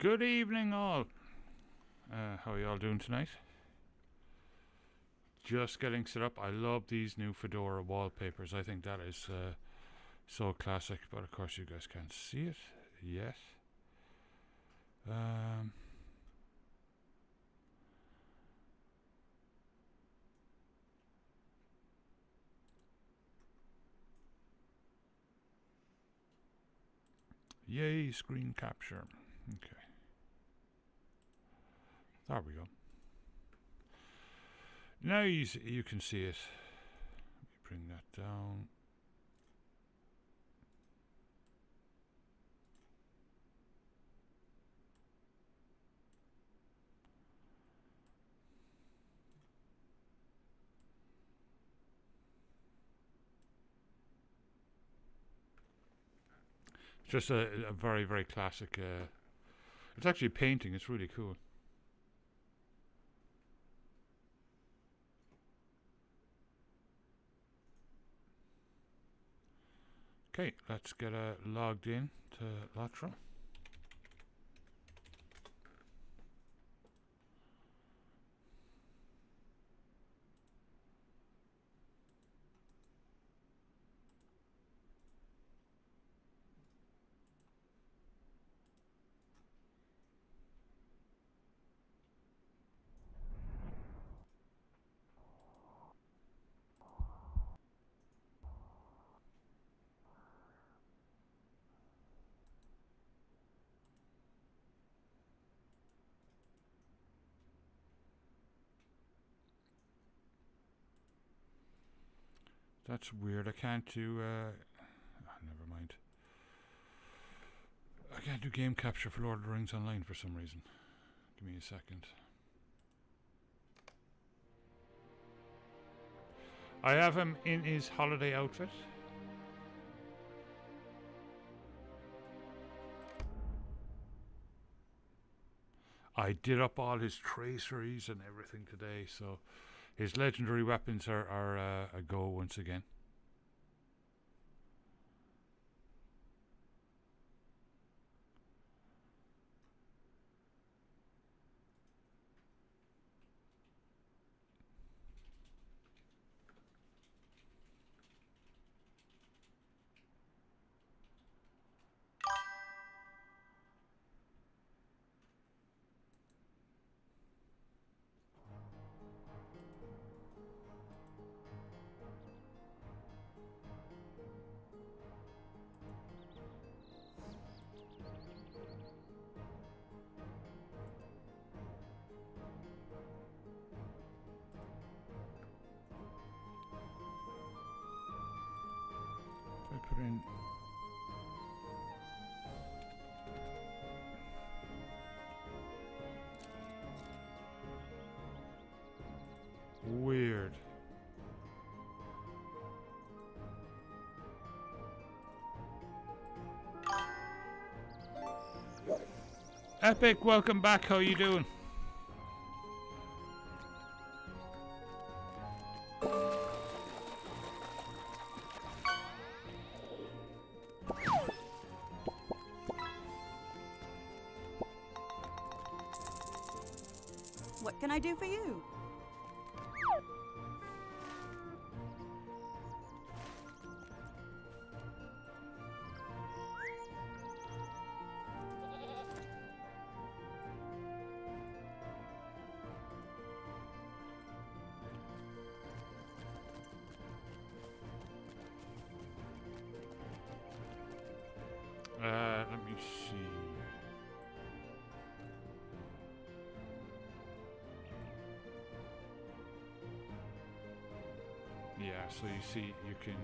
Good evening, all. How are you all doing tonight? Just getting set up. I love these new Fedora wallpapers. I think that is so classic, but of course you guys can't see it yet. Yay, screen capture. Okay. There we go. Now you can see it. Let me bring that down. Just a very, very classic. It's actually a painting. It's really cool. Okay, let's get logged in to LOTRO. That's weird. I can't do. Never mind. I can't do game capture for Lord of the Rings Online for some reason. Give me a second. I have him in his holiday outfit. I did up all his traceries and everything today, so his legendary weapons are a go once again. Put in weird. Epic, welcome back. How you doing? What can I do for you? Let me see. Yeah, so you see, you can...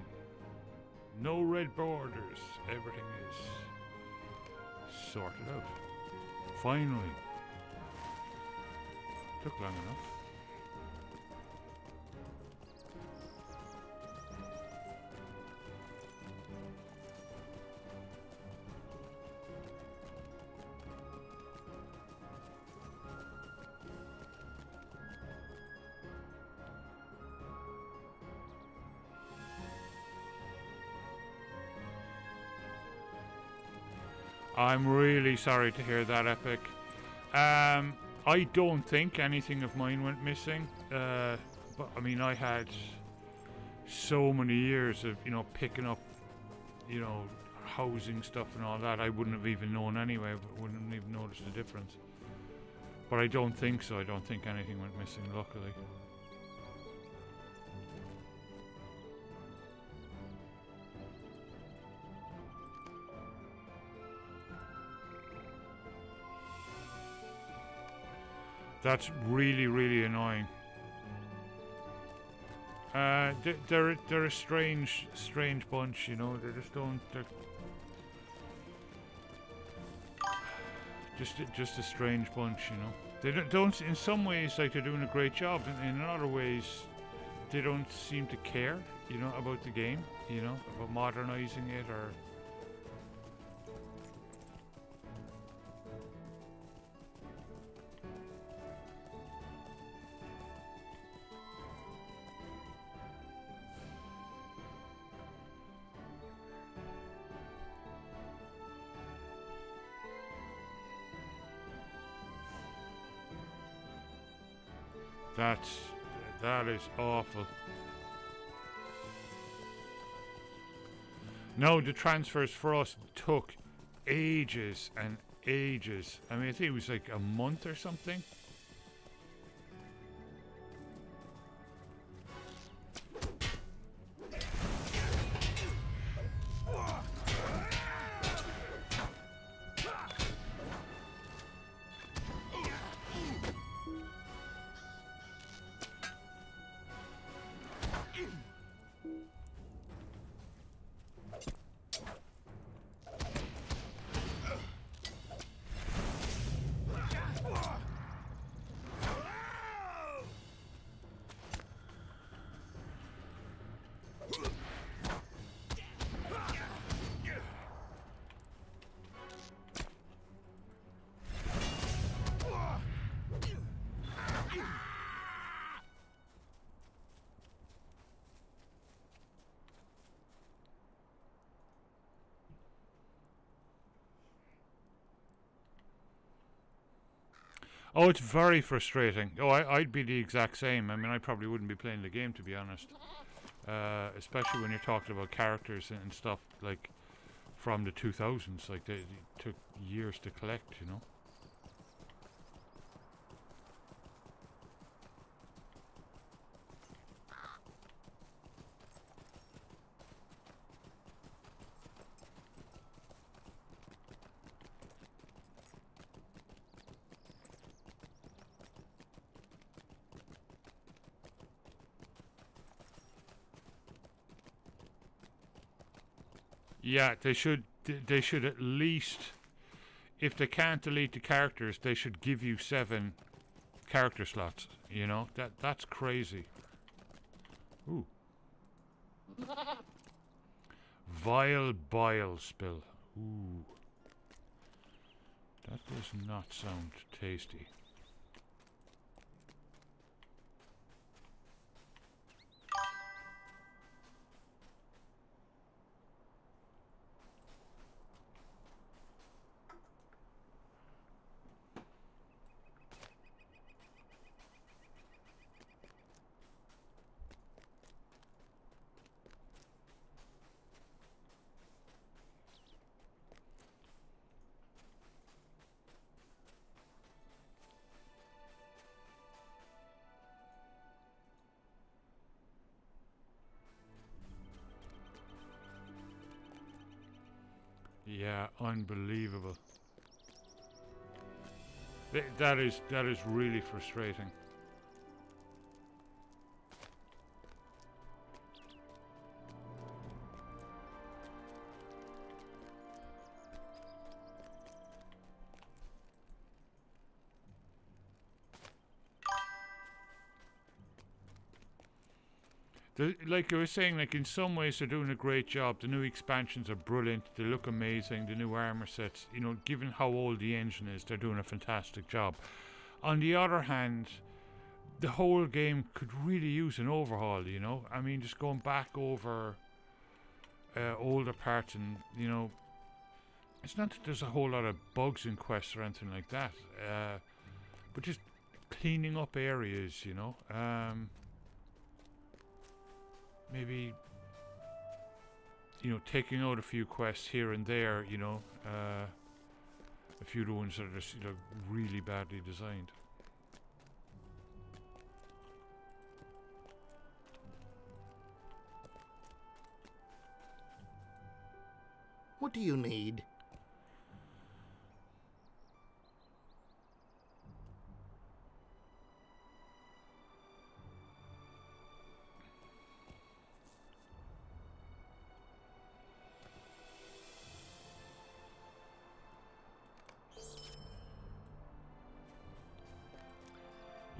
No red borders. Everything is sorted out. Finally. Took long enough. I'm really sorry to hear that, Epic. I don't think anything of mine went missing. But I mean, I had so many years of, you know, picking up, you know, housing stuff and all that. I wouldn't have even known anyway. Wouldn't have even noticed the difference. But I don't think so. I don't think anything went missing, luckily. That's really, really annoying. They're a strange bunch, you know. They just don't. They're just a strange bunch, you know. They don't. In some ways, like, they're doing a great job. In other ways, they don't seem to care, you know, about the game, you know, about modernizing it or. That is awful. No, the transfers for us took ages and ages. I mean, I think it was like a month or something. Oh, it's very frustrating. Oh, I'd be the exact same. I mean, I probably wouldn't be playing the game, to be honest. Especially when you're talking about characters and stuff like from the 2000s. Like, they took years to collect, you know. Yeah, they should. They should at least, if they can't delete the characters, they should give you 7 character slots. You know, that's crazy. Ooh. Vile bile spill. Ooh. That does not sound tasty. Yeah, unbelievable. That is really frustrating. Like I was saying, like in some ways they're doing a great job. The new expansions are brilliant. They look amazing. The new armor sets, you know, given how old the engine is, they're doing a fantastic job. On the other hand, the whole game could really use an overhaul, you know. I mean, just going back over older parts and, you know, It's not that there's a whole lot of bugs in quests or anything like that, but just cleaning up areas, you know. Maybe, you know, taking out a few quests here and there, you know. A few of the ones that are just, you know, really badly designed. What do you need?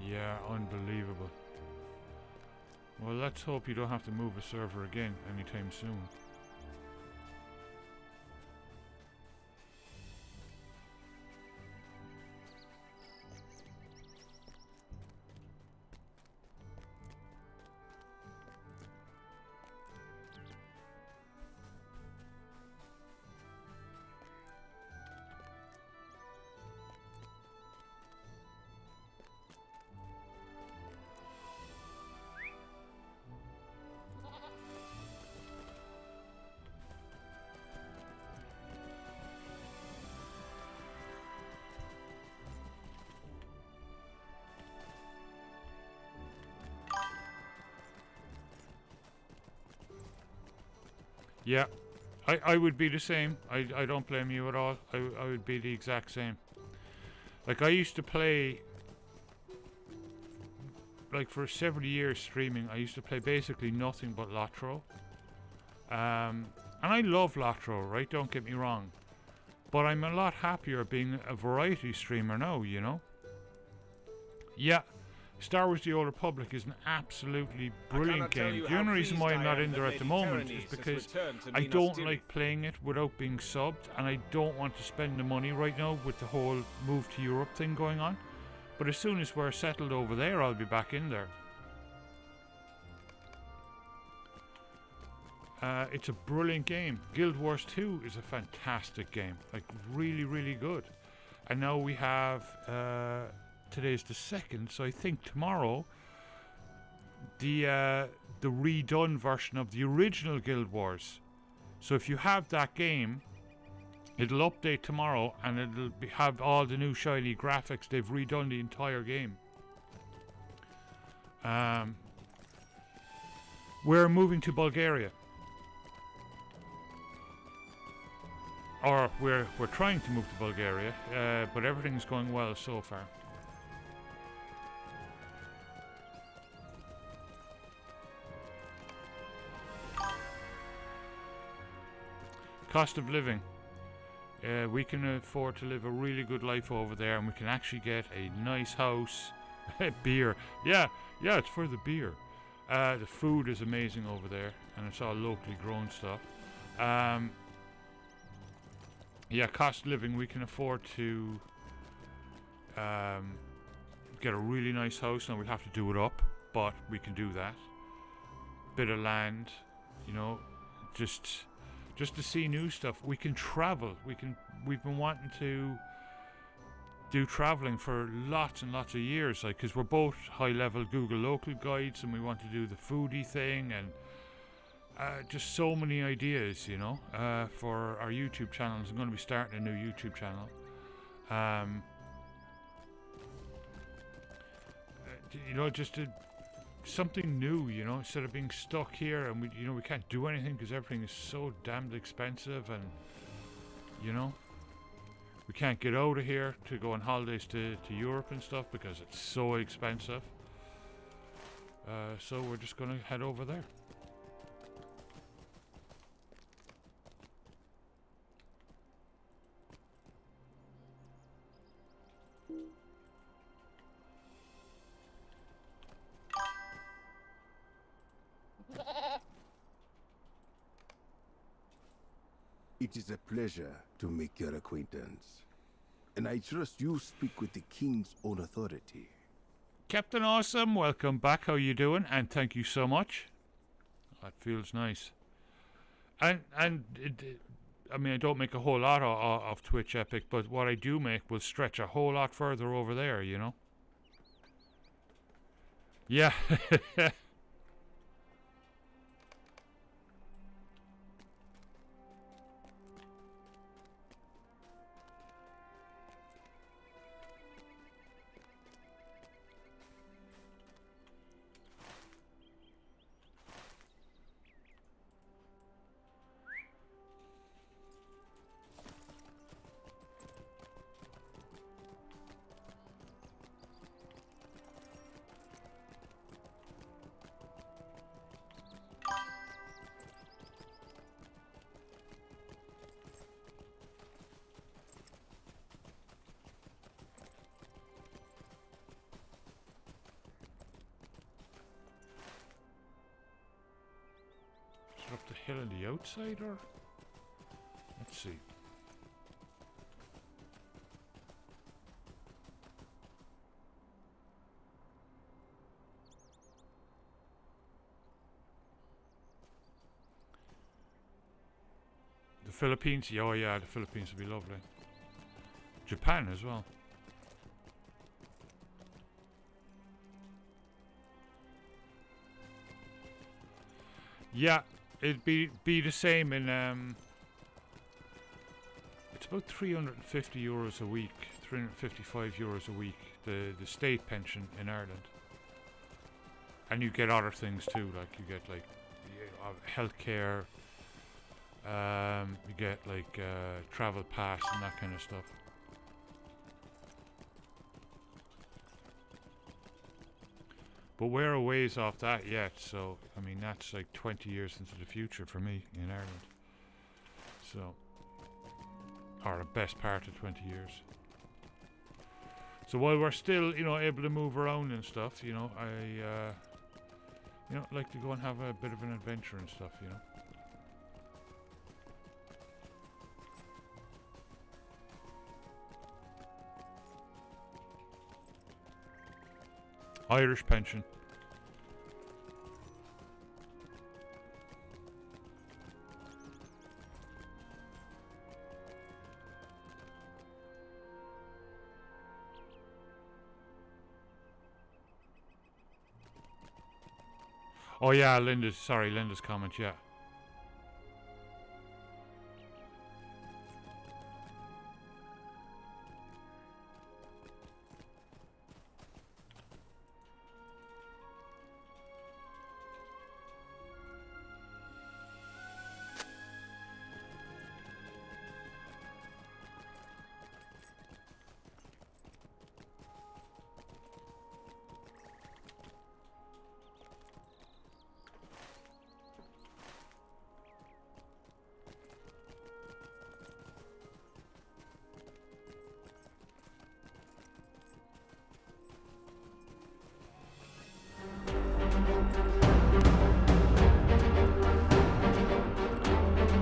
Yeah, unbelievable. Well, let's hope you don't have to move a server again anytime soon. Yeah, I would be the same. I don't blame you at all. I would be the exact same. Like, I used to play, like, for several years streaming, I used to play basically nothing but LOTRO. And I love LOTRO, right? Don't get me wrong. But I'm a lot happier being a variety streamer now, you know? Yeah, Star Wars The Old Republic is an absolutely brilliant game. The only reason why I'm not in there at the moment is because I don't like playing it without being subbed, and I don't want to spend the money right now with the whole move to Europe thing going on. But as soon as we're settled over there, I'll be back in there. It's a brilliant game. Guild Wars 2 is a fantastic game. Like, really, really good. And now we have... today's the 2nd, so I think tomorrow the redone version of the original Guild Wars. So if you have that game, it'll update tomorrow and it'll have all the new shiny graphics. They've redone the entire game. We're moving to Bulgaria. Or we're trying to move to Bulgaria, but everything's going well so far. Cost of living. We can afford to live a really good life over there, and we can actually get a nice house. Beer. Yeah, it's for the beer. The food is amazing over there, and it's all locally grown stuff. Yeah, cost of living. We can afford to get a really nice house. Now we'll have to do it up, but we can do that. Bit of land, you know, just to see new stuff. We can travel. We've been wanting to do traveling for lots and lots of years, like, because we're both high-level Google local guides, and we want to do the foodie thing, and just so many ideas, you know, for our YouTube channels. I'm going to be starting a new YouTube channel. You know, just something new, you know, instead of being stuck here and we can't do anything because everything is so damned expensive, and you know, we can't get out of here to go on holidays to Europe and stuff because it's so expensive. So we're just gonna head over there. It is a pleasure to make your acquaintance, and I trust you speak with the King's own authority. Captain Awesome, welcome back. How you doing? And thank you so much. That feels nice. And I mean, I don't make a whole lot of Twitch Epic, but what I do make will stretch a whole lot further over there, you know? Yeah. Up the hill on the outside, or let's see. The Philippines, yeah, oh yeah, the Philippines would be lovely. Japan as well. Yeah. It'd be the same in it's about €350 a week, €355 a week, the state pension in Ireland. And you get other things too, like you get like healthcare, you get like travel pass and that kind of stuff. But we're a ways off that yet, so I mean that's like 20 years into the future for me in Ireland. So, or the best part of 20 years. So while we're still, you know, able to move around and stuff, you know, I, you know, like to go and have a bit of an adventure and stuff, you know. Irish pension. Oh yeah, Linda's comment, yeah.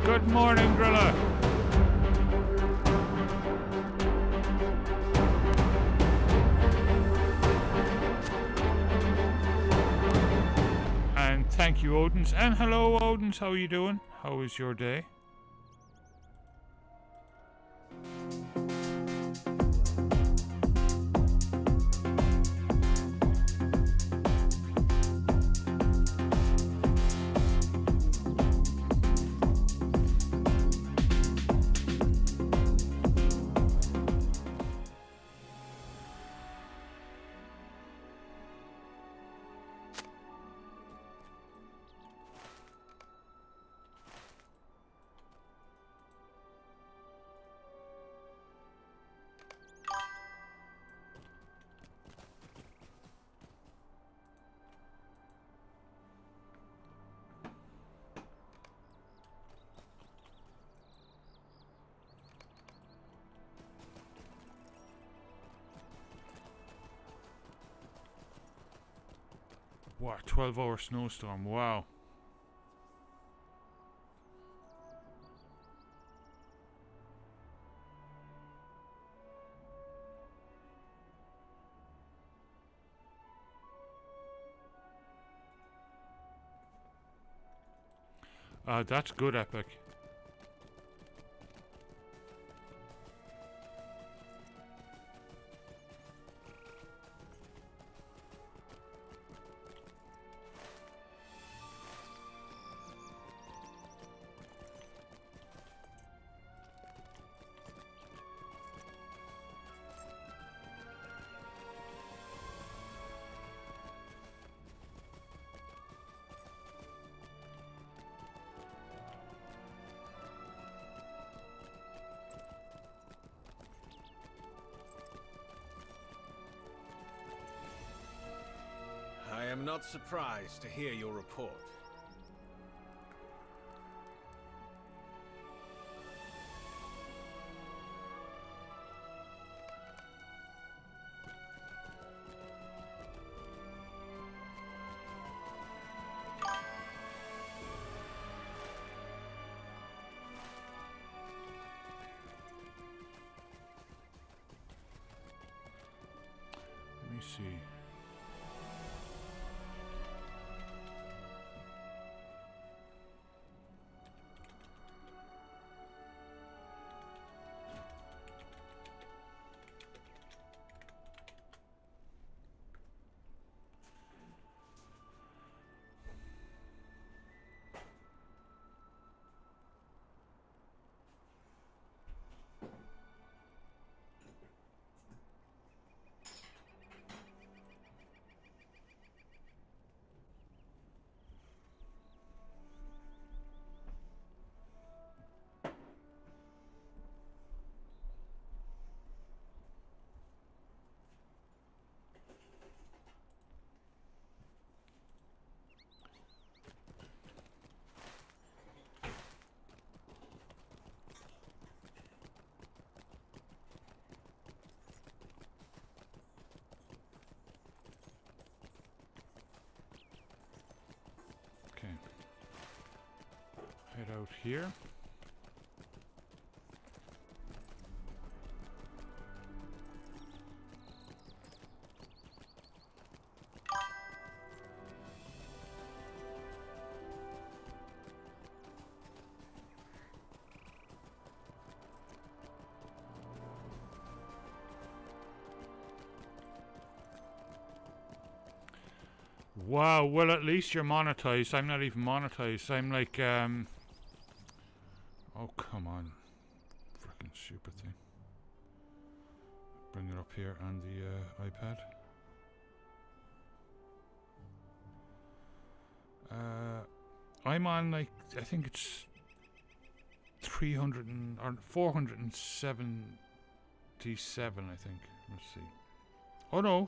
Good morning, Grilla. And thank you, Odins. And hello, Odins. How are you doing? How is your day? What, 12-hour snowstorm, wow. That's good, Epic. I'm not surprised to hear your report. Let me see. Okay. Head out here. Wow, well at least you're monetized. I'm not even monetized. I'm like, oh, come on. Frickin' stupid thing. Bring it up here on the iPad. I'm on like, I think it's 300 or 477, I think. Let's see. Oh no.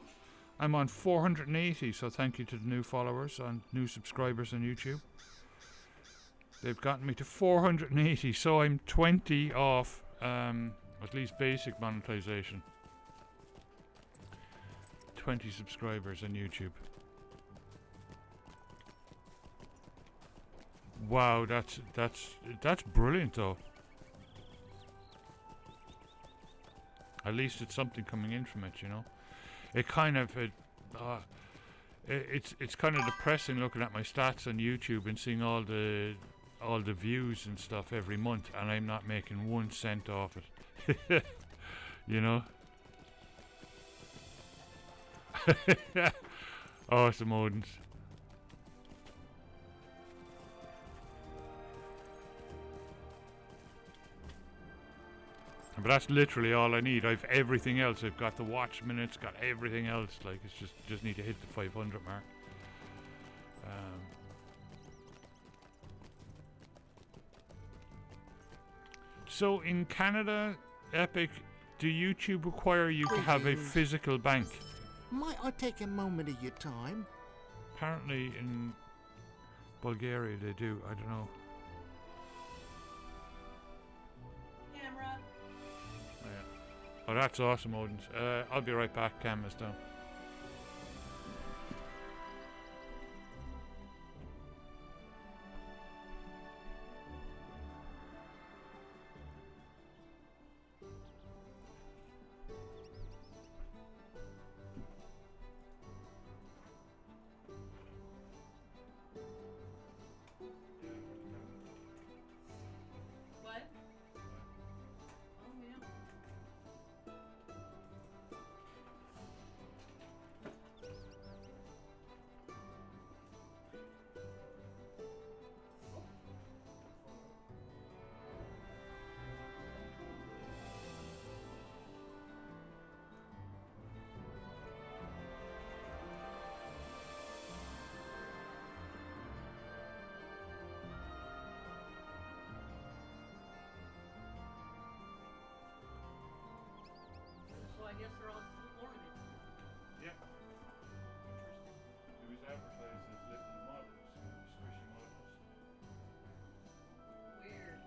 I'm on 480, so thank you to the new followers and new subscribers on YouTube. They've gotten me to 480, so I'm 20 off at least basic monetization. 20 subscribers on YouTube. Wow, that's brilliant though. At least it's something coming in from it, you know. It kind of it's kind of depressing looking at my stats on YouTube and seeing all the views and stuff every month, and I'm not making 1 cent off it. You know. Awesome, Odins. But that's literally all I need. I've everything else. I've got the watch minutes, got everything else. Like, it's just need to hit the 500 mark. So in Canada, Epic, do YouTube require you to have a physical bank? Might I take a moment of your time? Apparently in Bulgaria they do. I don't know. Camera. Oh, yeah. Oh, that's awesome, Odins. I'll be right back. Camera's down. What? Oh, yeah. So I guess they're all ornaments. Yeah. Interesting. advertised as little models, squishy models. Weird.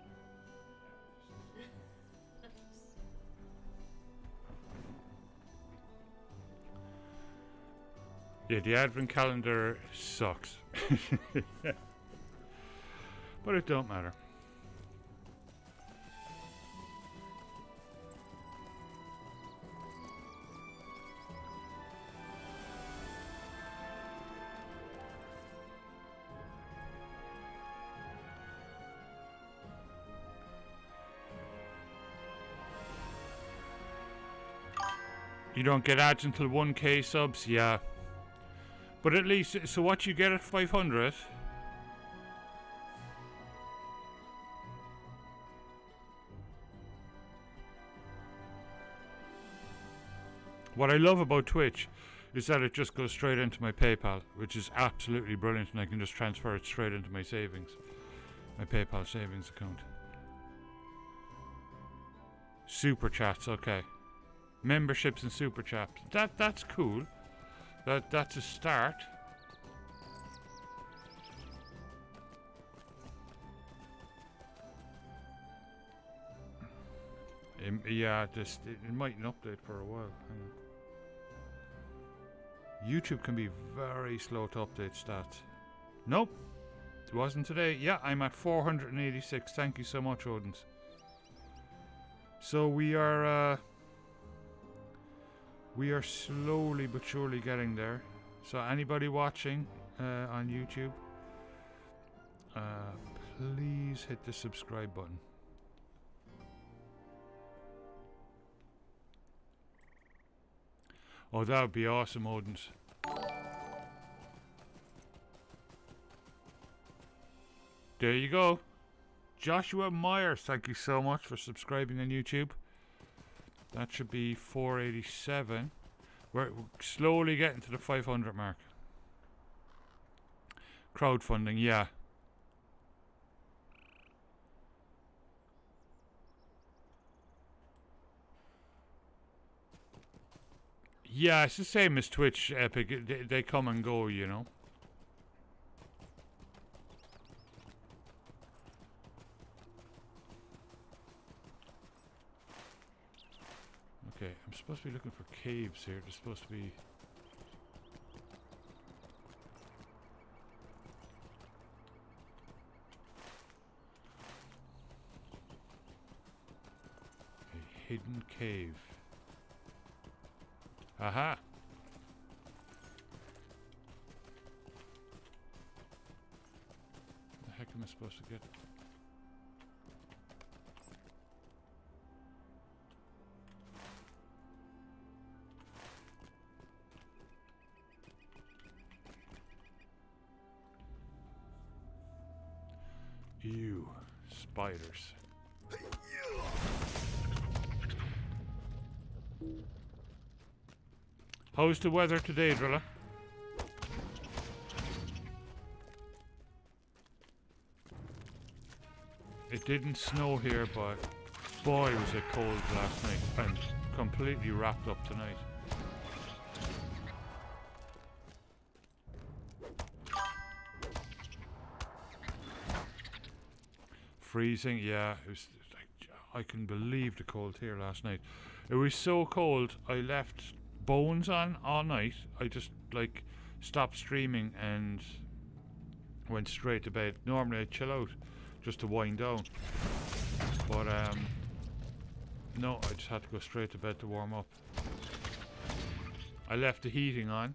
Yeah, the advent calendar sucks. But it don't matter. You don't get ads until 1k subs, yeah. But at least, so what you get at 500? What I love about Twitch is that it just goes straight into my PayPal, which is absolutely brilliant, and I can just transfer it straight into my savings, my PayPal savings account. Super chats, okay. Memberships and super chats. That's cool. That's a start. Yeah, it mightn't update for a while. Hang on. YouTube can be very slow to update stats. Nope, it wasn't today. Yeah, I'm at 486. Thank you so much, Odins. So we are slowly but surely getting there. So anybody watching on YouTube, please hit the subscribe button. Oh, that would be awesome, Odins. There you go. Joshua Myers, thank you so much for subscribing on YouTube. That should be 487. We're slowly getting to the 500 mark. Crowdfunding, yeah. Yeah, it's the same as Twitch, Epic. They come and go, you know. Okay, I'm supposed to be looking for caves here. There's supposed to be... a hidden cave. Aha! The heck am I supposed to get? Ew, spiders. How's the weather today, Drilla? It didn't snow here, but boy was it cold last night. I'm completely wrapped up tonight. Freezing, yeah. It was like, I can believe the cold here last night. It was so cold, I left Bones on all night. I just like stopped streaming and went straight to bed. Normally I'd chill out just to wind down, but no, I just had to go straight to bed to warm up. I left the heating on.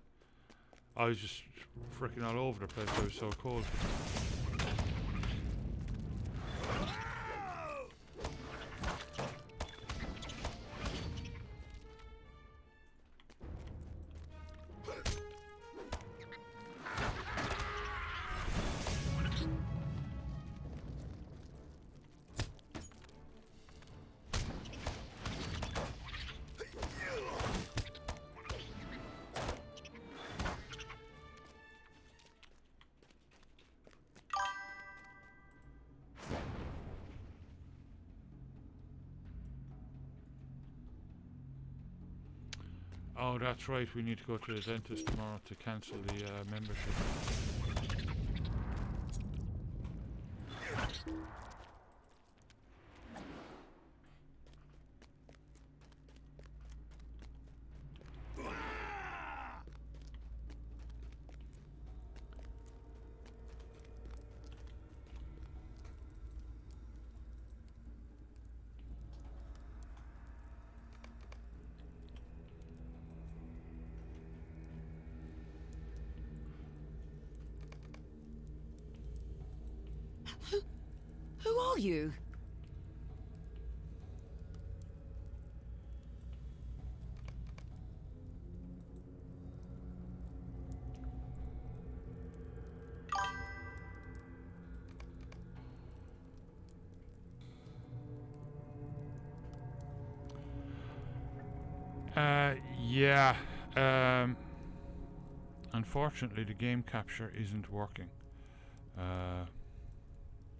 I was just freaking all over the place. I was so cold. Oh, that's right. We need to go to the dentist tomorrow to cancel the membership. Who are you? Yeah. Unfortunately, the game capture isn't working.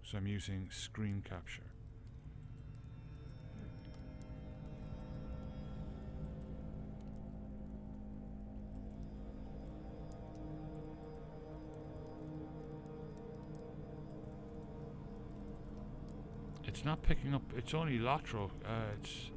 So I'm using screen capture. It's not picking up. It's only LOTRO. It's.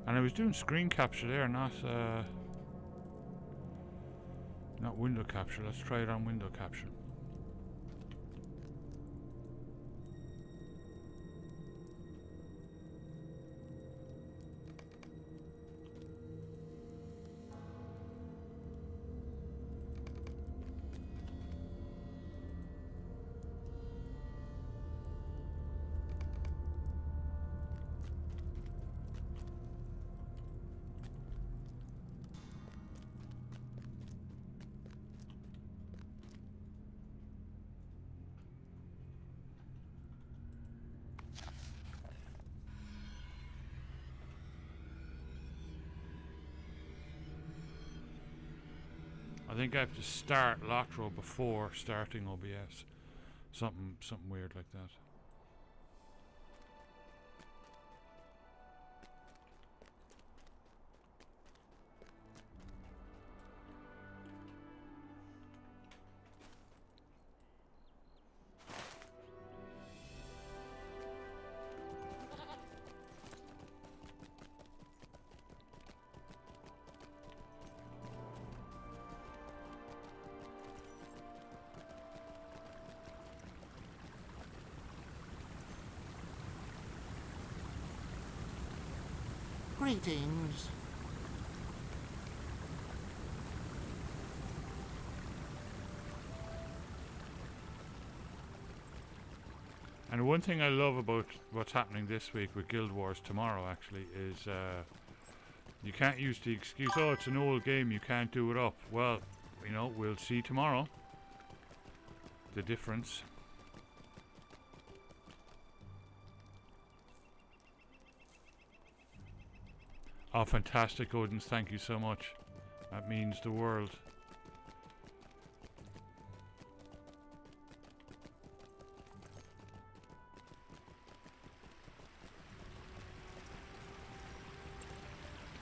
And I was doing screen capture there, not window capture. Let's try it on window capture. I think I have to start LOTRO before starting OBS. Something weird like that. Greetings. And one thing I love about what's happening this week with Guild Wars tomorrow actually is you can't use the excuse, oh, it's an old game, you can't do it up. Well, you know, we'll see tomorrow the difference. Oh, fantastic, Odins, thank you so much. That means the world.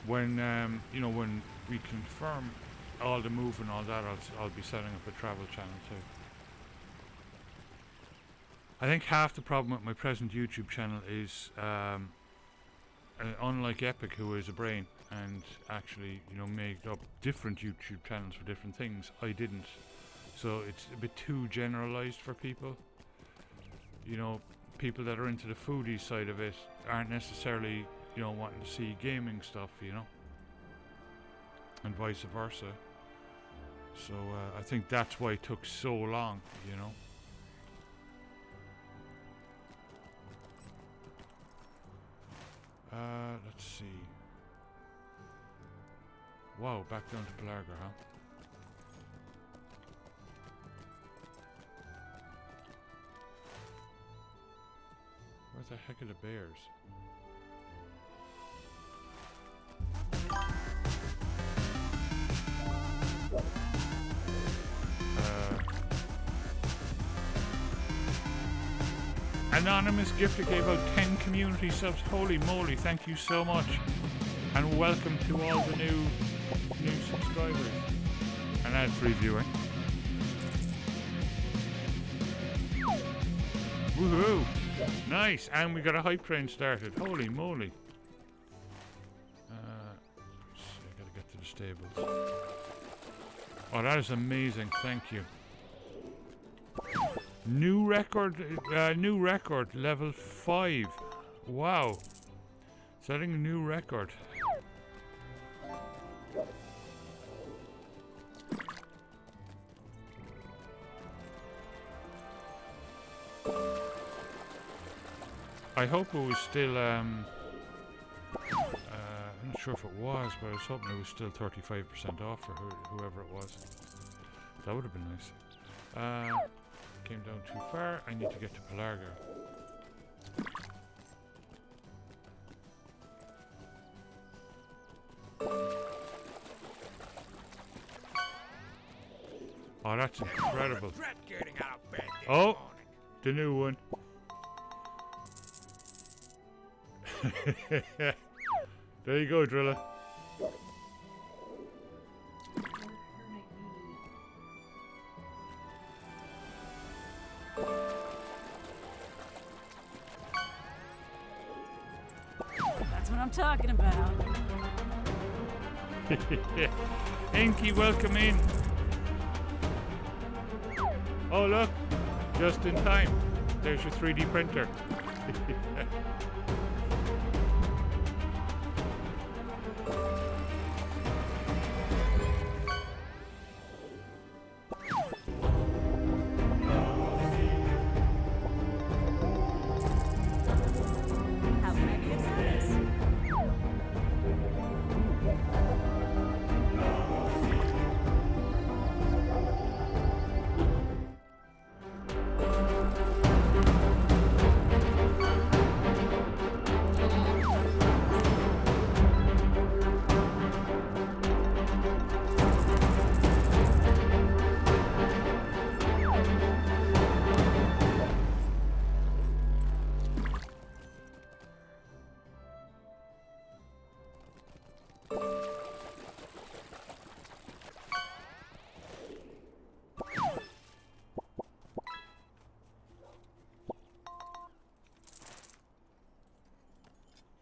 When you know, when we confirm all the move and all that, I'll be setting up a travel channel too. I think half the problem with my present YouTube channel is unlike Epic, who is a brain and actually, you know, made up different YouTube channels for different things, I didn't. So it's a bit too generalized for people. You know, people that are into the foodie side of it aren't necessarily, you know, wanting to see gaming stuff, you know, and vice versa. So I think that's why it took so long, you know. Let's see. Wow, back down to Pelarga, huh? heck are the bears? Anonymous Gifter gave out 10 community subs. Holy moly, thank you so much. And welcome to all the new subscribers. And ad-free viewing. Woohoo! Nice! And we got a hype train started. Holy moly. I gotta get to the stables. Oh, that is amazing. Thank you. New record, level 5. Wow. Setting a new record. I hope it was still, I'm not sure if it was, but I was hoping it was still 35% off for whoever it was. That would have been nice. Came down too far. I need to get to Pelargo. Oh, that's incredible. Oh, the new one. There you go, Driller. That's what I'm talking about. Inky, welcome in. Oh, look. Just in time. There's your 3D printer. How can I be of service?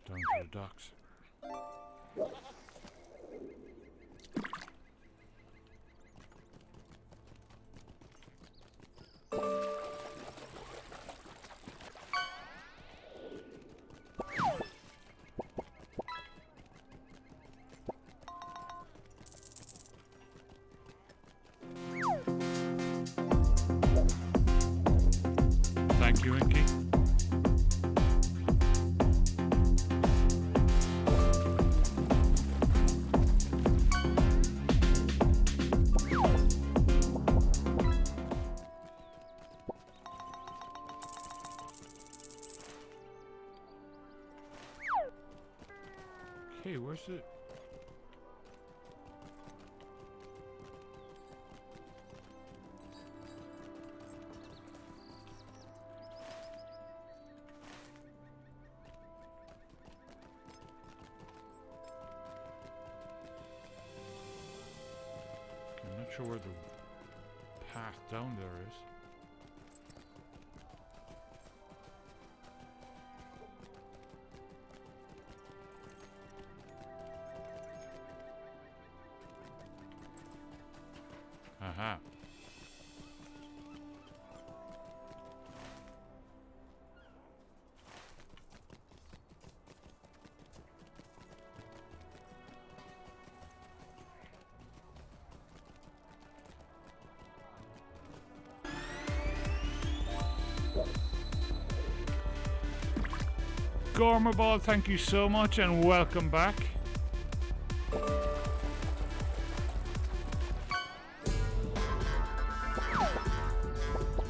Down to the docks. Thank you, Inky. Okay, where's it? I'm not sure where the path down there is. Aha. Gormaball, thank you so much and welcome back.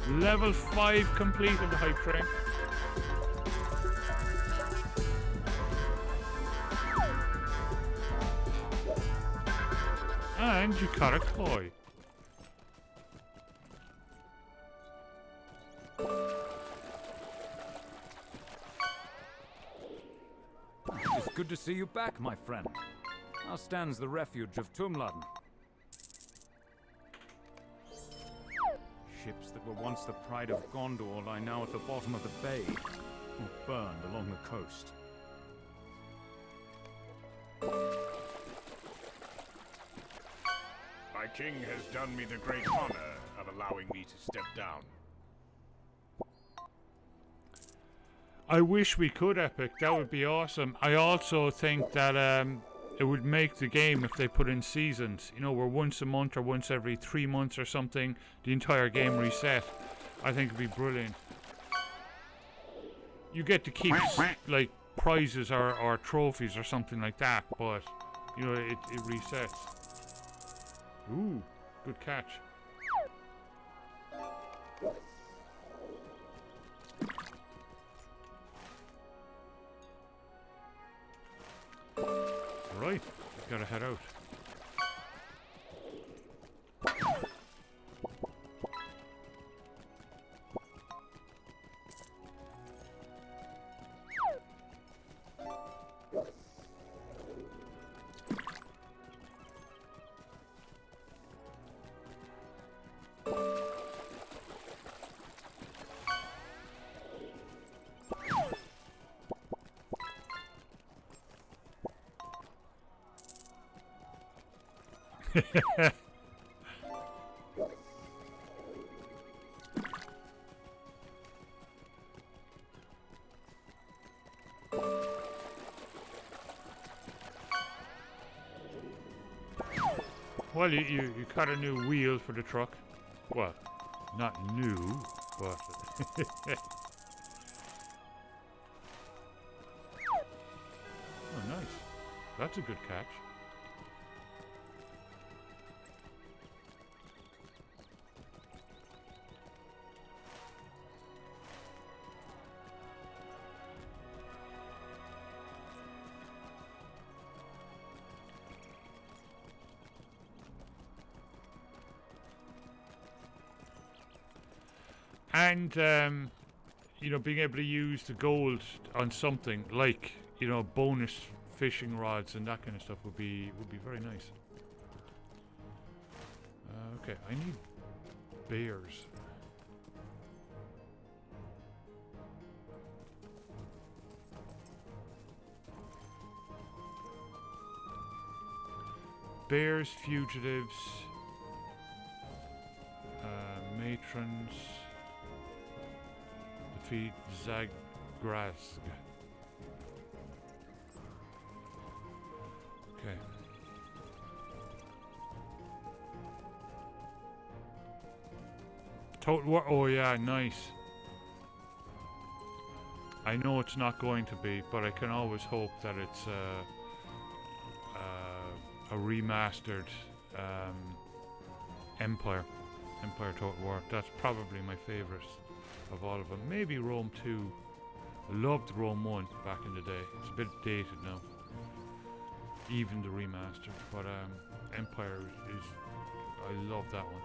Level 5 complete of the hype train. And you caught a koi. It's good to see you back, my friend. How stands the refuge of Tumladen? Ships that were once the pride of Gondor lie now at the bottom of the bay, or burned along the coast. My king has done me the great honor of allowing me to step down. I wish we could, Epic. That would be awesome. I also think that it would make the game if they put in seasons. You know, where once a month or once every 3 months or something, the entire game reset. I think it'd be brilliant. You get to keep like prizes or trophies or something like that, but you know it resets. Ooh, good catch. Right, gotta head out. Well, you got a new wheel for the truck. Well, not new, but... Oh, nice. That's a good catch. And, you know, being able to use the gold on something like, you know, bonus fishing rods and that kind of stuff would be very nice. Okay, I need bears. Bears, fugitives, matrons. Defeat Zagrazg. Okay. Total war. Oh yeah, nice. I know it's not going to be, but I can always hope that it's a remastered Empire Total War. That's probably my favorite of all of them. Maybe Rome 2. I loved Rome 1 back in the day. It's a bit dated now. Even the remaster. But Empire is... I love that one.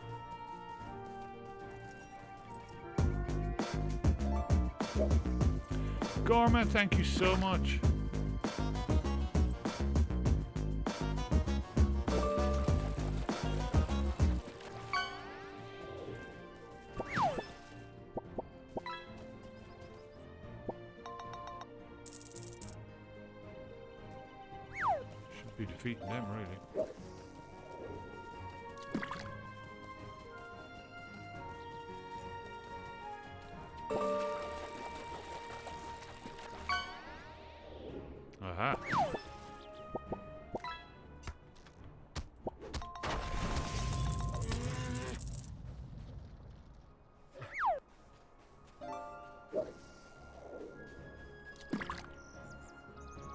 Gorma, thank you so much. Be defeating them, really. Aha.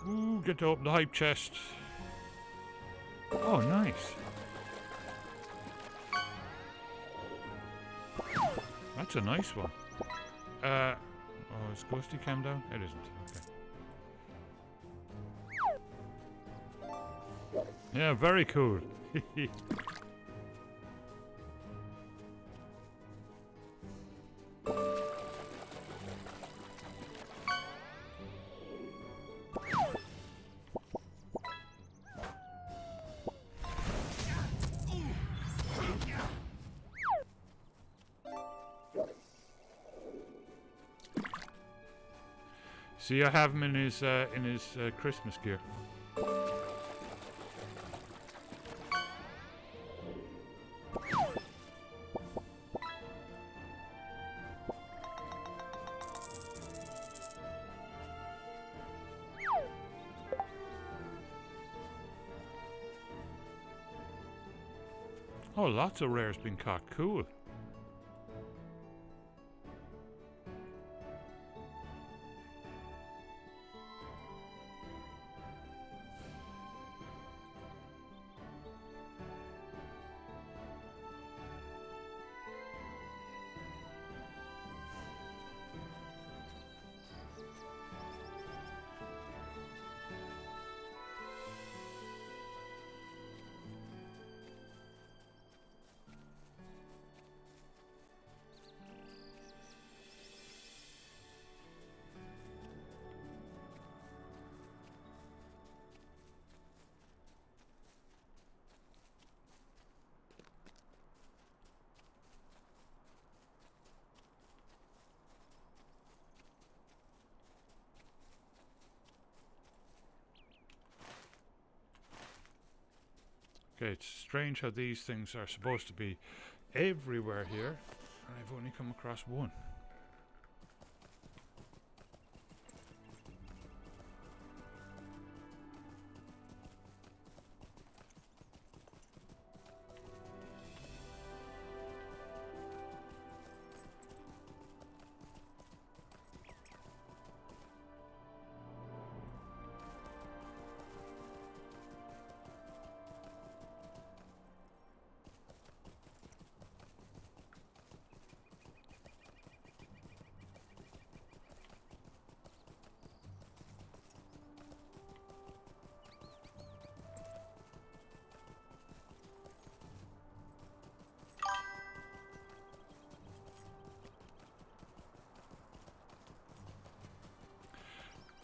Ooh, get to open the hype chest. Oh, nice. That's a nice one. Oh, is Ghosty cam down? It isn't. Okay. Yeah, very cool. See, I have him in his Christmas gear. Oh, lots of rares been caught. Cool. Okay, it's strange how these things are supposed to be everywhere here, and I've only come across one.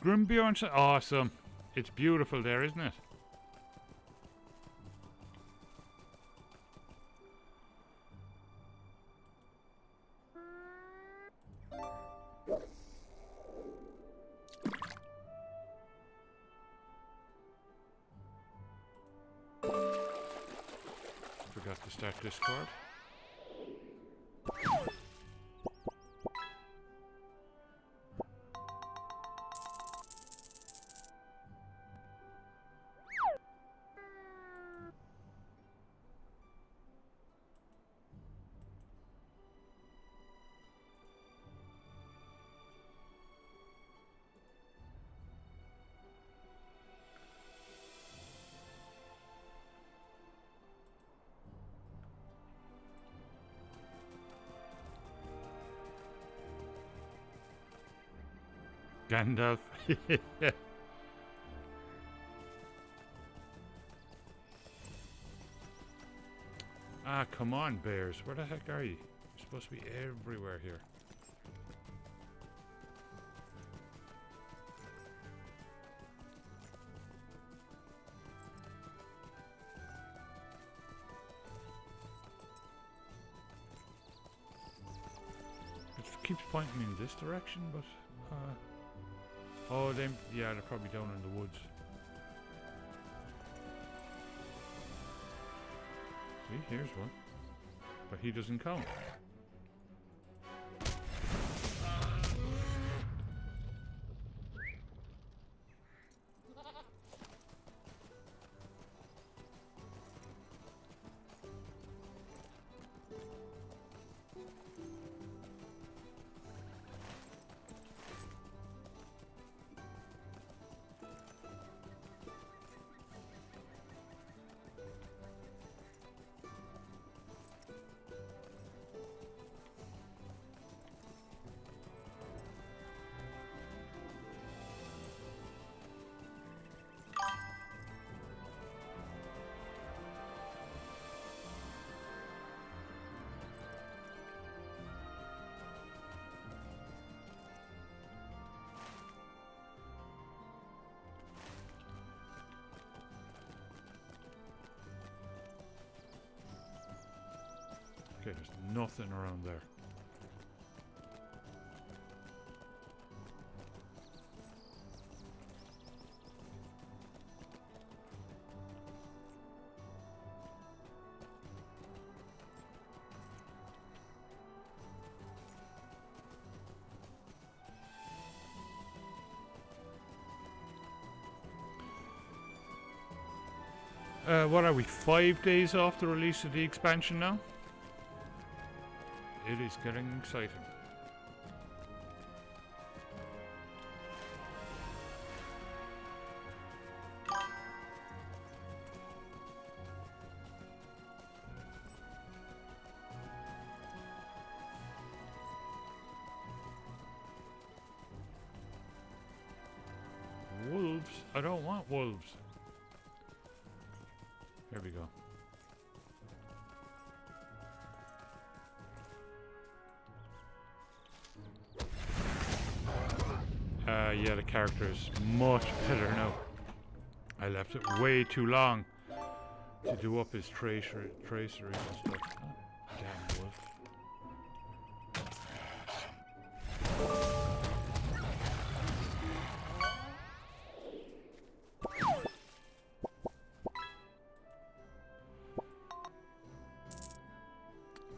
Grimbjorn's awesome. It's beautiful there, isn't it? Forgot to start Discord. Gandalf. Ah, come on, bears. Where the heck are you? You're supposed to be everywhere here. It keeps pointing me in this direction, but... oh, yeah, they're probably down in the woods. See, here's one. But he doesn't count. Okay, there's nothing around there. What are we, 5 days off the release of the expansion now? It is getting exciting. Wolves? I don't want wolves. Here we go. Yeah, the character is much better now. I left it way too long to do up his tracery and stuff. Oh, damn wolf.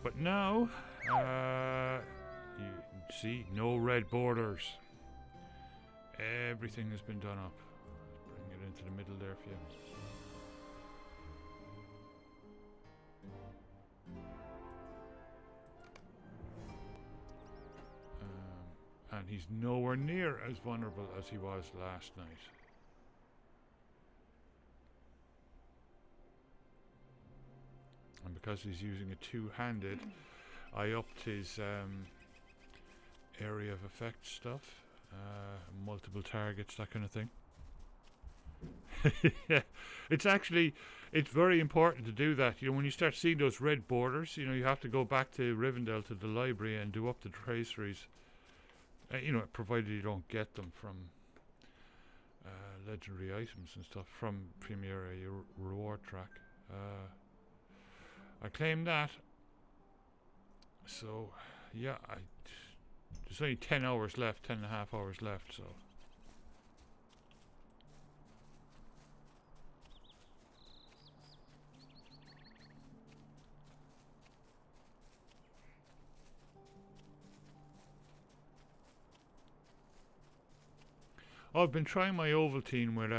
But now, you see, no red borders. Everything has been done up. Bring it into the middle there for you. And he's nowhere near as vulnerable as he was last night. And because he's using a two-handed, I upped his area of effect stuff. Multiple targets, that kind of thing. Yeah, it's very important to do that. You know, when you start seeing those red borders, you know, you have to go back to Rivendell to the library and do up the traceries. You know, provided you don't get them from legendary items and stuff from your reward track. I claim that. So, yeah, there's only 10 hours left, 10 and a half hours left, so. Oh, I've been trying my Ovaltine with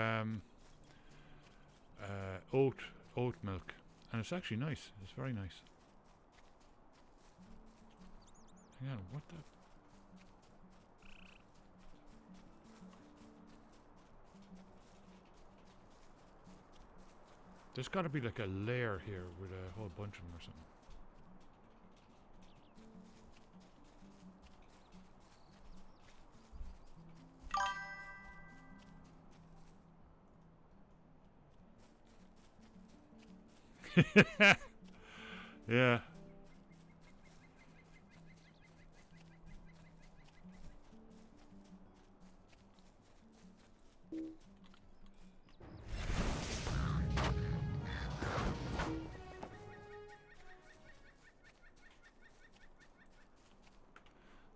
oat milk, and it's actually nice. It's very nice. Hang on, what the? There's got to be like a layer here with a whole bunch of them or something. Yeah.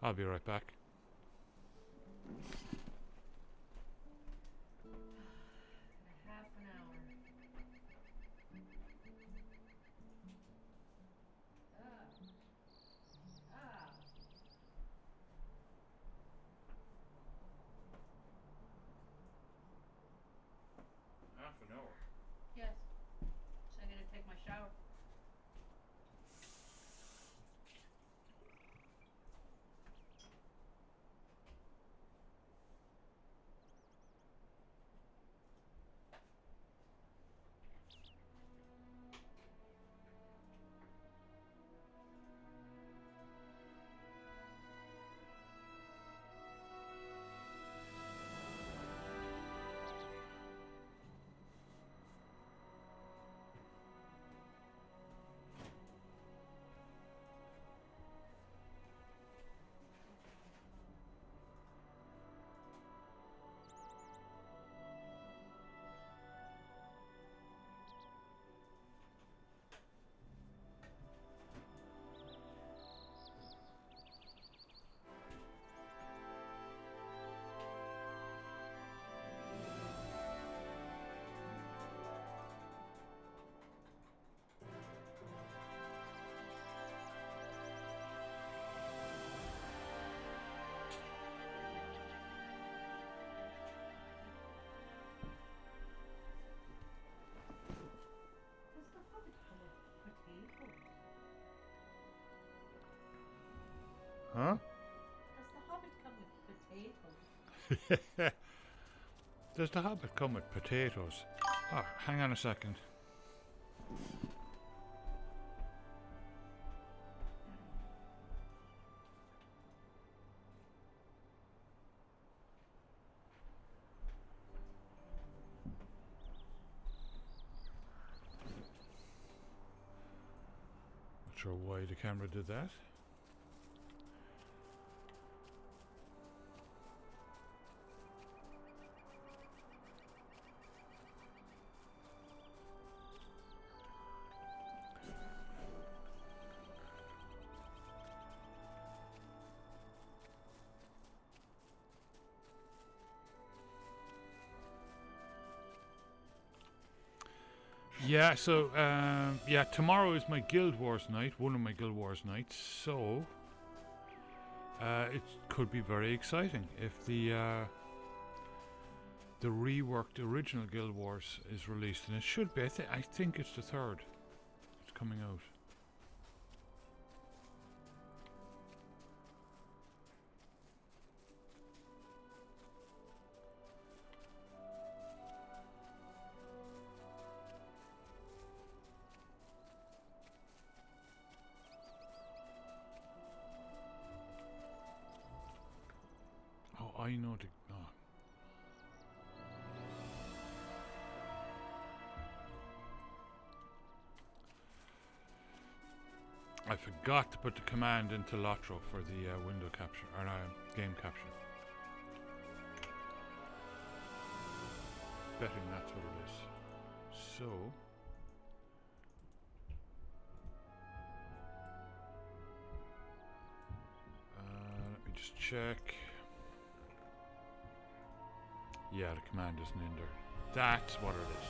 I'll be right back. Half an hour. Half an hour. Yes. So I'm gonna take my shower. Huh? Does the Hobbit come with potatoes? Does the Hobbit come with potatoes? Oh, hang on a second. Not sure why the camera did that. Yeah, so yeah, tomorrow is my Guild Wars night, one of my Guild Wars nights. So it could be very exciting if the reworked original Guild Wars is released, and it should be. I think it's the 3rd. It's coming out. Oh, I know the. Oh. I forgot to put the command into LOTRO for the window capture, or game capture. Betting that's what it is. So. Let me just check. Yeah, the command isn't in there. That's what it is.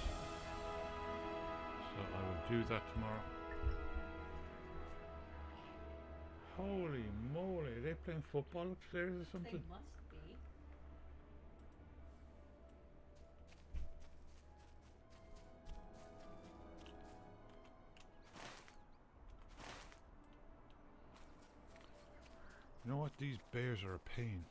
So I will do that tomorrow. Holy moly, are they playing football upstairs or They something? must be. You know what? These bears are a pain.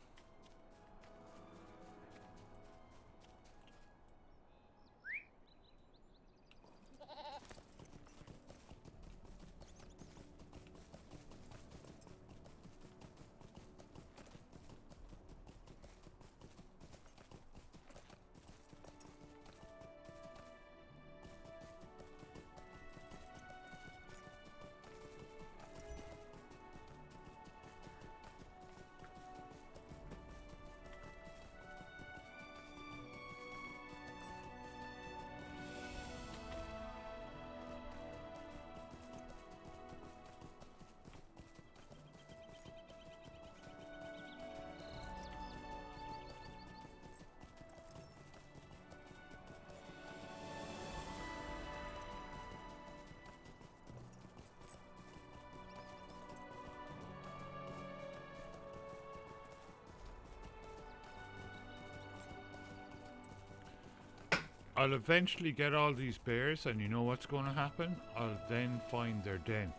I'll eventually get all these bears, and you know what's going to happen? I'll then find their den.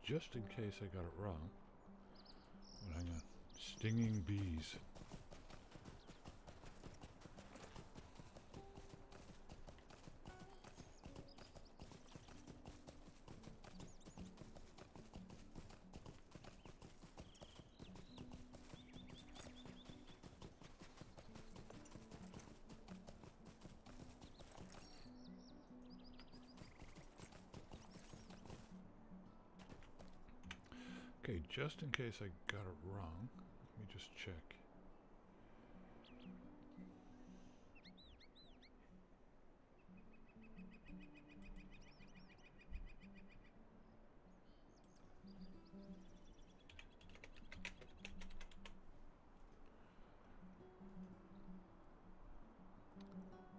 Just in case I got it wrong. Well, hang on. Stinging bees. Okay, just in case I got it wrong, let me just check.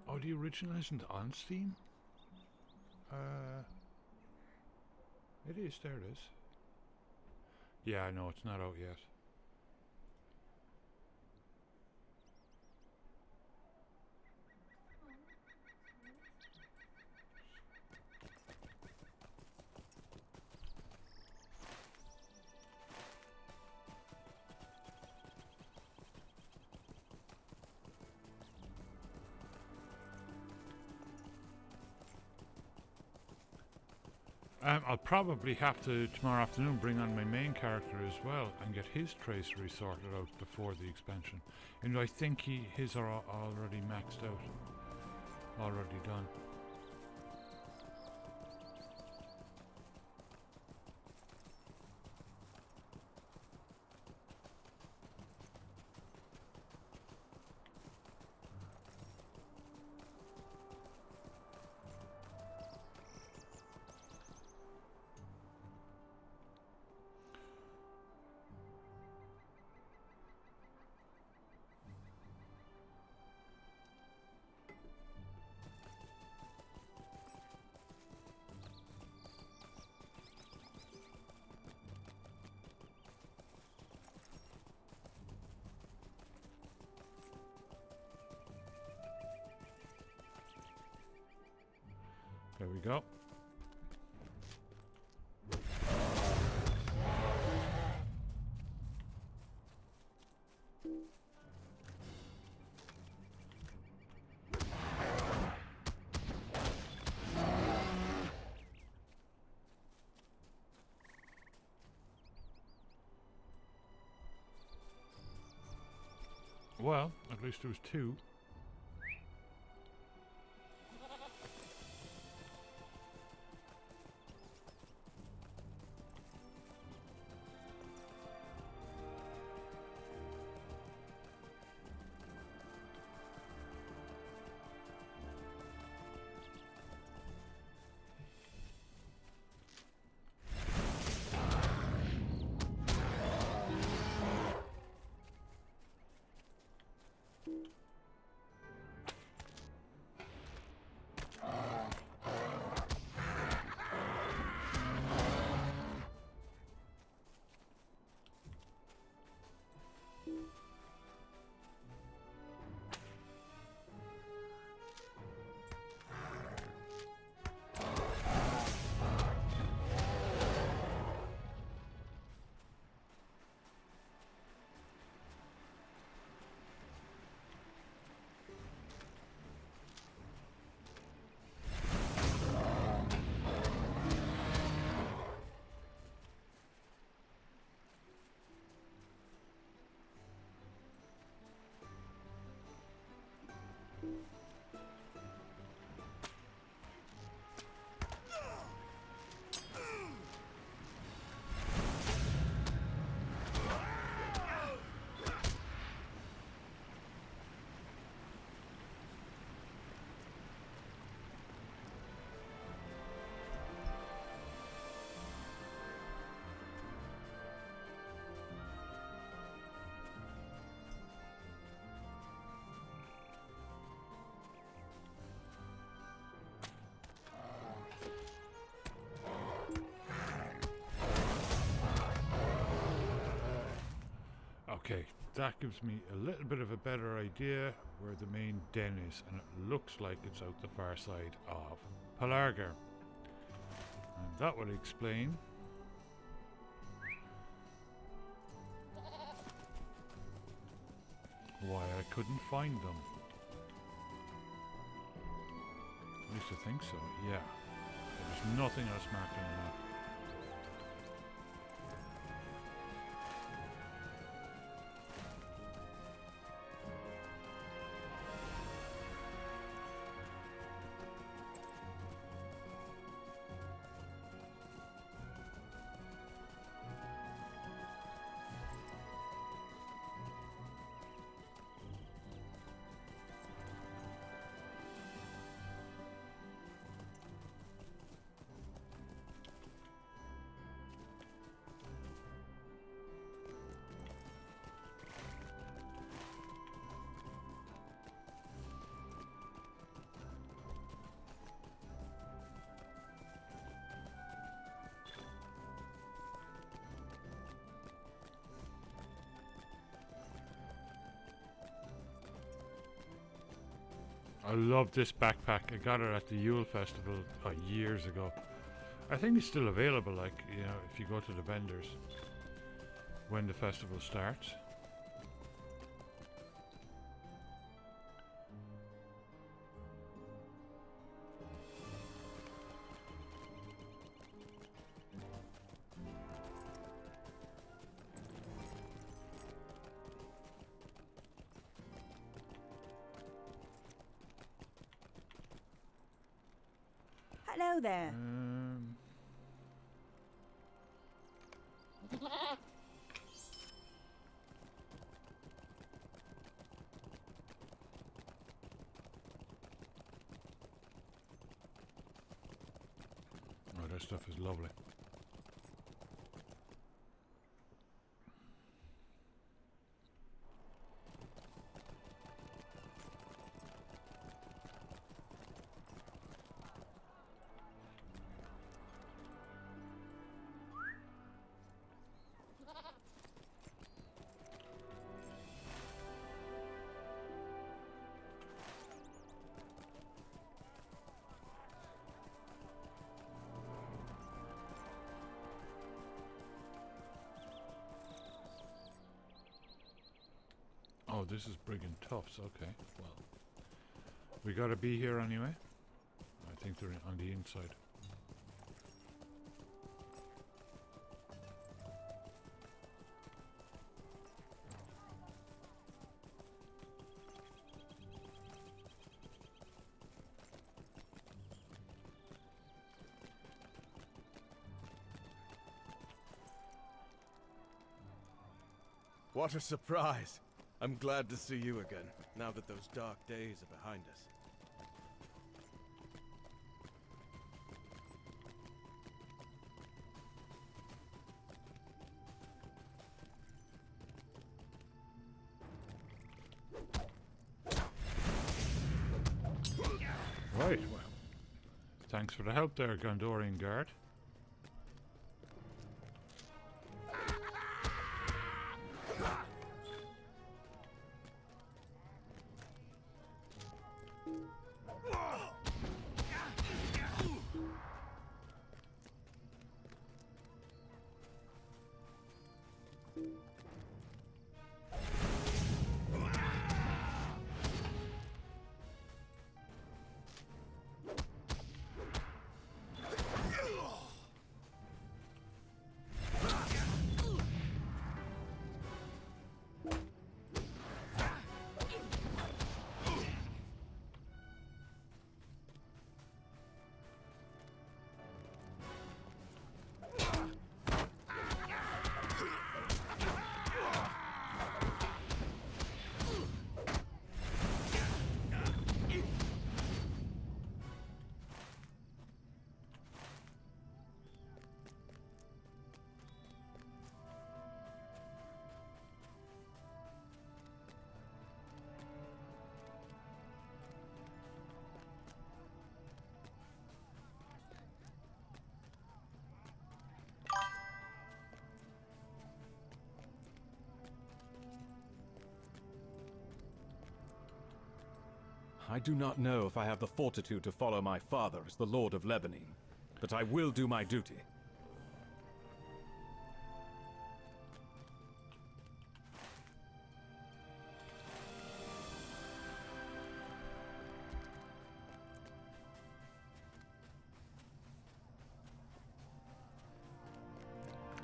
Oh, the original isn't on Steam? It is, there it is. Yeah, no, it's not out yet. I'll probably have to, tomorrow afternoon, bring on my main character as well and get his tracery sorted out before the expansion. And I think his are already maxed out. Already done. There we go. Well, at least there was two. Okay, that gives me a little bit of a better idea where the main den is, and it looks like it's out the far side of Pelargir. And that would explain why I couldn't find them. At least I think so, yeah. There's nothing else marked on the map. I love this backpack. I got it at the Yule Festival years ago. I think it's still available, like, you know, if you go to the vendors when the festival starts. Hello there. Oh, that stuff is lovely. Oh, this is Brigand Tufts. Okay, well, we gotta be here anyway. I think they're on the inside. What a surprise! I'm glad to see you again, now that those dark days are behind us. Right, well, thanks for the help there, Gondorian guard. I do not know if I have the fortitude to follow my father as the Lord of Lebanon, but I will do my duty.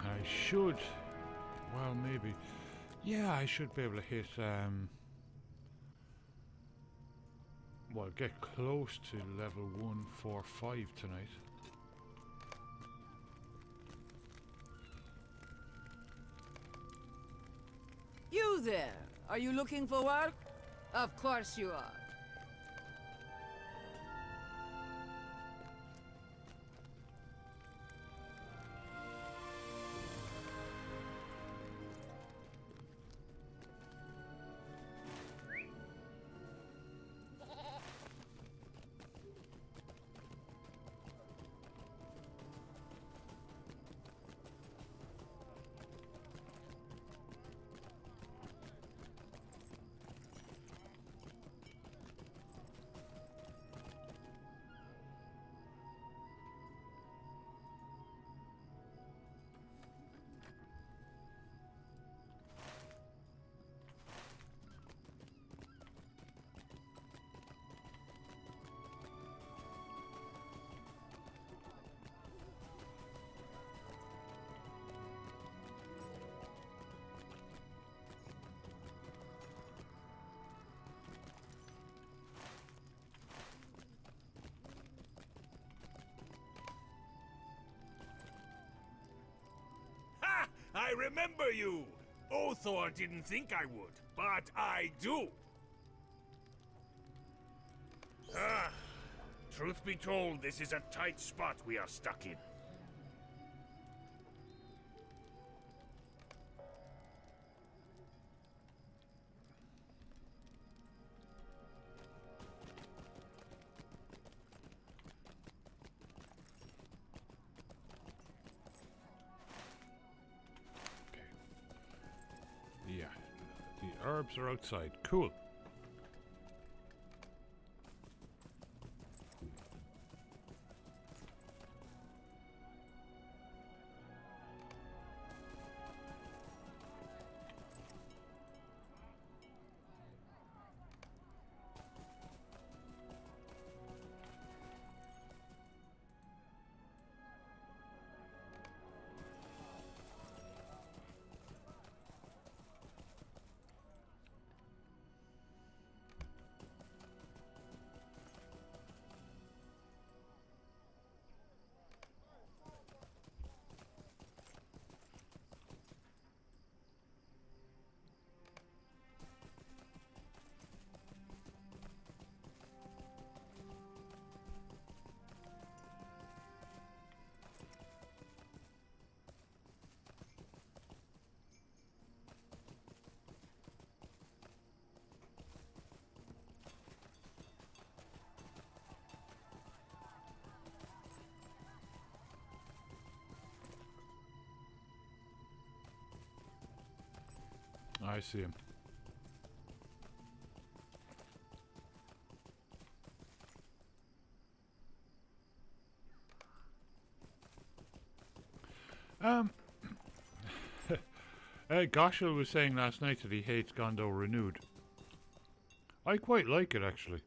I should, well, maybe, yeah, I should be able to hit, well, get close to level 145 tonight. You there! Are you looking for work? Of course you are. I remember you! Othor didn't think I would, but I do! Ah, truth be told, this is a tight spot we are stuck in. Yeah, the herbs are outside. Cool. I see him. Goshel was saying last night that he hates Gondo Renewed. I quite like it, actually.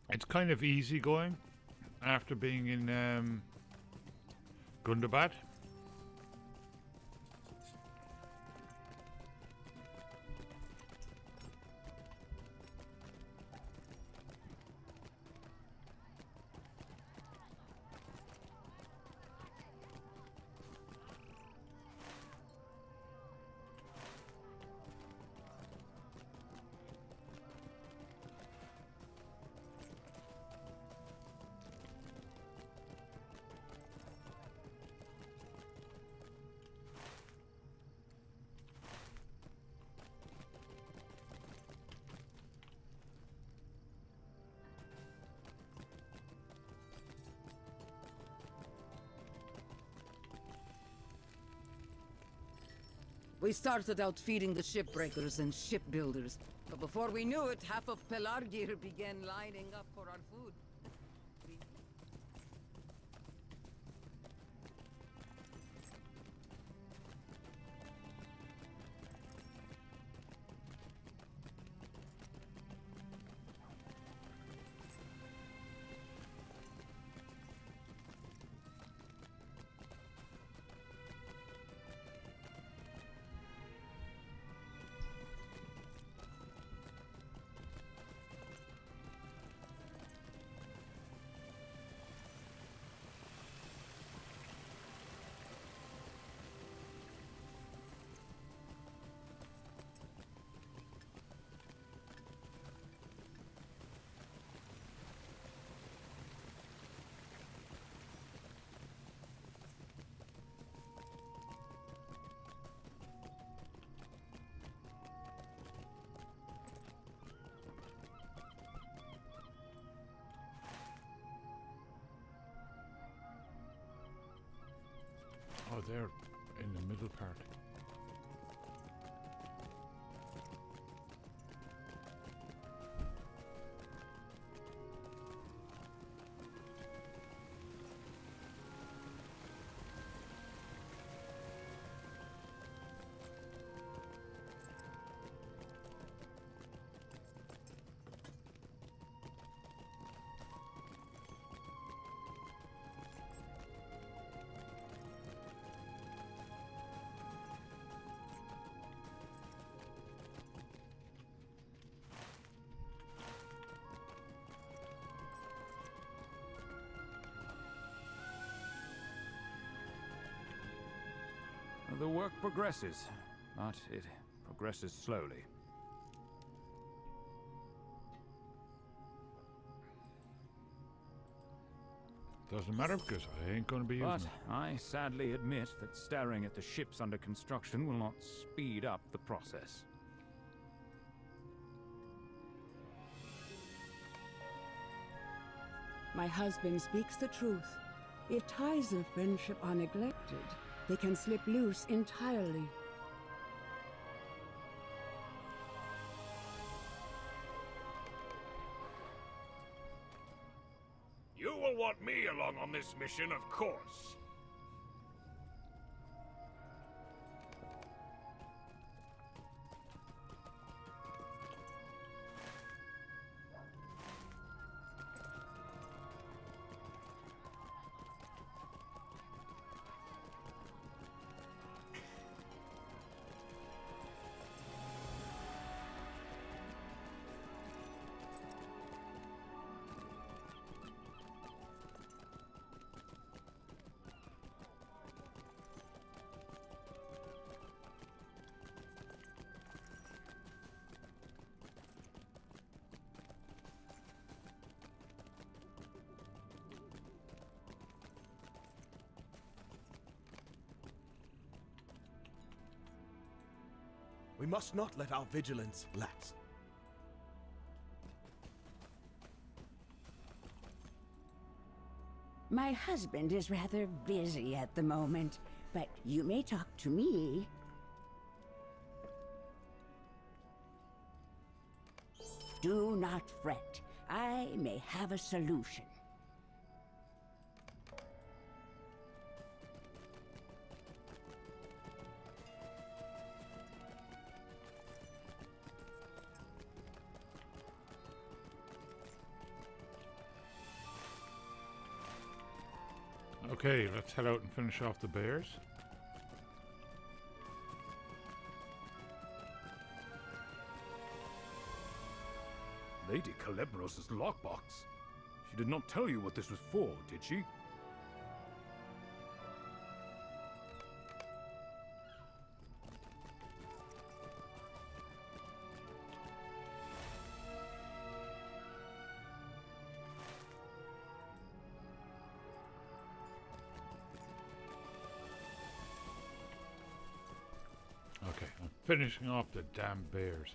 It's kind of easygoing after being in Gundabad. We started out feeding the shipbreakers and shipbuilders, but before we knew it, half of Pelargir began lining up for our food. Oh, they're in the middle part. The work progresses, but it progresses slowly. Doesn't matter because I ain't gonna be using But it. I sadly admit that staring at the ships under construction will not speed up the process. My husband speaks the truth. If ties of friendship are neglected, they can slip loose entirely. You will want me along on this mission, of course. We must not let our vigilance lapse. My husband is rather busy at the moment, but you may talk to me. Do not fret. I may have a solution. Okay, let's head out and finish off the bears. Lady Calebros' lockbox. She did not tell you what this was for, did she? Okay, I'm finishing off the damn bears.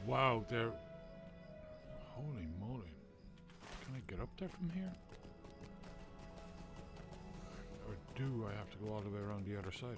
Wow, they're... Holy moly. Can I get up there from here? Or do I have to go all the way around the other side?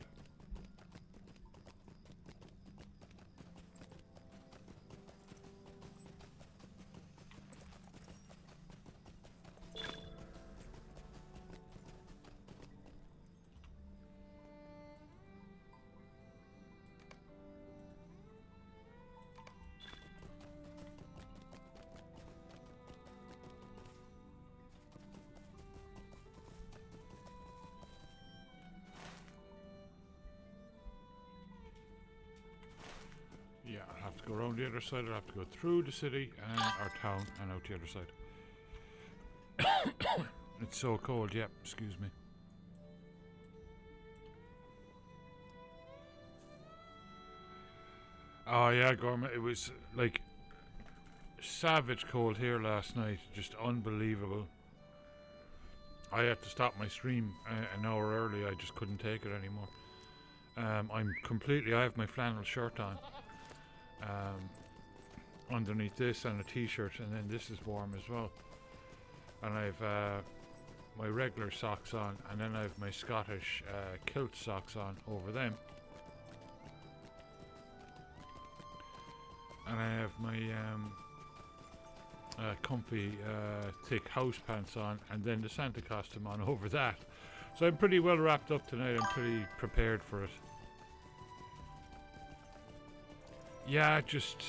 Yeah, I'll have to go around the other side. I'll have to go through the city and our town and out the other side. It's so cold, yep, excuse me. Oh yeah, Gorman. It was like savage cold here last night. Just unbelievable. I had to stop my stream an hour early. I just couldn't take it anymore. I have my flannel shirt on. Underneath this and a t-shirt, and then this is warm as well. And I've my regular socks on, and then I have my Scottish kilt socks on over them. And I have my comfy thick house pants on, and then the Santa costume on over that. So I'm pretty well wrapped up tonight. I'm pretty prepared for it. Yeah, just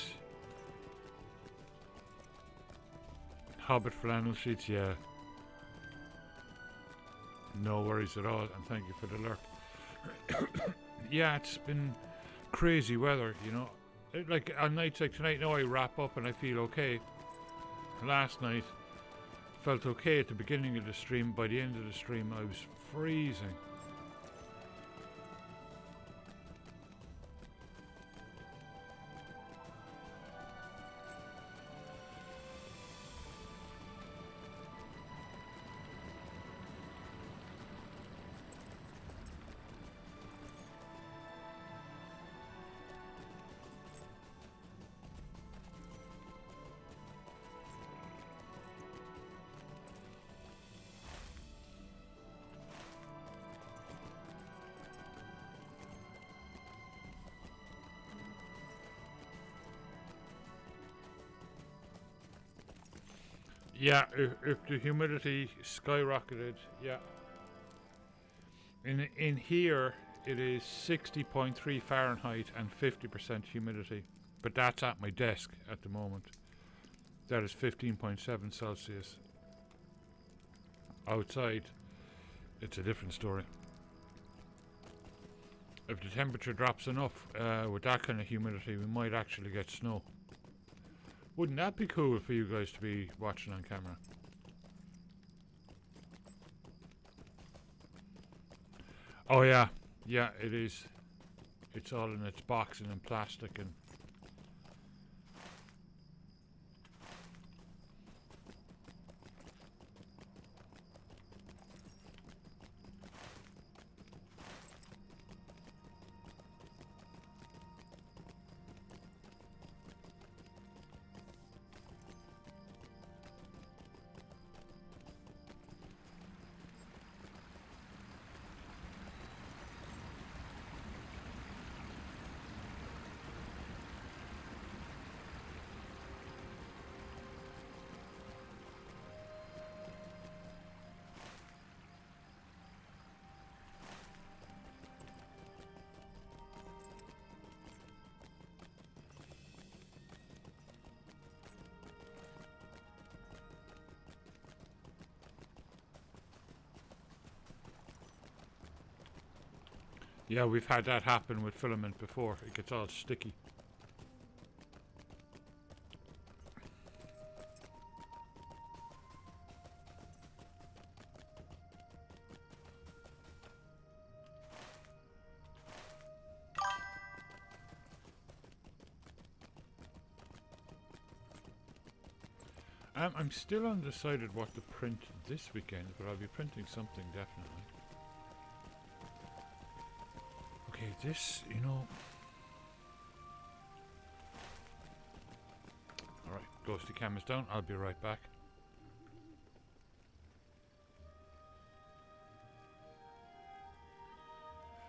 Hobbit flannel sheets, yeah. No worries at all, and thank you for the lurk. Yeah, it's been crazy weather, you know. Like on nights like tonight, now I wrap up and I feel okay. Last night, felt okay at the beginning of the stream. By the end of the stream, I was freezing. Yeah, if the humidity skyrocketed, yeah. In here, it is 60.3 Fahrenheit and 50% humidity. But that's at my desk at the moment. That is 15.7 Celsius. Outside, it's a different story. If the temperature drops enough with that kind of humidity, we might actually get snow. Wouldn't that be cool for you guys to be watching on camera? Oh yeah, yeah, it is. It's all in its box and in plastic and... Yeah, we've had that happen with filament before. It gets all sticky. I'm still undecided what to print this weekend, but I'll be printing something definitely. Okay, this, you know... Alright, ghosty cam is down. I'll be right back.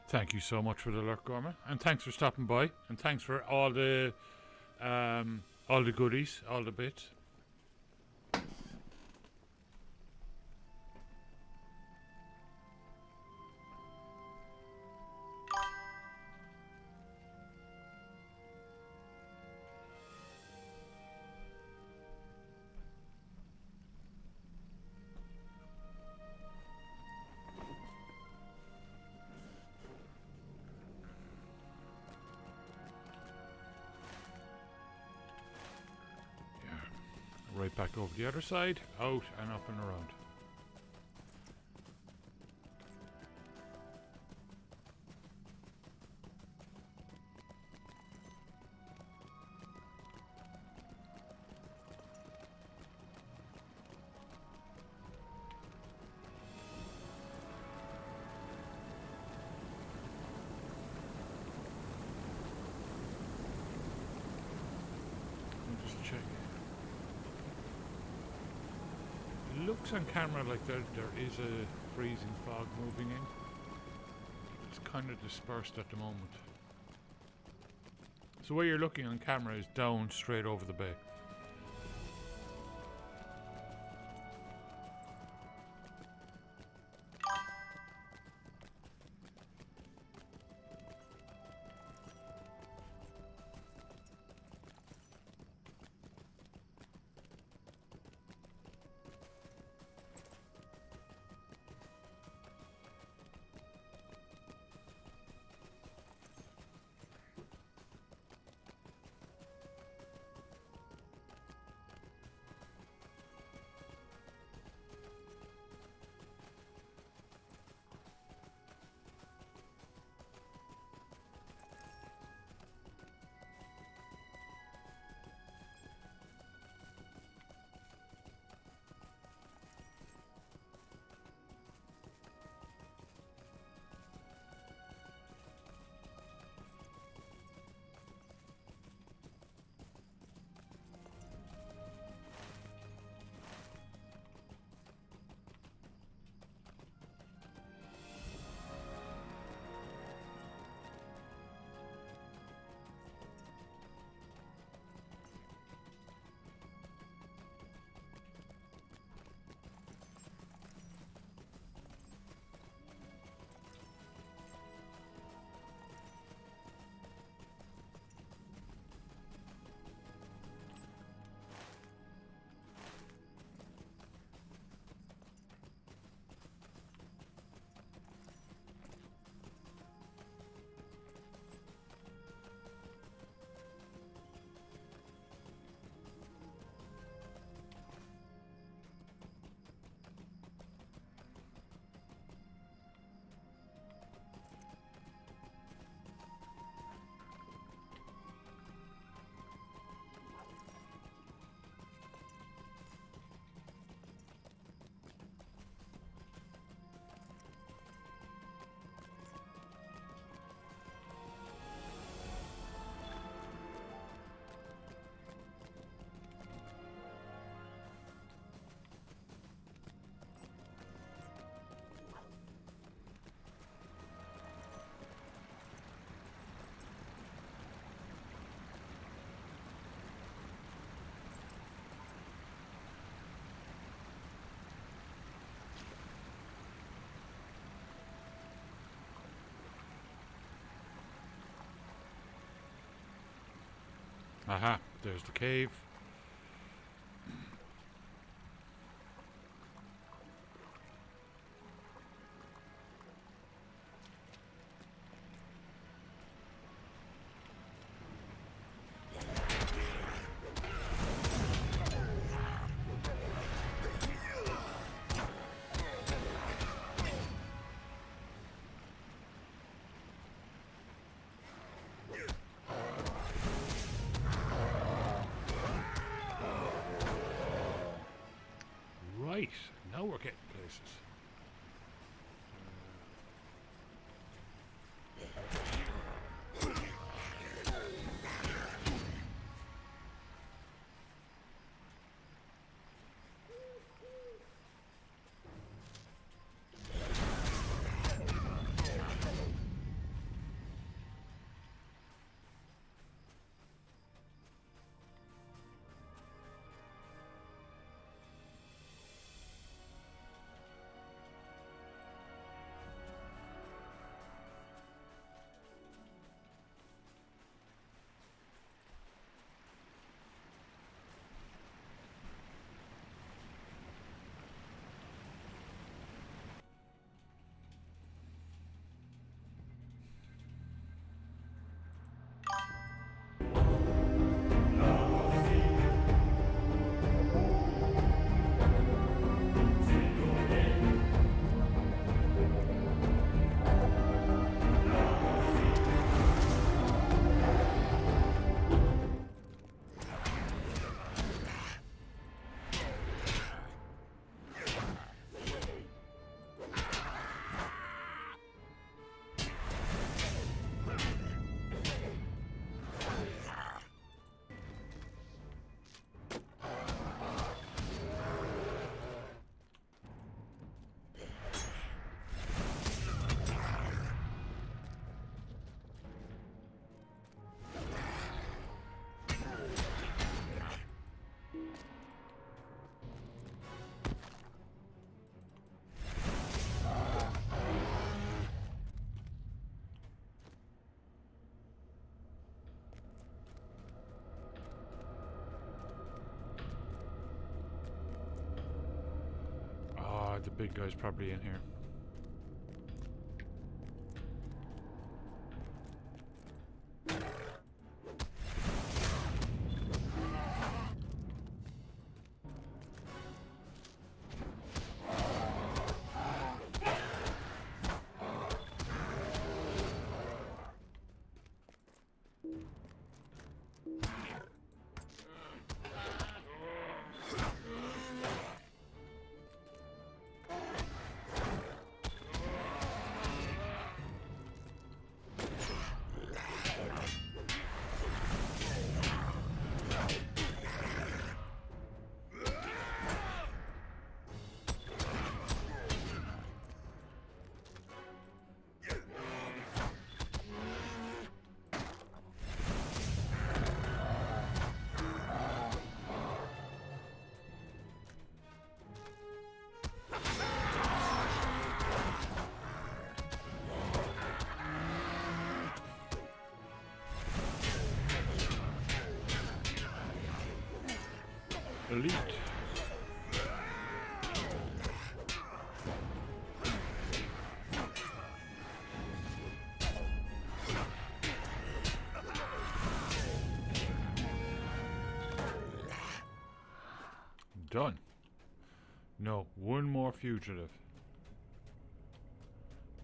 Thank you so much for the lurk, Gorma. And thanks for stopping by. And thanks for all the goodies, all the bits. Right back over the other side, out and up and around. looks on camera like there is a freezing fog moving in. It's kind of dispersed at the moment. So where you're looking on camera is down straight over the bay. Aha, there's the cave. Right, now we're getting places. big guy's probably in here. Elite. Done. No, one more fugitive.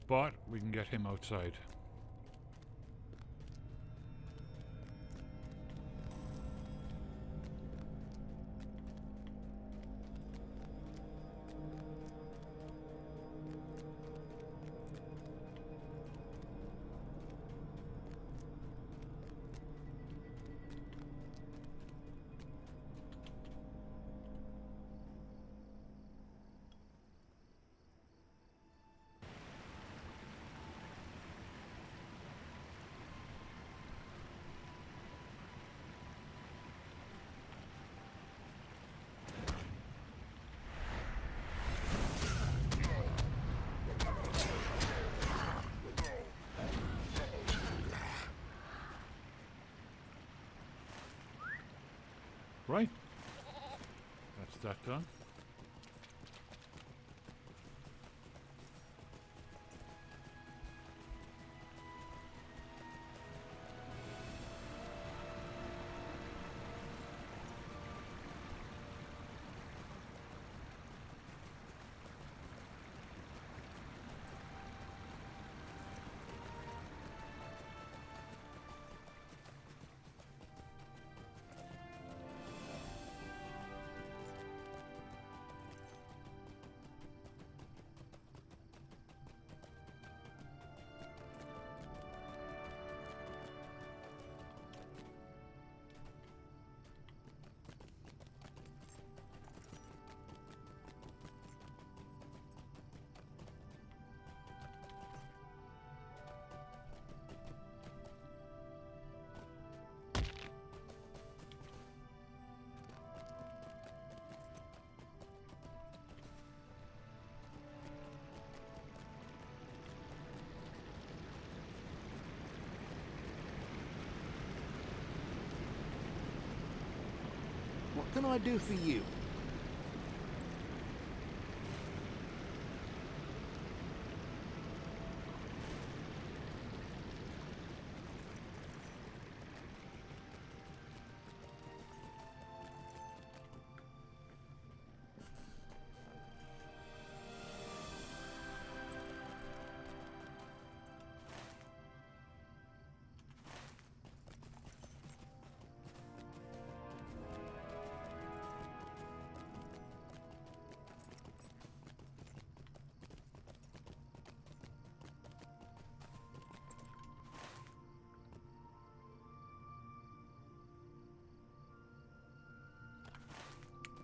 But we can get him outside. Right. That's that done. What can I do for you?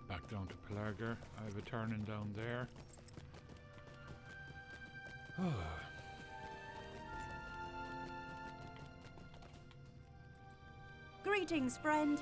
Back down to Pelargir. I have a turning down there. Greetings, friend.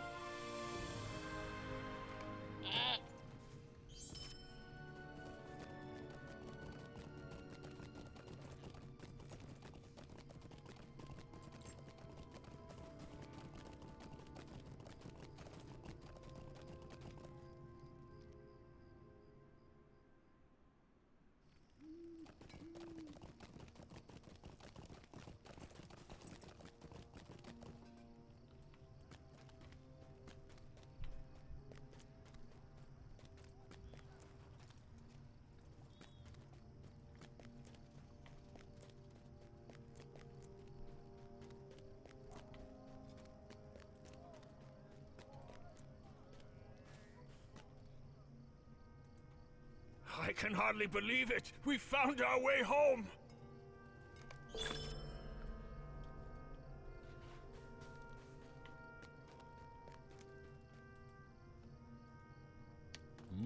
I can hardly believe it. We found our way home.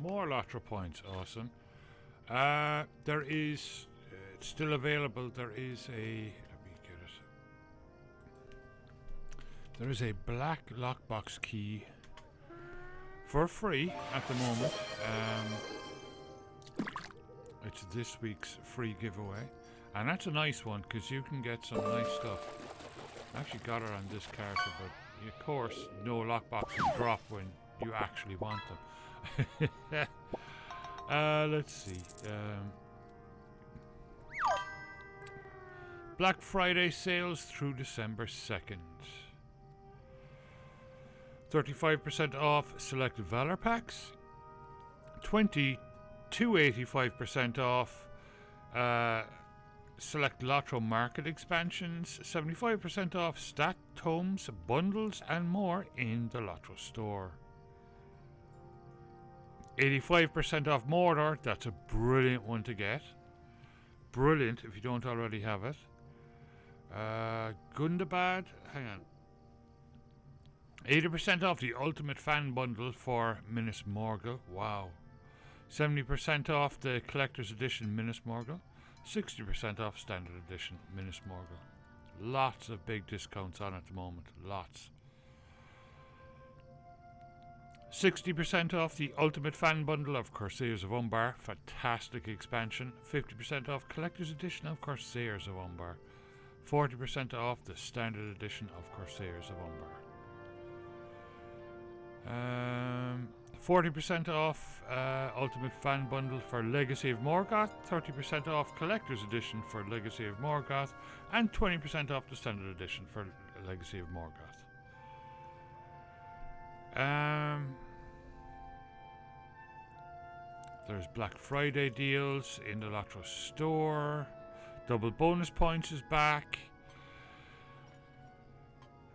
More LOTRO points, awesome. There is, it's still available. There is a, let me get it. There is a black lockbox key for free at the moment. It's this week's free giveaway, and that's a nice one because you can get some nice stuff. I actually got it on this character, but of course, no lockboxes drop when you actually want them. Let's see. Black Friday sales through December 2nd. 35% off select Valor packs. 85% off select LOTRO market expansions. 75% off stat tomes, bundles, and more in the LOTRO store. 85% off Mordor. That's a brilliant one to get. Brilliant if you don't already have it. Gundabad. Hang on. 80% off the Ultimate Fan Bundle for Minas Morgul. Wow. 70% off the Collector's Edition Minas Morgul. 60% off Standard Edition Minas Morgul. Lots of big discounts on at the moment. Lots. 60% off the Ultimate Fan Bundle of Corsairs of Umbar. Fantastic expansion. 50% off Collector's Edition of Corsairs of Umbar. 40% off the Standard Edition of Corsairs of Umbar. 40% off Ultimate Fan Bundle for Legacy of Morgoth. 30% off Collector's Edition for Legacy of Morgoth. And 20% off the Standard Edition for Legacy of Morgoth. There's Black Friday deals in the LOTRO store. Double bonus points is back.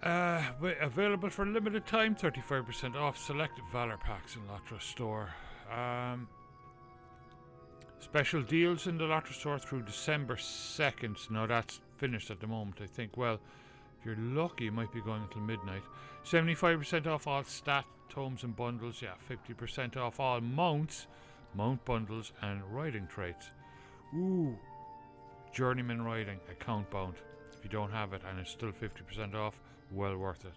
Available for a limited time. 35% off select Valor packs in LOTRO store. Special deals in the LOTRO store through December 2nd. Now that's finished at the moment, I think. Well, if you're lucky, it might be going until midnight. 75% off all stat tomes and bundles. Yeah, 50% off all mounts, mount bundles, and riding traits. Ooh, journeyman riding, account bound. If you don't have it and it's still 50% off, well worth it.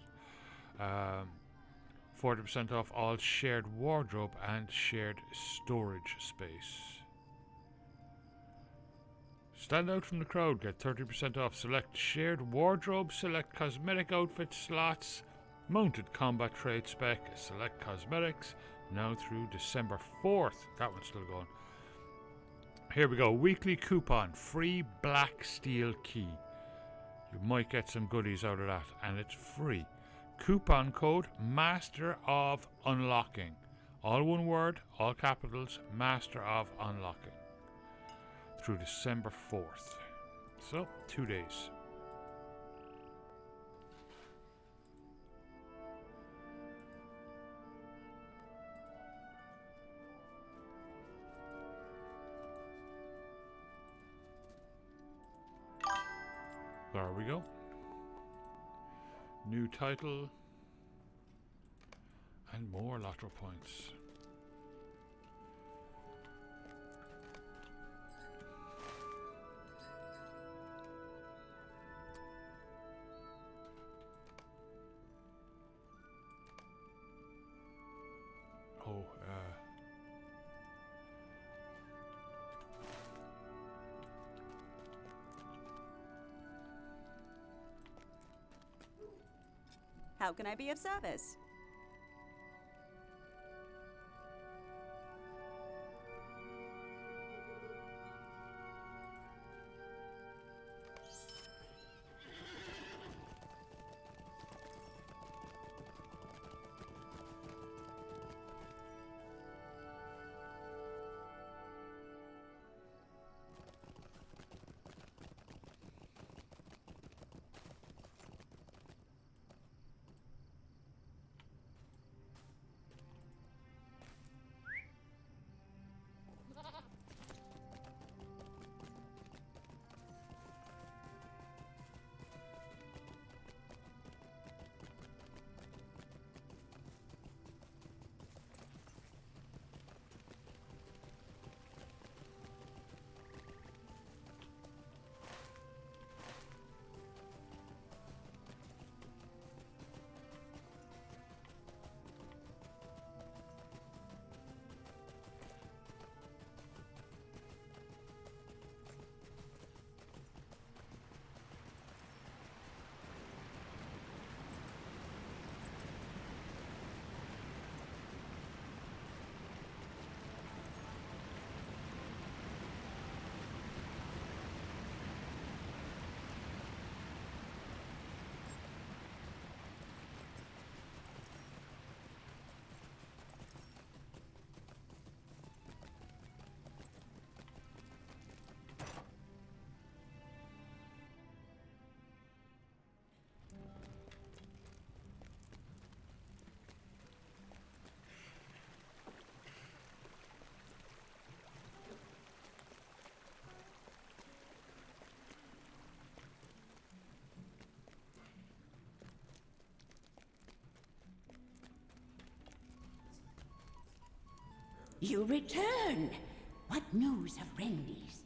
40% off all shared wardrobe and shared storage space. Stand out from the crowd. Get 30% off select shared wardrobe, select cosmetic outfit slots, mounted combat trade spec, select cosmetics, now through December 4th. That one's still going. Here we go. Weekly coupon. Free black steel key. You might get some goodies out of that, and it's free. Coupon code Master of Unlocking. All one word, all capitals, Master of Unlocking. Through December 4th. So, 2 days. There we go. New title. And more LOTRO points. Oh, How can I be of service? You return! What news of Rendies?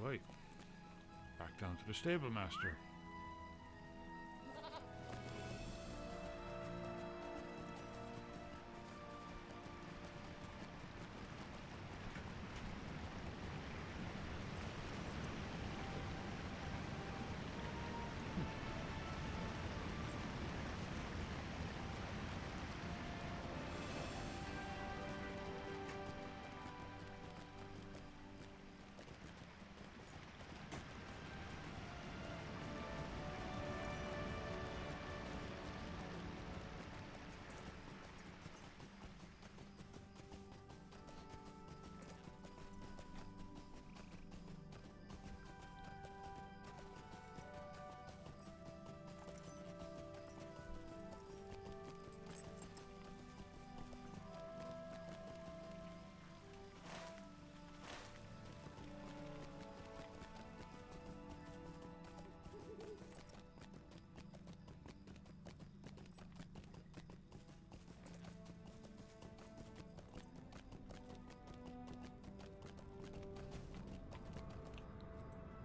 Right. Back down to the stable master.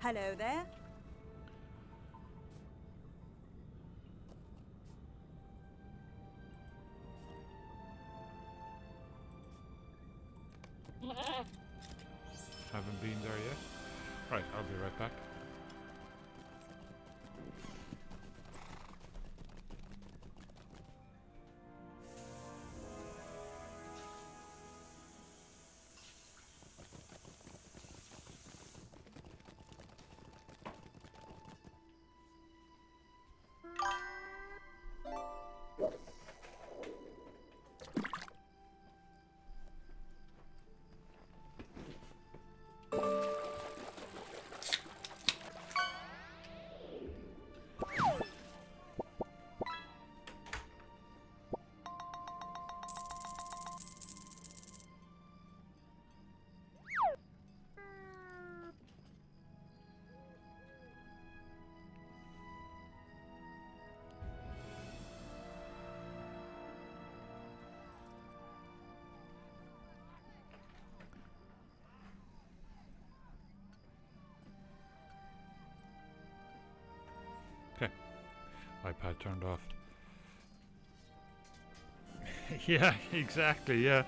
Hello there. Haven't been there yet. Right, I'll be right back. Okay. iPad turned off. Yeah, exactly, yeah.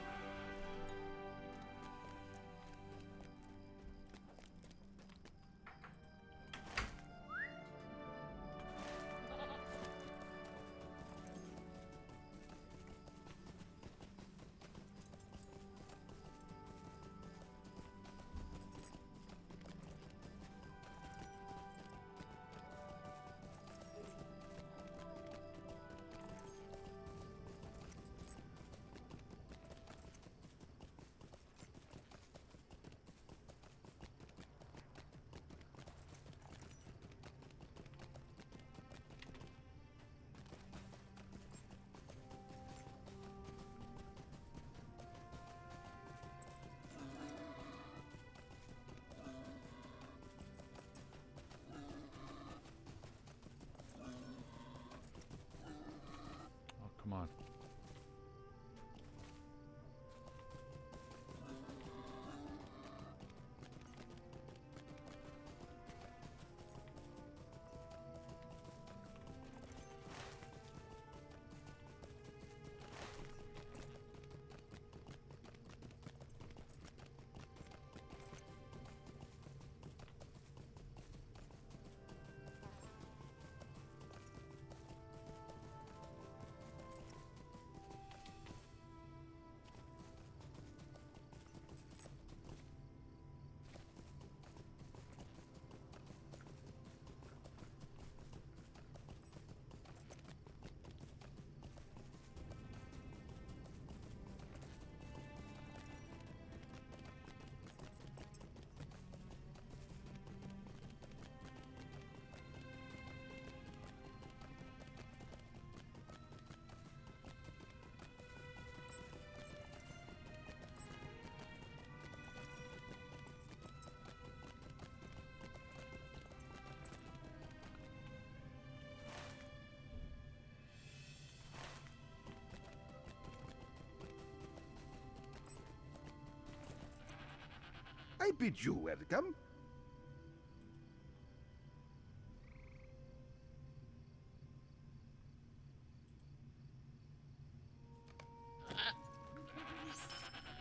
I bid you welcome.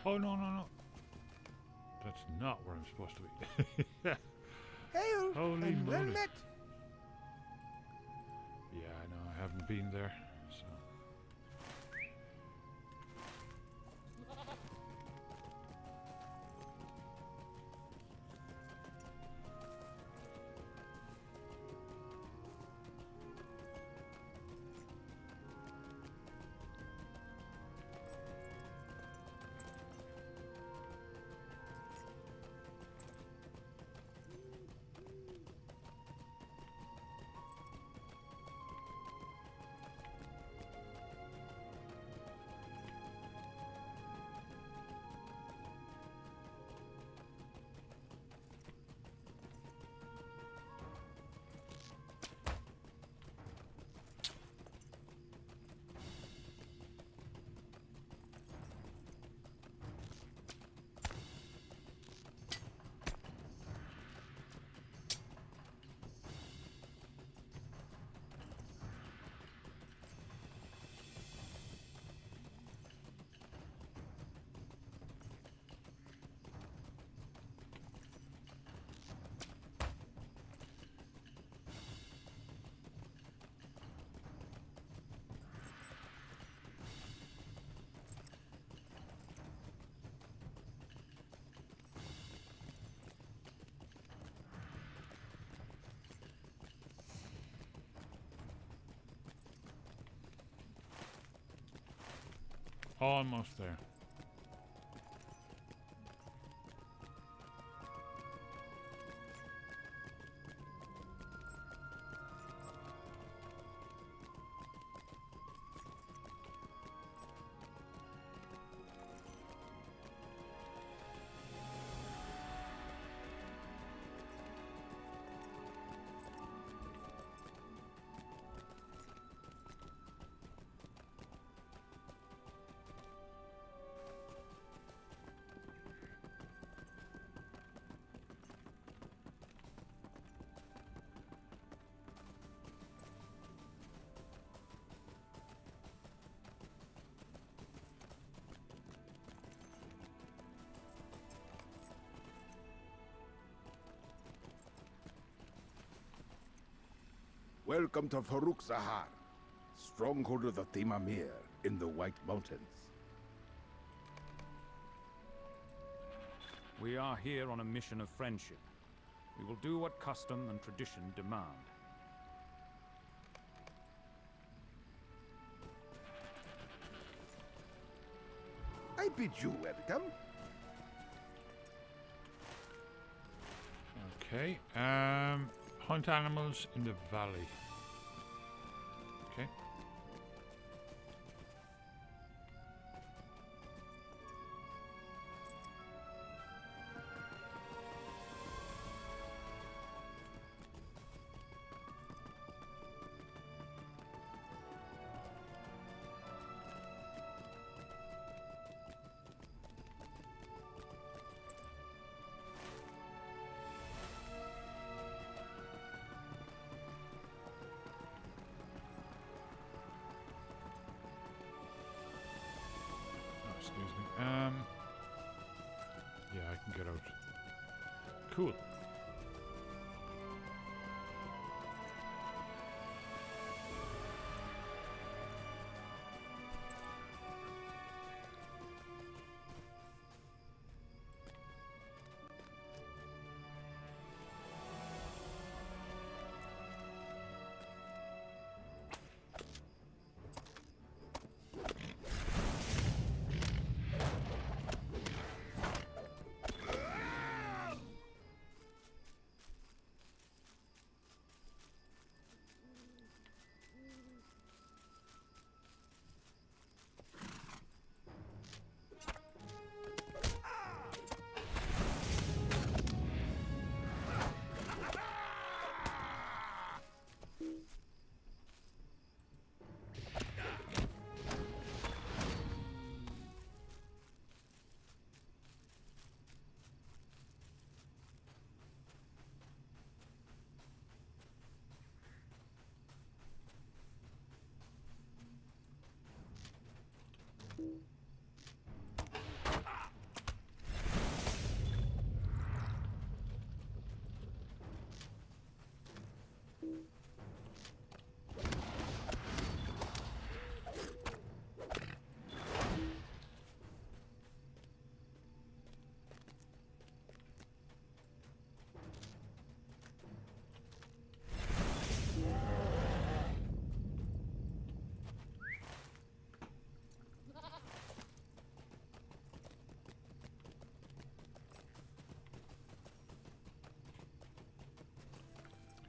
Oh, no, no, no. That's not where I'm supposed to be. Hail Holy and well moly. met. Yeah, I know. I haven't been there, so. Almost there. Welcome to Farouk Zahar, stronghold of the Timamir in the White Mountains. We are here on a mission of friendship. We will do what custom and tradition demand. I bid you welcome. Okay. Hunt animals in the valley. Okay. Excuse me. Yeah, I can get out. Cool.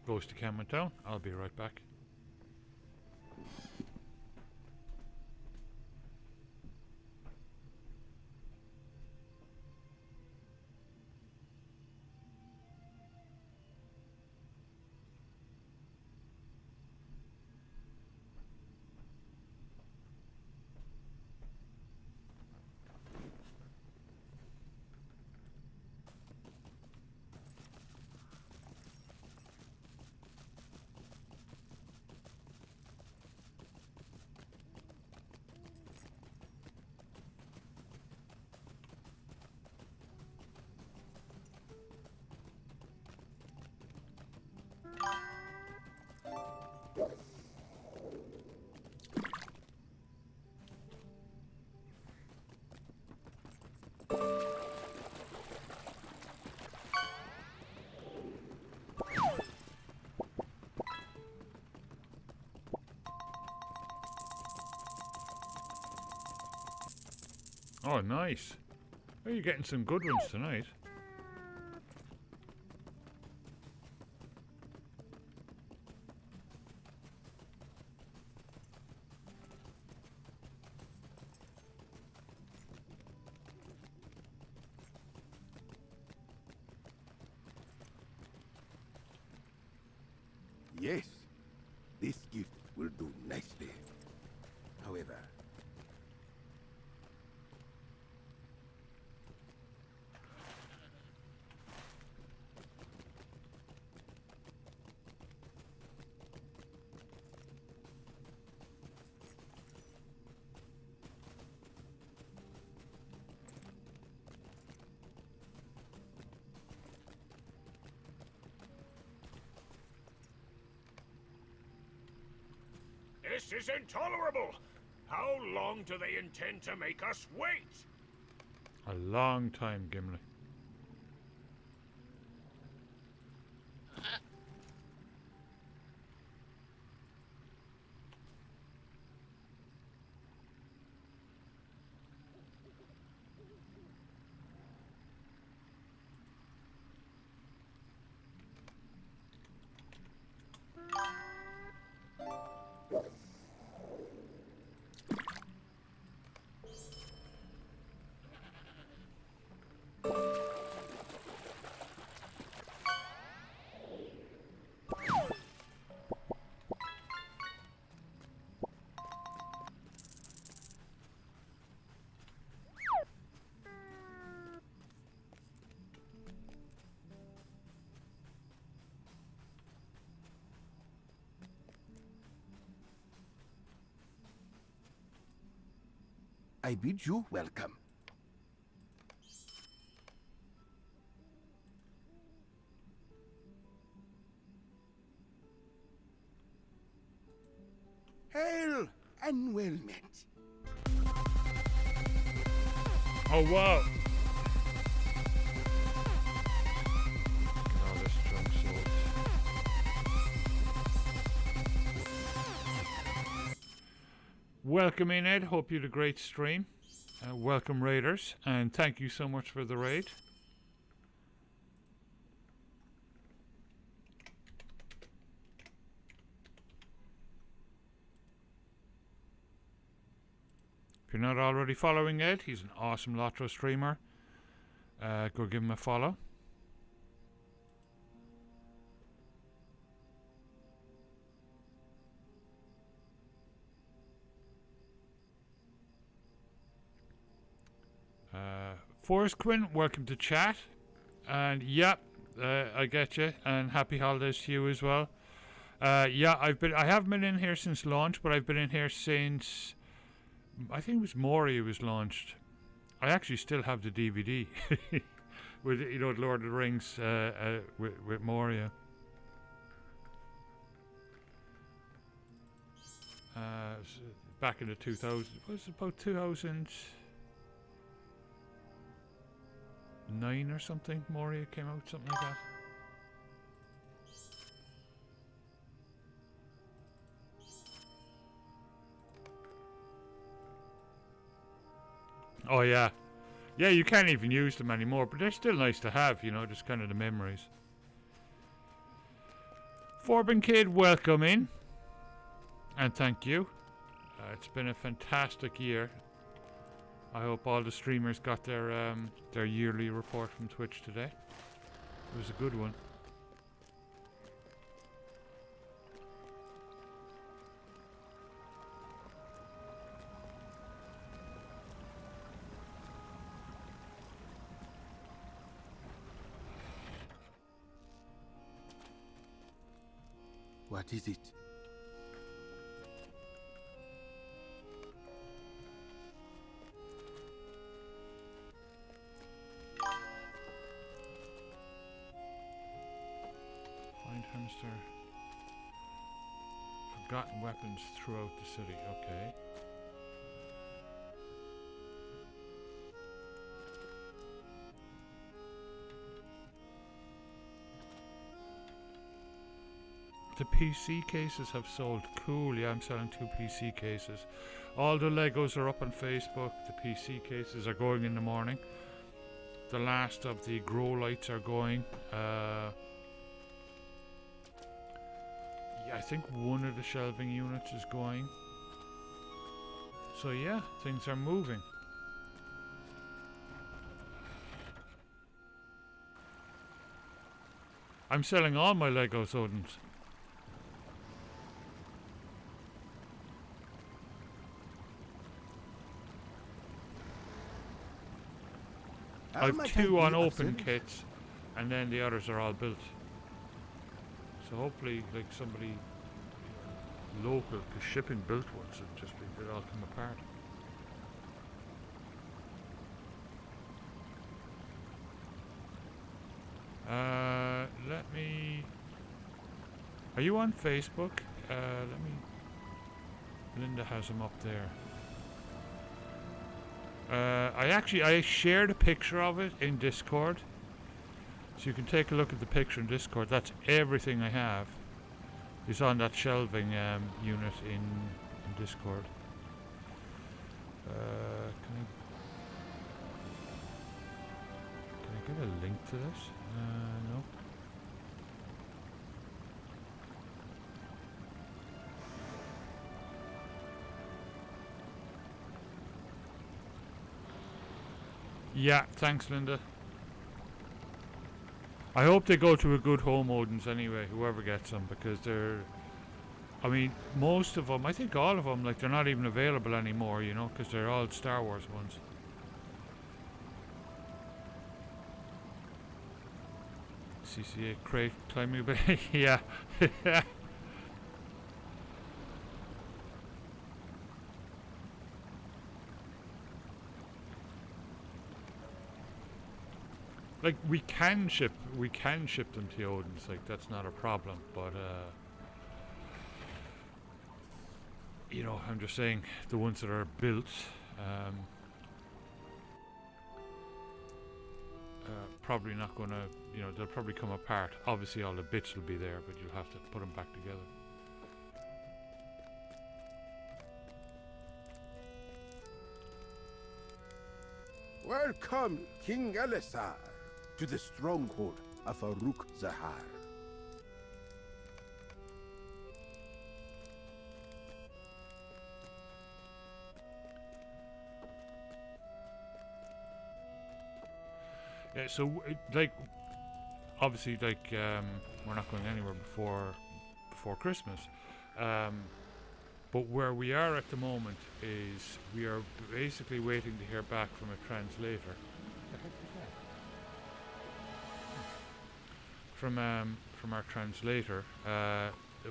Ghost account went down. I'll be right back. Oh, nice. Oh, you're getting some good ones tonight. Yes, this gift will do nicely. However, This is intolerable! How long do they intend to make us wait? A long time, Gimli. I bid you welcome. Hail and well met. Oh, wow. Oh, this strong sword. Welcome in, Ed. Hope you had a great stream. Welcome, raiders, and thank you so much for the raid. If you're not already following Ed, he's an awesome LOTRO streamer. Go give him a follow. Forrest Quinn, welcome to chat. And yep, I get you. And happy holidays to you as well. Yeah, I haven't been in here since launch, but I've been in here since I think it was Moria was launched. I actually still have the DVD with Lord of the Rings with Moria. Back in the 2000s, was it about 2009 or something? Moria came out, something like that. Oh yeah, yeah. You can't even use them anymore, but they're still nice to have. Just kind of the memories. Forbin Kid, welcome in. And thank you. It's been a fantastic year. I hope all the streamers got their yearly report from Twitch today. It was a good one. What is it? Find hamster. Forgotten weapons throughout the city. Okay. The PC cases have sold. Cool, yeah, I'm selling 2 PC cases. All the Legos are up on Facebook. The PC cases are going in the morning. The last of the grow lights are going. Yeah, I think one of the shelving units is going. So yeah, things are moving. I'm selling all my Legos, Odins. I've 2 on open kits, and then the others are all built. So hopefully, like somebody local, because shipping built ones would just be, they'd all come apart. Let me. Are you on Facebook? Let me. Linda has them up there. I shared a picture of it in Discord, so you can take a look at the picture in Discord. That's everything I have is on that shelving unit in Discord. Can I get a link to this? No. Yeah, thanks, Linda. I hope they go to a good home, Odins, anyway, whoever gets them, because they're... I mean, most of them, I think all of them, like, they're not even available anymore, you know, because they're all Star Wars ones. CCA crate climbing bay, yeah. Like, we can ship them to Odin's, like, that's not a problem, but you know, I'm just saying, the ones that are built, probably not gonna, you know, they'll probably come apart. Obviously all the bits will be there, but you'll have to put them back together. Welcome, King Elisar, to the stronghold of Aruk Zahar. Yeah, so like, obviously, like, we're not going anywhere before Christmas, but where we are at the moment is we are basically waiting to hear back from a translator. From our translator,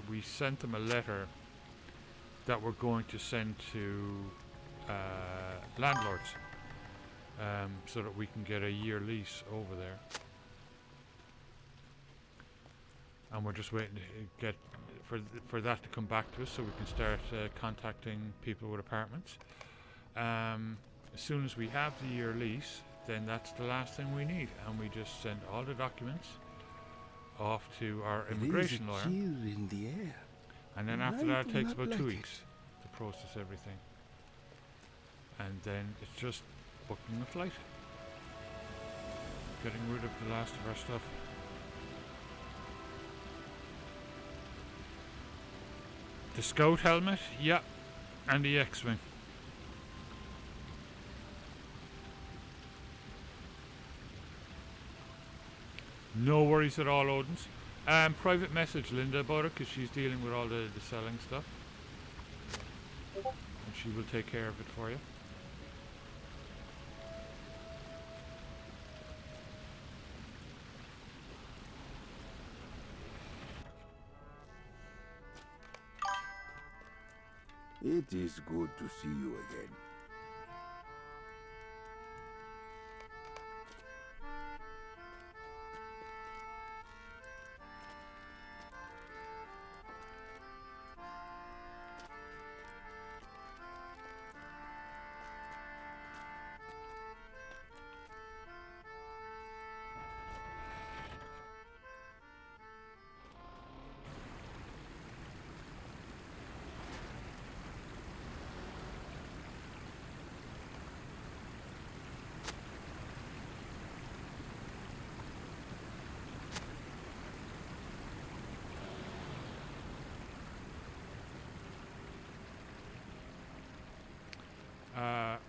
we sent them a letter that we're going to send to landlords, so that we can get a year lease over there. And we're just waiting to get for that to come back to us, so we can start contacting people with apartments. As soon as we have the year lease, then that's the last thing we need, and we just send all the documents off to our immigration lawyer. In the air. And then after that, it takes about 2 weeks to process everything. And then it's just booking a flight, getting rid of the last of our stuff. The scout helmet, yeah, and the X-wing. No worries at all, Odins. Private message Linda about it, because she's dealing with all the selling stuff. And she will take care of it for you. It is good to see you again.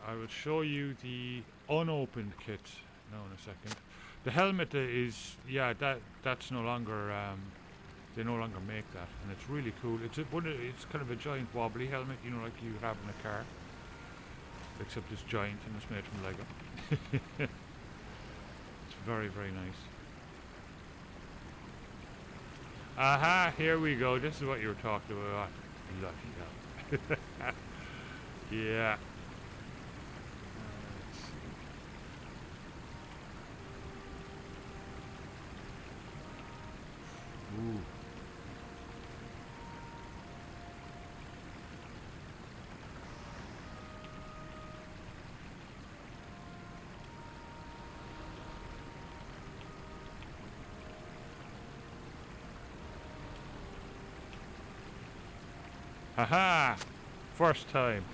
I will show you the unopened kit now in a second. The helmet is, yeah, that's no longer, they no longer make that, and it's really cool. It's kind of a giant wobbly helmet, you know, like you have in a car, except it's giant and it's made from Lego. It's very, very nice. Aha, here we go. This is what you were talking about. Lucky hell. Yeah. Ooh. Haha! First time.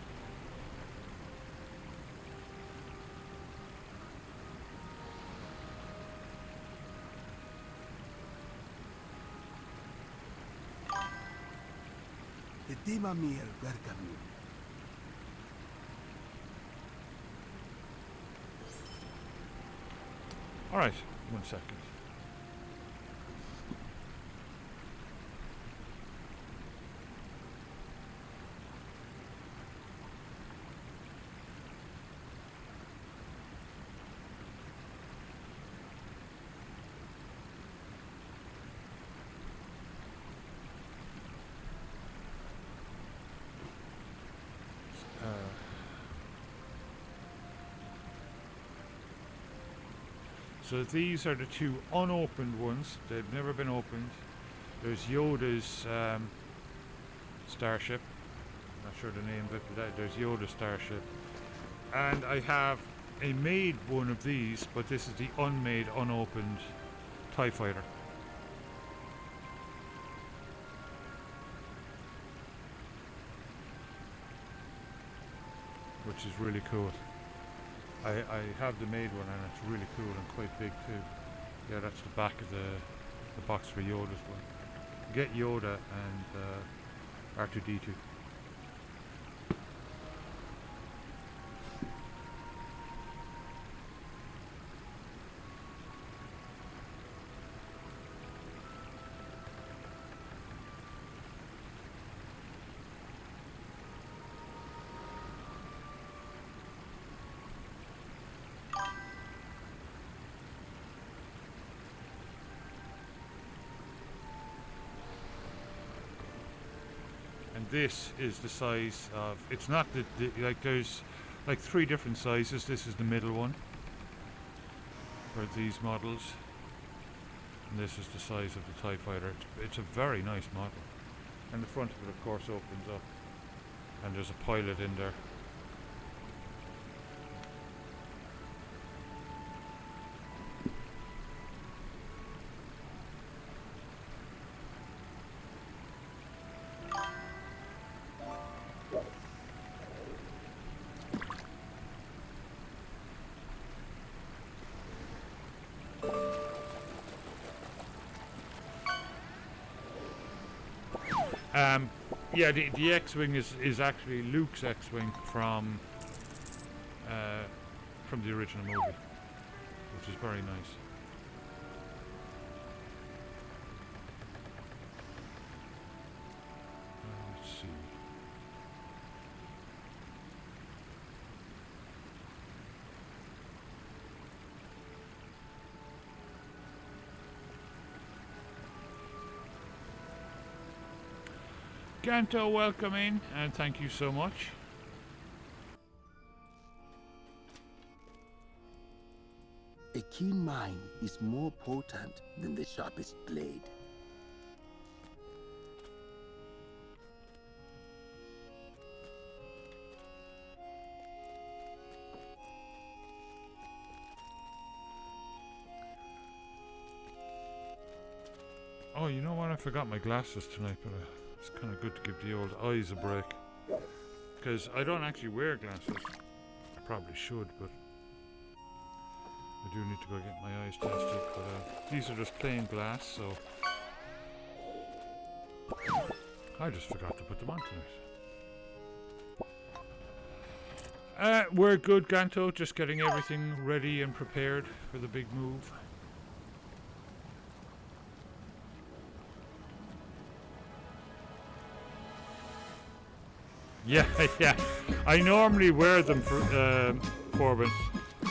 The Dimamir welcome you. Alright, 1 second. So these are the two unopened ones. They've never been opened. There's Yoda's starship. Not sure the name of it, but there's Yoda's starship. And I have a made one of these, but this is the unmade, unopened TIE fighter. Which is really cool. I have the made one and it's really cool and quite big too. Yeah, that's the back of the box for Yoda's one. Get Yoda and R2-D2. This is the size of, it's not like there's like 3 different sizes. This is the middle one for these models, and this is the size of the TIE fighter. It's a very nice model, and the front of it of course opens up and there's a pilot in there. Yeah, the X-wing is actually Luke's X-wing from the original movie, which is very nice. Let's see. Ganto, welcome in, and thank you so much. A keen mind is more potent than the sharpest blade. Oh, you know what? I forgot my glasses tonight, but it's kind of good to give the old eyes a break. Because I don't actually wear glasses. I probably should, but I do need to go get my eyes tested. But these are just plain glass, so I just forgot to put them on tonight. We're good, Ganto. Just getting everything ready and prepared for the big move. Yeah, yeah. I normally wear them for Corbin,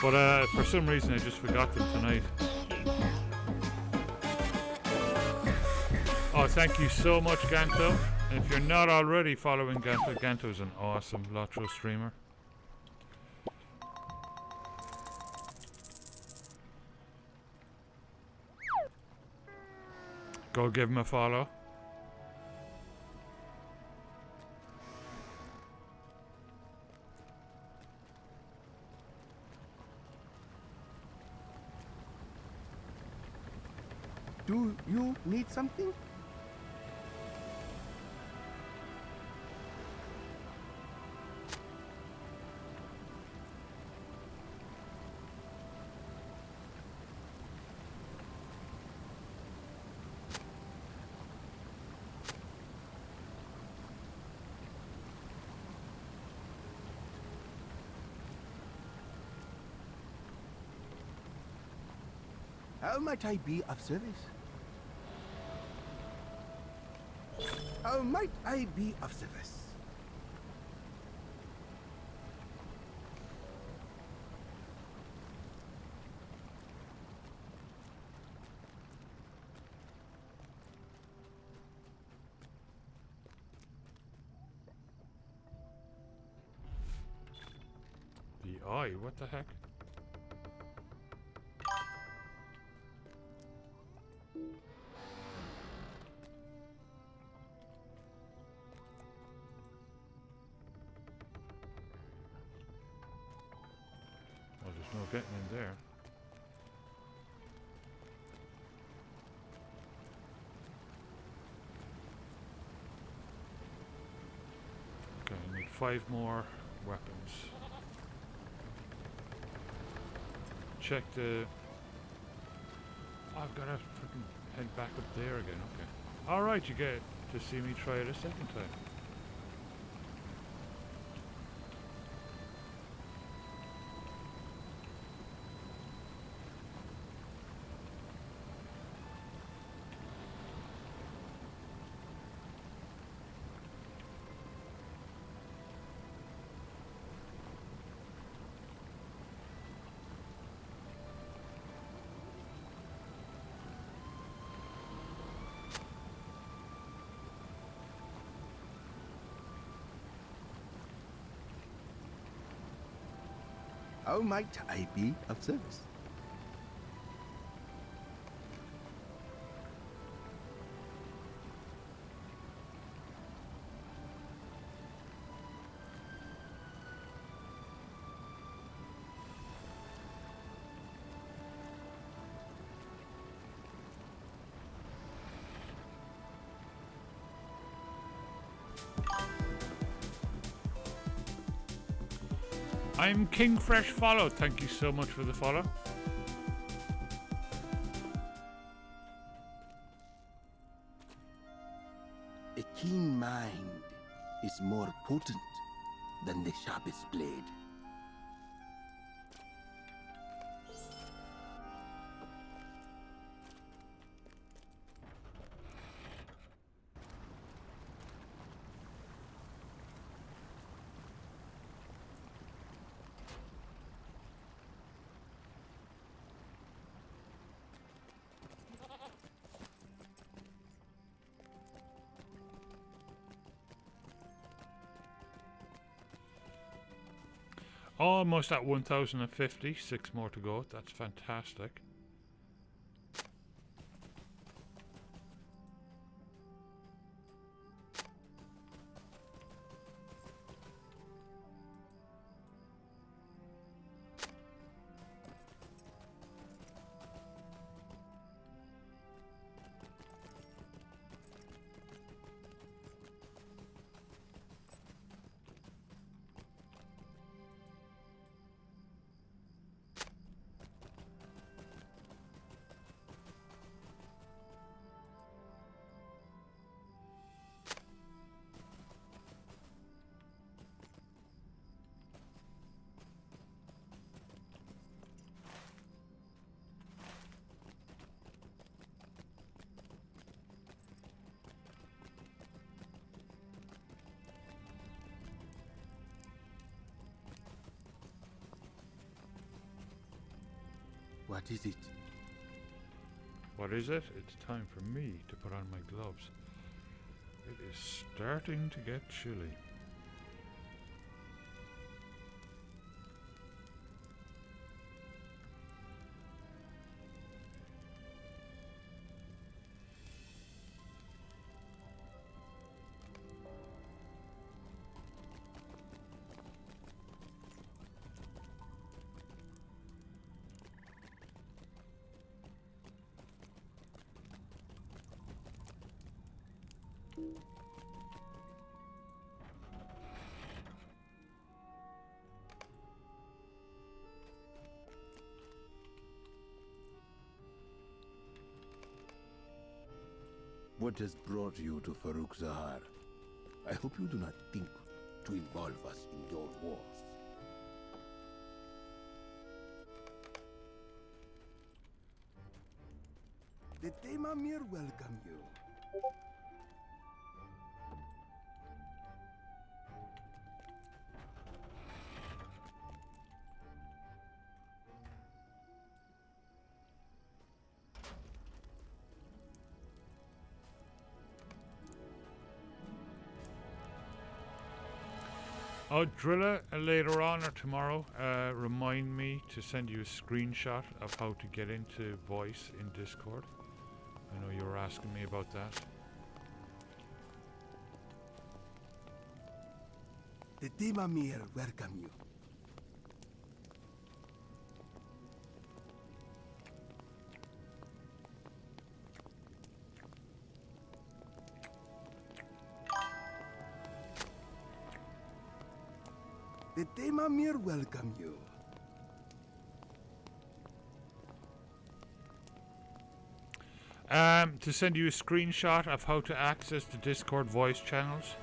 but for some reason I just forgot them tonight. Oh, thank you so much, Ganto. And if you're not already following Ganto, Ganto's an awesome LOTRO streamer. Go give him a follow. Do you need something? How might I be of service? How might I be of service? The eye, what the heck? Well, there's no getting in there. Okay, I need 5 more weapons. Check the... Oh, I've got to freaking head back up there again, okay. Alright, you get to see me try it a second time. How might I be of service? I'm King Fresh Follow. Thank you so much for the follow. A keen mind is more potent than the sharpest blade. Almost at 1050, 6 more to go. That's fantastic. What is it? What is it? It's time for me to put on my gloves. It is starting to get chilly. What has brought you to Farouk Zahar? I hope you do not think to involve us in your wars. The Temamir welcome you. Oh, Drilla, later on or tomorrow, remind me to send you a screenshot of how to get into voice in Discord. I know you were asking me about that. The Temamir welcome you. The Temamir welcome you. To send you a screenshot of how to access the Discord voice channels.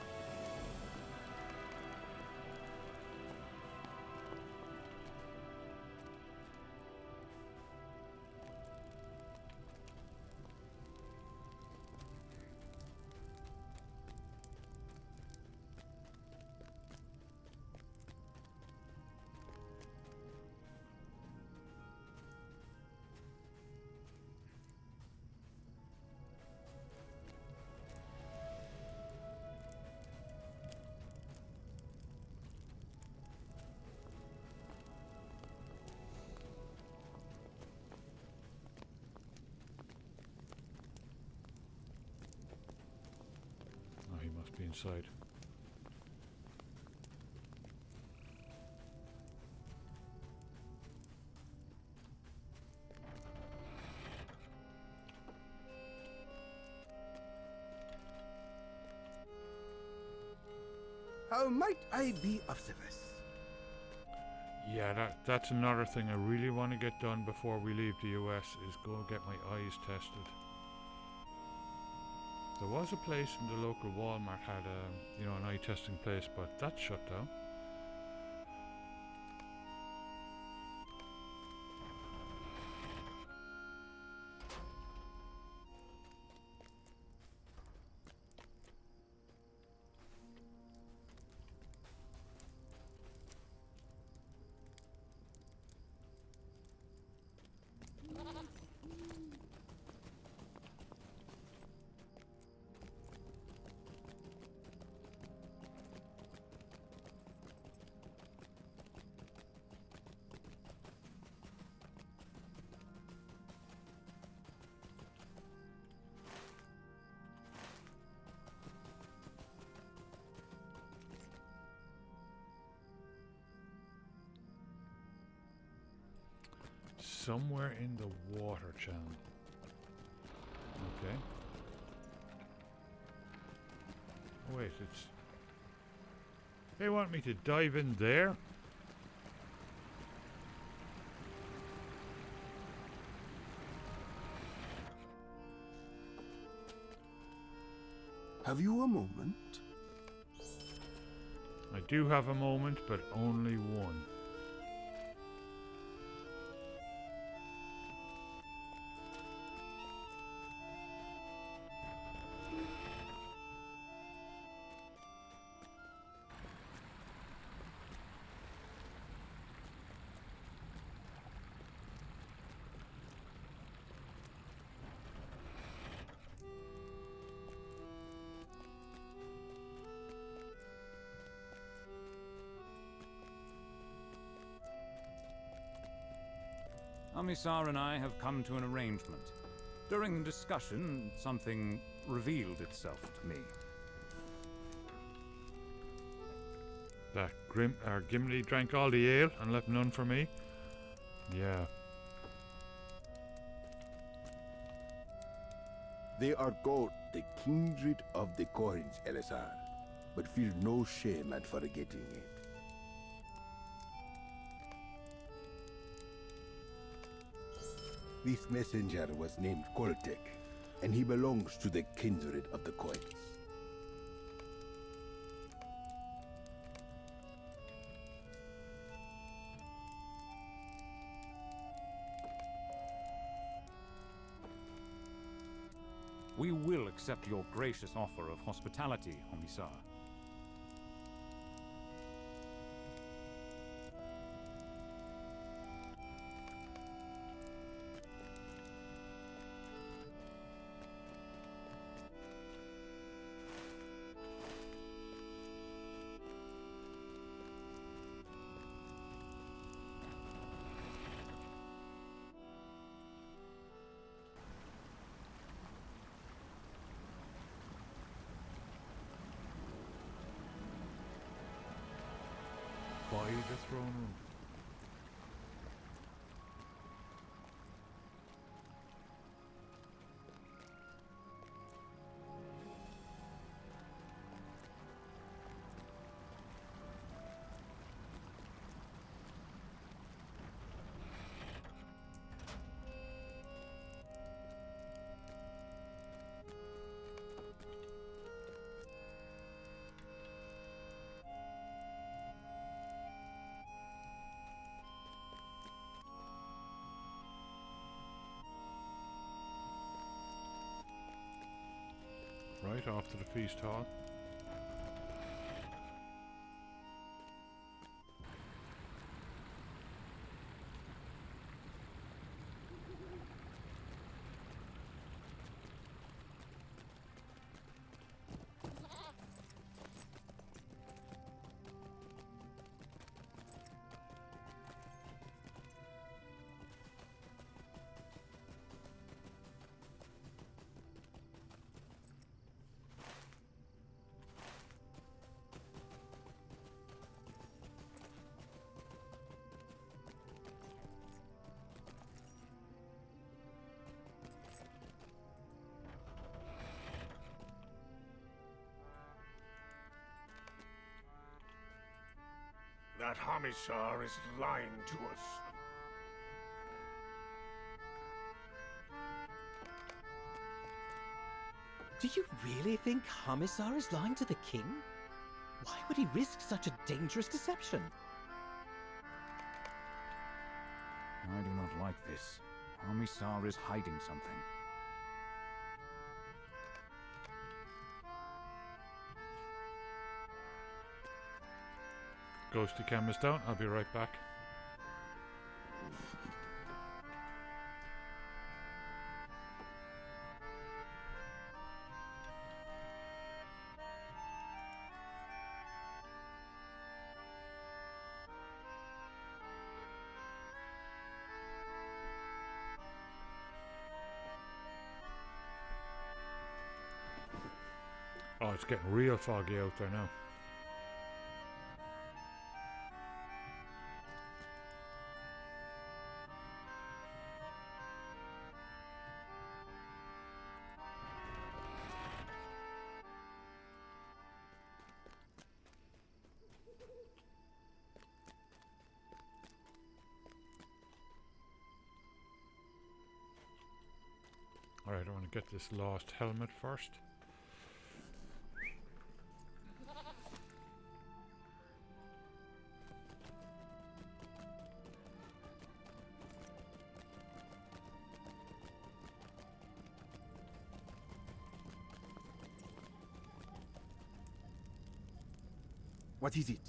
Be inside. How might I be of service? Yeah, that's another thing I really want to get done before we leave the US is go get my eyes tested. There was a place in the local Walmart had a, an eye testing place, but that's shut down. Somewhere in the water channel. Okay. Oh, wait, it's... They want me to dive in there? Have you a moment? I do have a moment, but only one. Amisar and I have come to an arrangement. During the discussion, something revealed itself to me. That Gimli drank all the ale and left none for me? Yeah. They are called the kindred of the coins, Elisar, but feel no shame at forgetting it. This messenger was named Koltek, and he belongs to the kindred of the coins. We will accept your gracious offer of hospitality, Amisar. By the throne room. Right off to the feast hall. That Amisar is lying to us. Do you really think Commissar is lying to the king? Why would he risk such a dangerous deception? I do not like this. Commissar is hiding something. Ghosty cameras down. I'll be right back. Oh, it's getting real foggy out there now. Alright, I want to get this lost helmet first. What is it?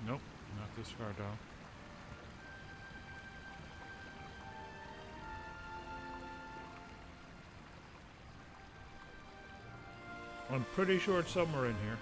Nope, not this far down. I'm pretty sure it's somewhere in here.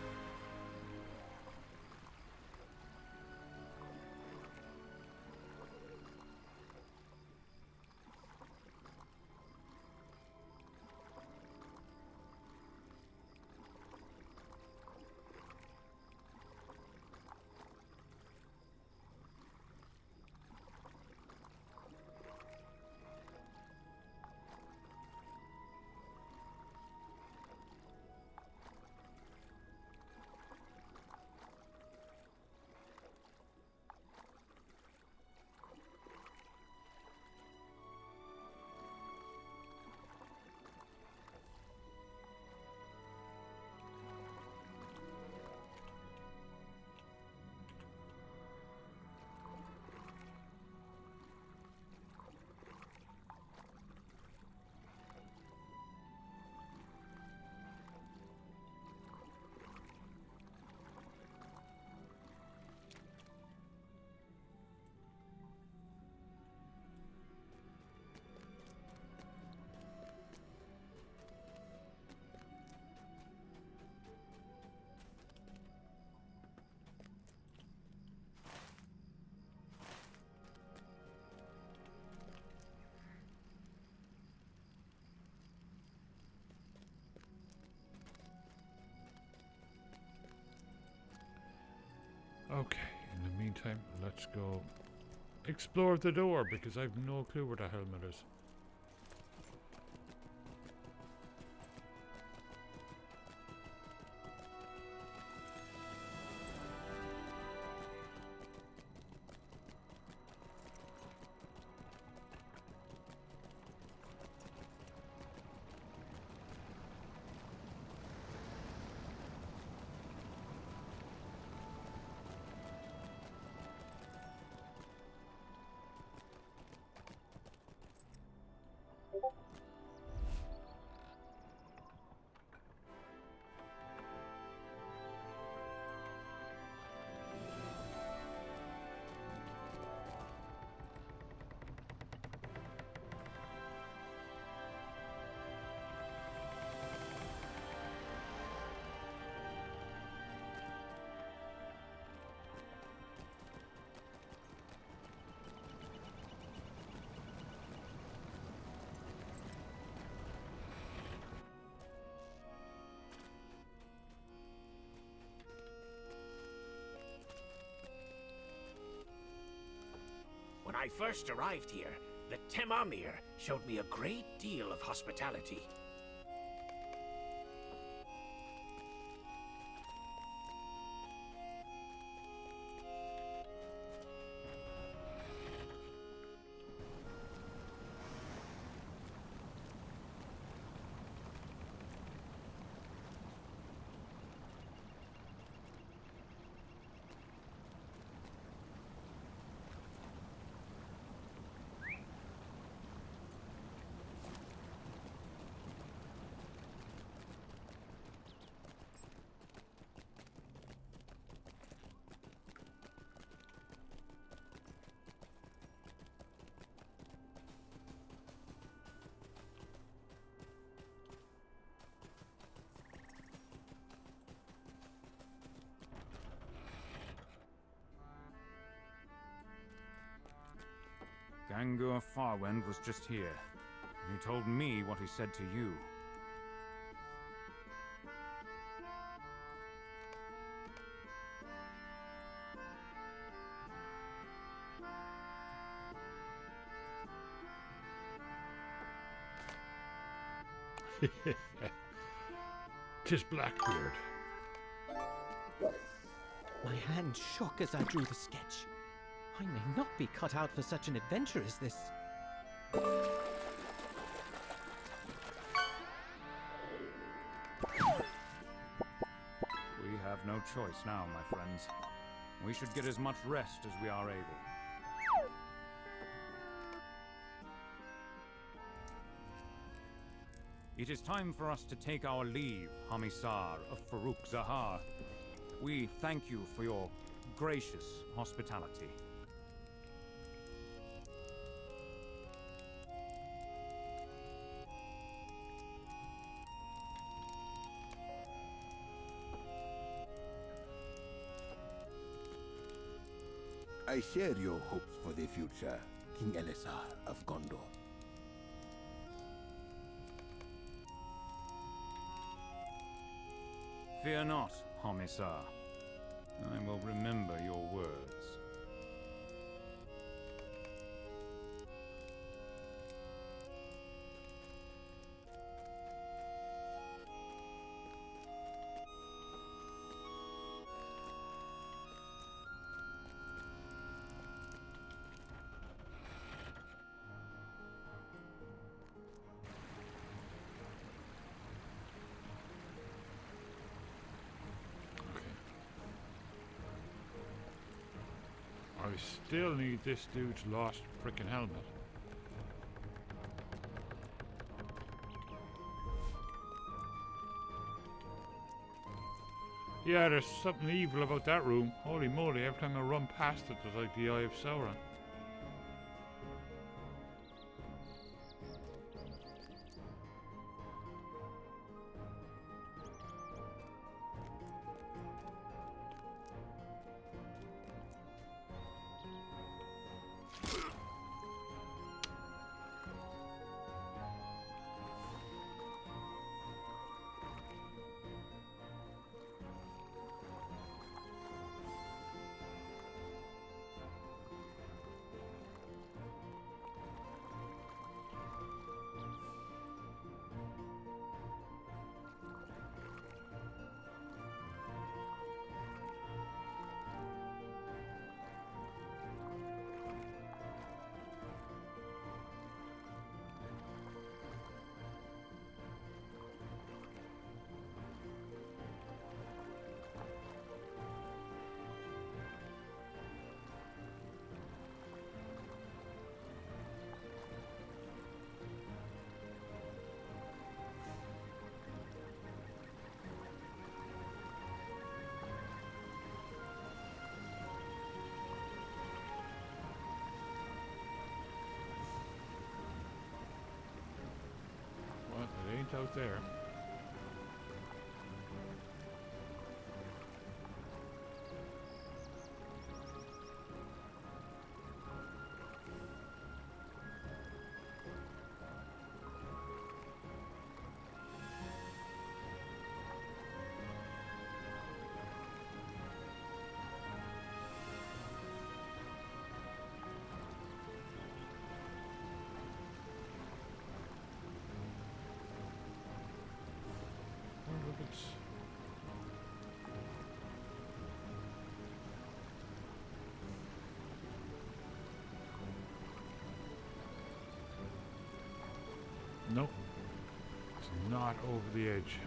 Okay, in the meantime, let's go explore the door because I've no clue where the helmet is. When I first arrived here, the Temamir showed me a great deal of hospitality. Gangur Farwind was just here. He told me what he said to you. Tis Blackbeard. My hand shook as I drew the sketch. I may not be cut out for such an adventure as this. We have no choice now, my friends. We should get as much rest as we are able. It is time for us to take our leave, Hamissar of Farouk Zahar. We thank you for your gracious hospitality. I share your hopes for the future, King Elisar of Gondor. Fear not, Hamissar. I will remember your words. I still need this dude's lost frickin' helmet. Yeah, there's something evil about that room. Holy moly, every time I run past it, there's like the Eye of Sauron. point out there. Wonder if it's... Nope. It's not over the edge.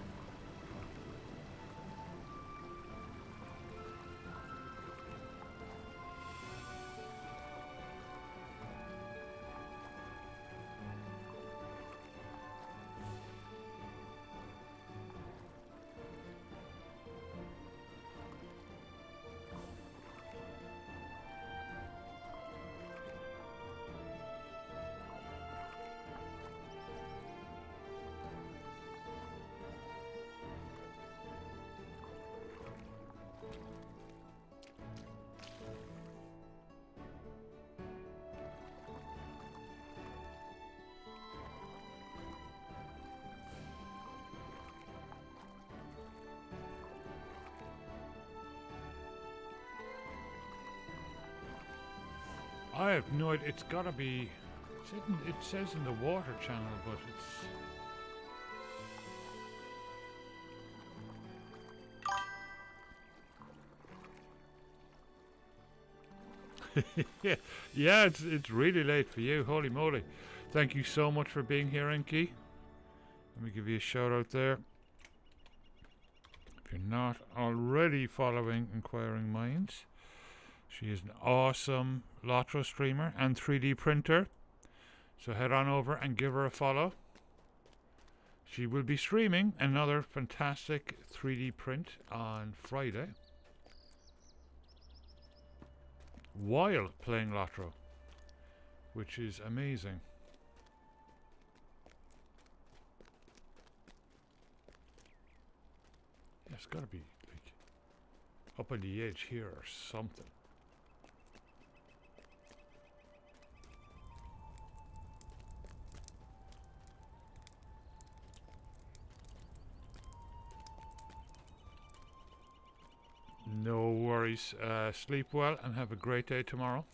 I have no idea. It's gotta be... It says in the water channel, but it's... yeah, it's really late for you. Holy moly. Thank you so much for being here, Enki. Let me give you a shout out there. If you're not already following Inquiring Minds, she is an awesome LOTRO streamer and 3D printer. So head on over and give her a follow. She will be streaming another fantastic 3D print on Friday while playing LOTRO, which is amazing. Yeah, it's got to be like up on the edge here or something. No worries. Sleep well and have a great day tomorrow.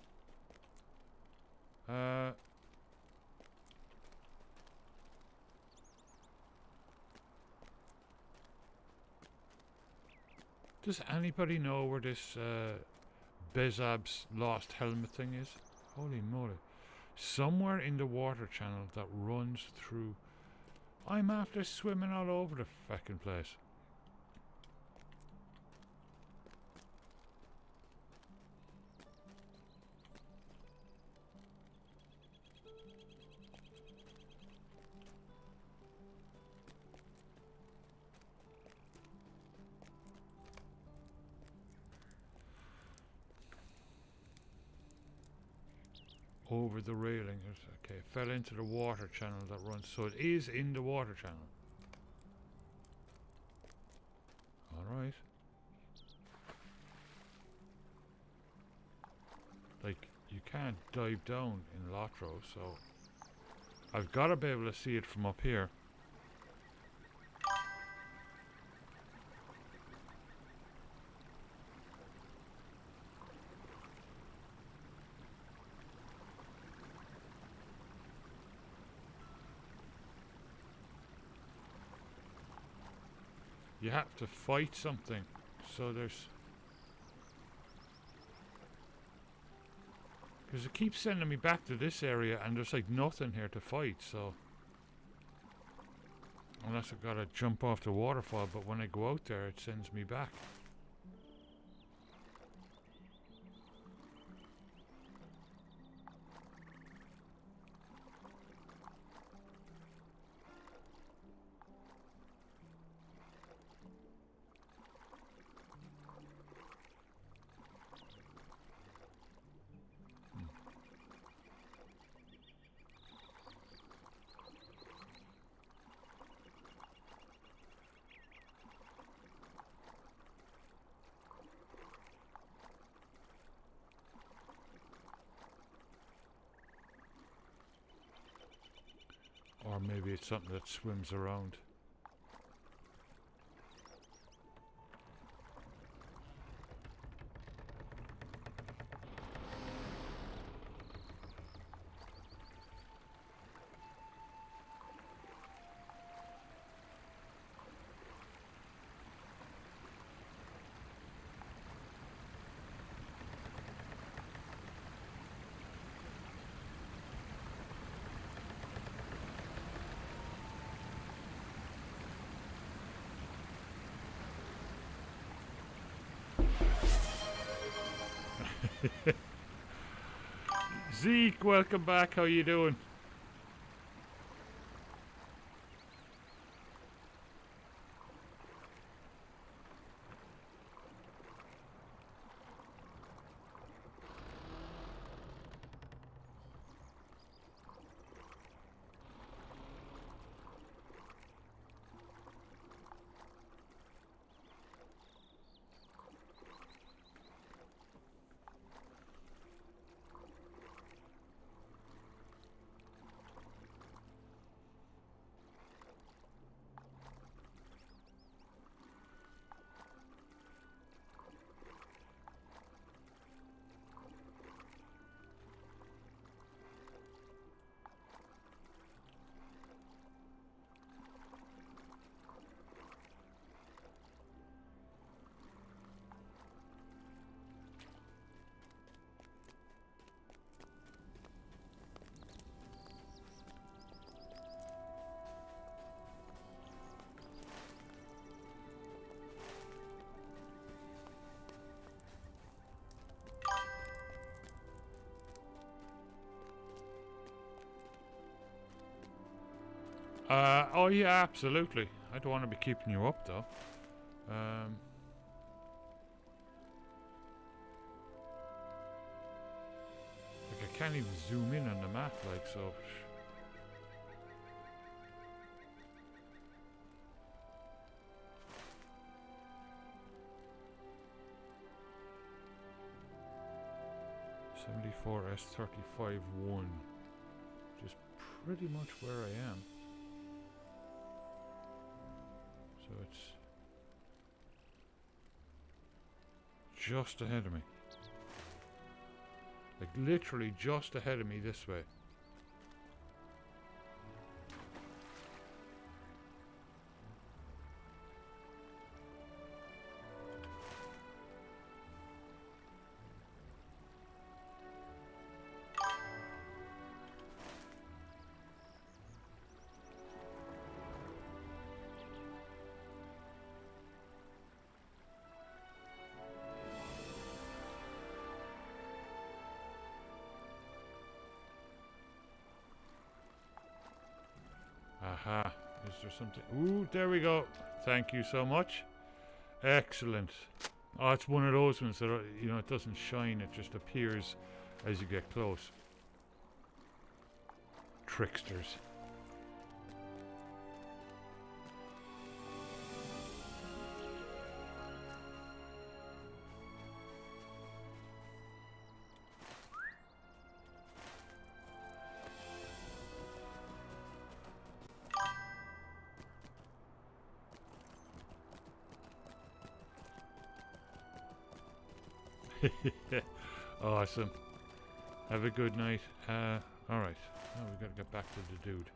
Does anybody know where this Bezab's lost helmet thing is? Holy moly. Somewhere in the water channel that runs through... I'm after swimming all over the fucking place. Over the railing. Okay, it fell into the water channel that runs. So it is in the water channel. Alright. Like, you can't dive down in LOTRO, so I've got to be able to see it from up here. You have to fight something, so there's... Because it keeps sending me back to this area and there's like nothing here to fight, so... Unless I've got to jump off the waterfall, but when I go out there it sends me back. maybe it's something that swims around. Zeke, welcome back. How you doing? Oh yeah, absolutely. I don't want to be keeping you up though. Like I can't even zoom in on the map like so. S34S35-1, just pretty much where I am. So it's just ahead of me. Like literally just ahead of me this way. Aha, is there something? Ooh, there we go. Thank you so much. Excellent. Oh, it's one of those ones that, you know, it doesn't shine, it just appears as you get close. Tricksters. Awesome. Have a good night. Alright. Now we've got to get back to the dude.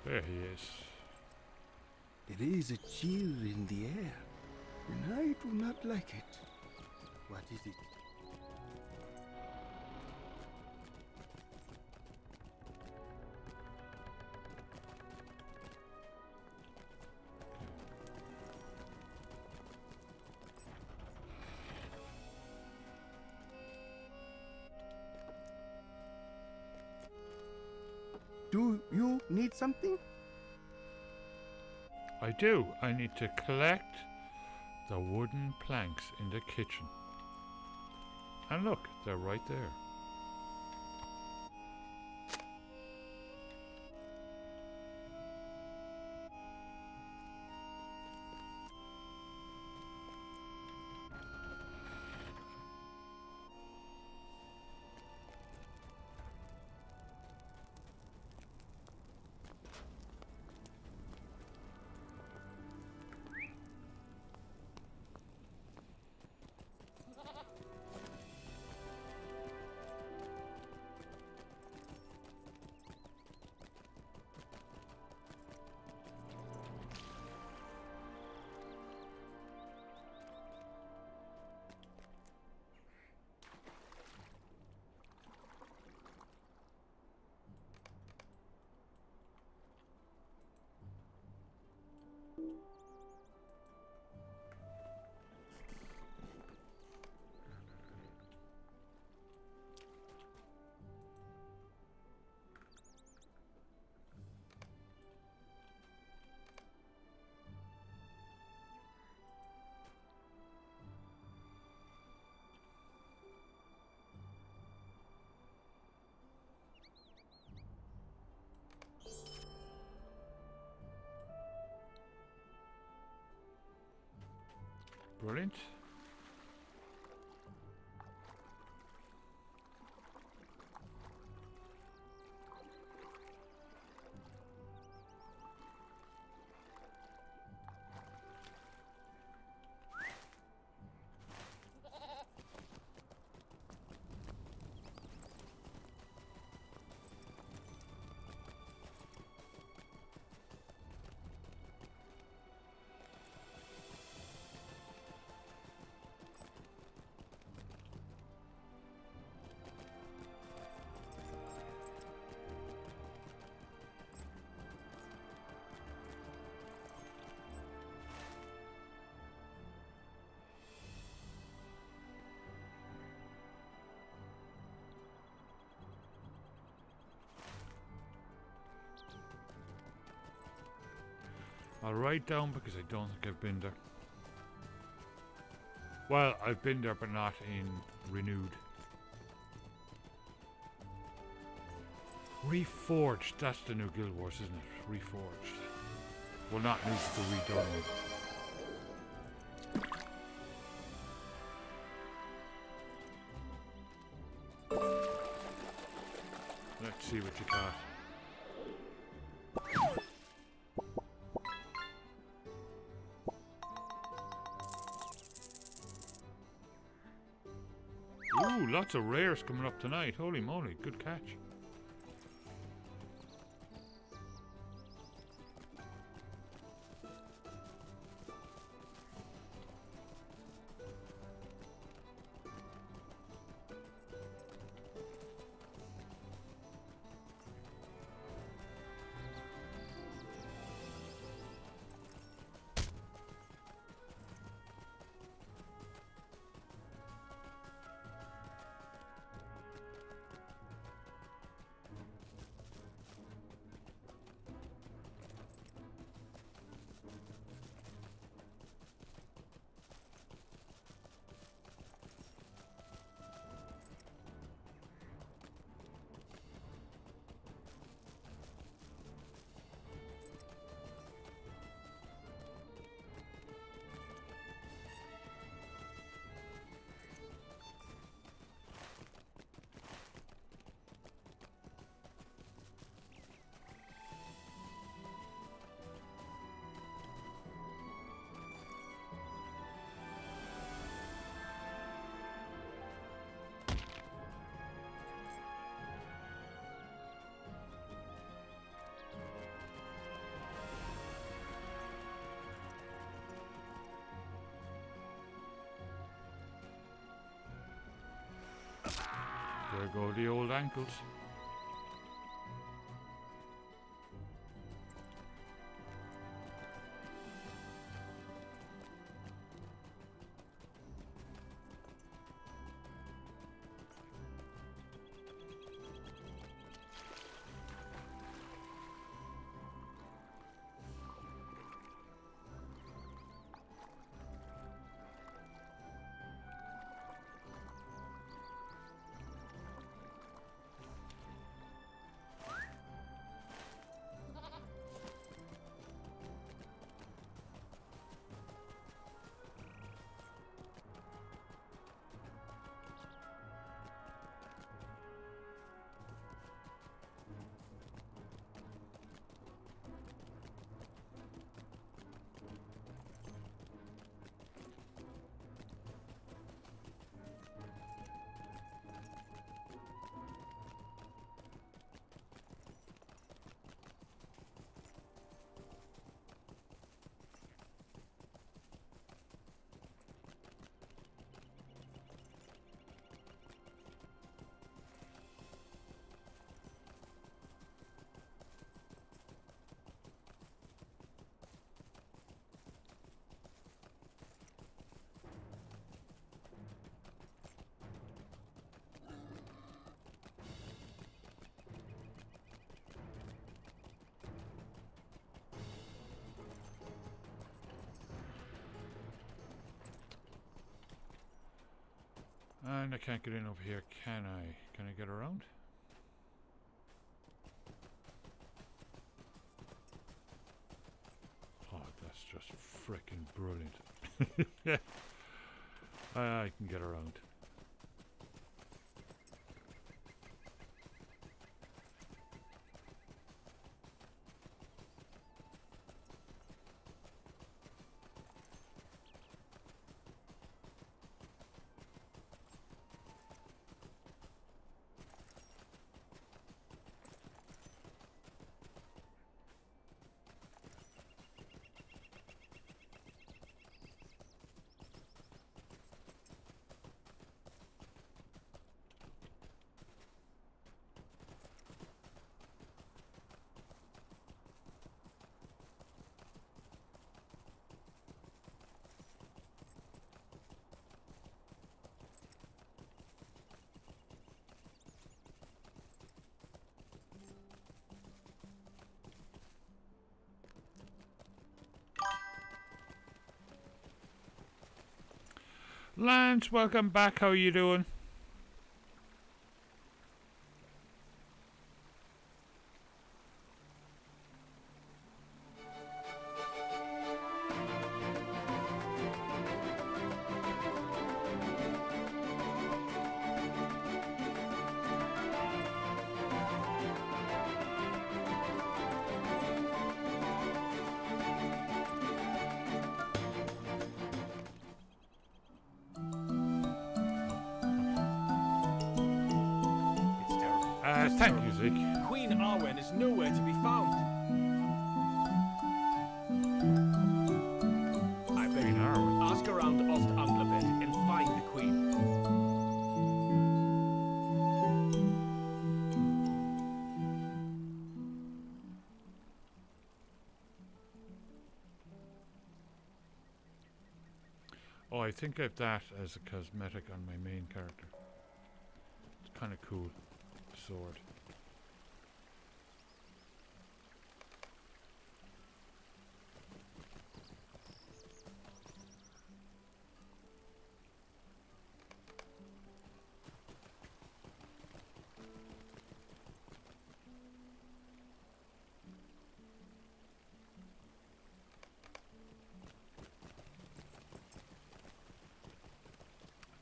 There he is. There is a chill in the air, and I do not like it. What is it? Do you need something? I do. I need to collect The wooden planks in the kitchen. And look, they're right there. Brilliant. I'll write down because I don't think I've been there. Well, I've been there, but not in renewed. Reforged. That's the new Guild Wars, isn't it? Reforged. Well, not new, the redone. Let's see what you got. Ooh, lots of rares coming up tonight. Holy moly, good catch. There go the old ankles. And I can't get in over here, can I? Can I get around? Oh, that's just freaking brilliant. I can get around. Lance, welcome back. How are you doing? Thank you, Zeke. Queen Arwen is nowhere to be found. I beg Queen you, Arwen? ask around Ost-Anglabed and find the Queen. Oh, I think I've that as a cosmetic on my main character. It's kind of cool. Sword.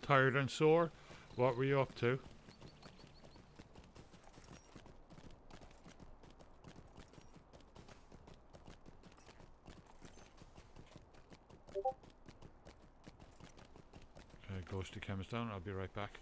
Tired and sore? What were you up to? Ghosty chemist down, I'll be right back.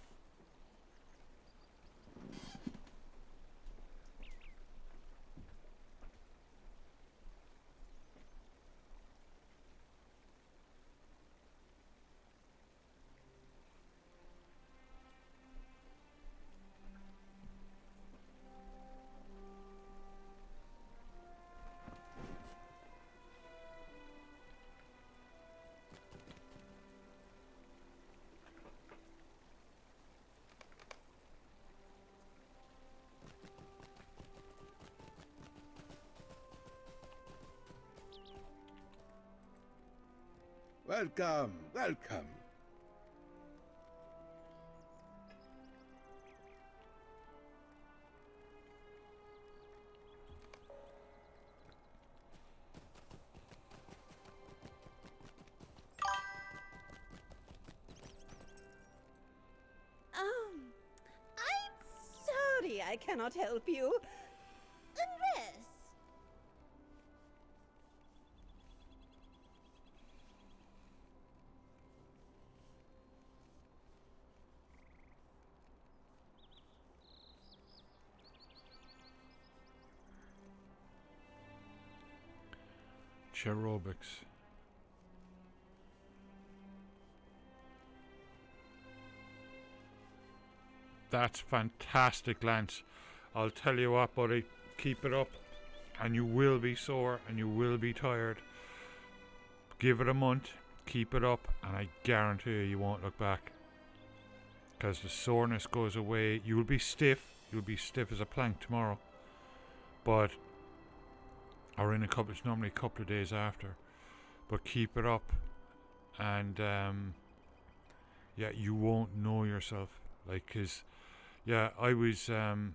Welcome, welcome. I'm sorry I cannot help you. Unless... Cherobics. That's fantastic, Lance. I'll tell you what, buddy. Keep it up. And you will be sore and you will be tired. Give it a month. Keep it up. And I guarantee you won't look back. Because the soreness goes away. You'll be stiff. You'll be stiff as a plank tomorrow. But... or in a couple, it's normally a couple of days after. But keep it up. And yeah, you won't know yourself. Like, 'cause, yeah, I was, so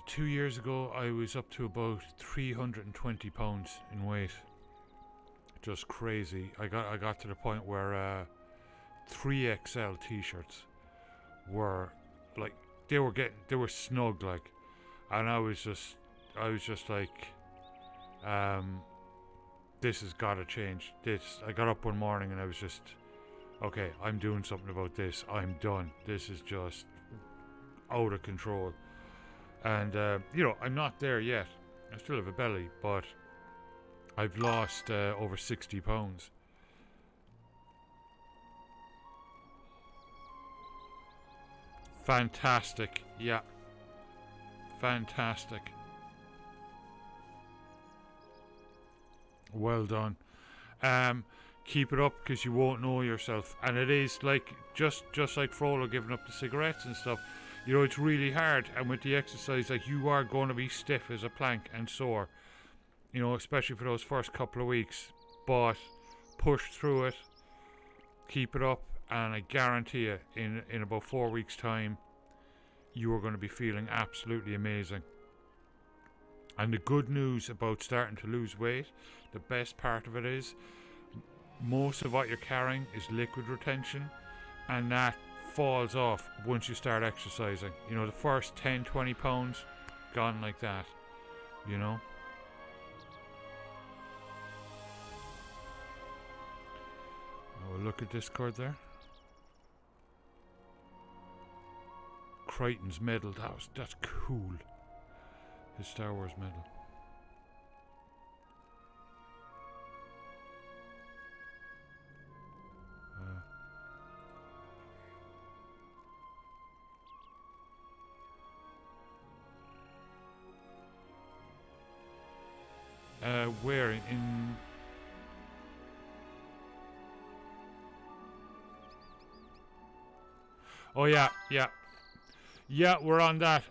2 years ago, I was up to about 320 pounds in weight. Just crazy. I got to the point where 3XL t-shirts were like, they were snug, like, and I was just like, this has got to change. I got up one morning and I was just, okay, I'm doing something about this. I'm done. This is just out of control. And you know, I'm not there yet. I still have a belly, but I've lost over 60 pounds. Fantastic. Yeah. Fantastic. Well done. Keep it up, because you won't know yourself. And it is like, just like Frollo giving up the cigarettes and stuff. You know, it's really hard. And with the exercise, like, you are going to be stiff as a plank and sore. You know, especially for those first couple of weeks. But push through it. Keep it up. And I guarantee you, in about 4 weeks' time, you are going to be feeling absolutely amazing. And the good news about starting to lose weight, the best part of it is, most of what you're carrying is liquid retention, and that falls off once you start exercising. You know, the first 10-20 pounds gone like that, you know. Oh, look at Discord there. Crichton's medal, that's cool. His Star Wars medal. Where in? Oh yeah, yeah. Yeah, we're on that.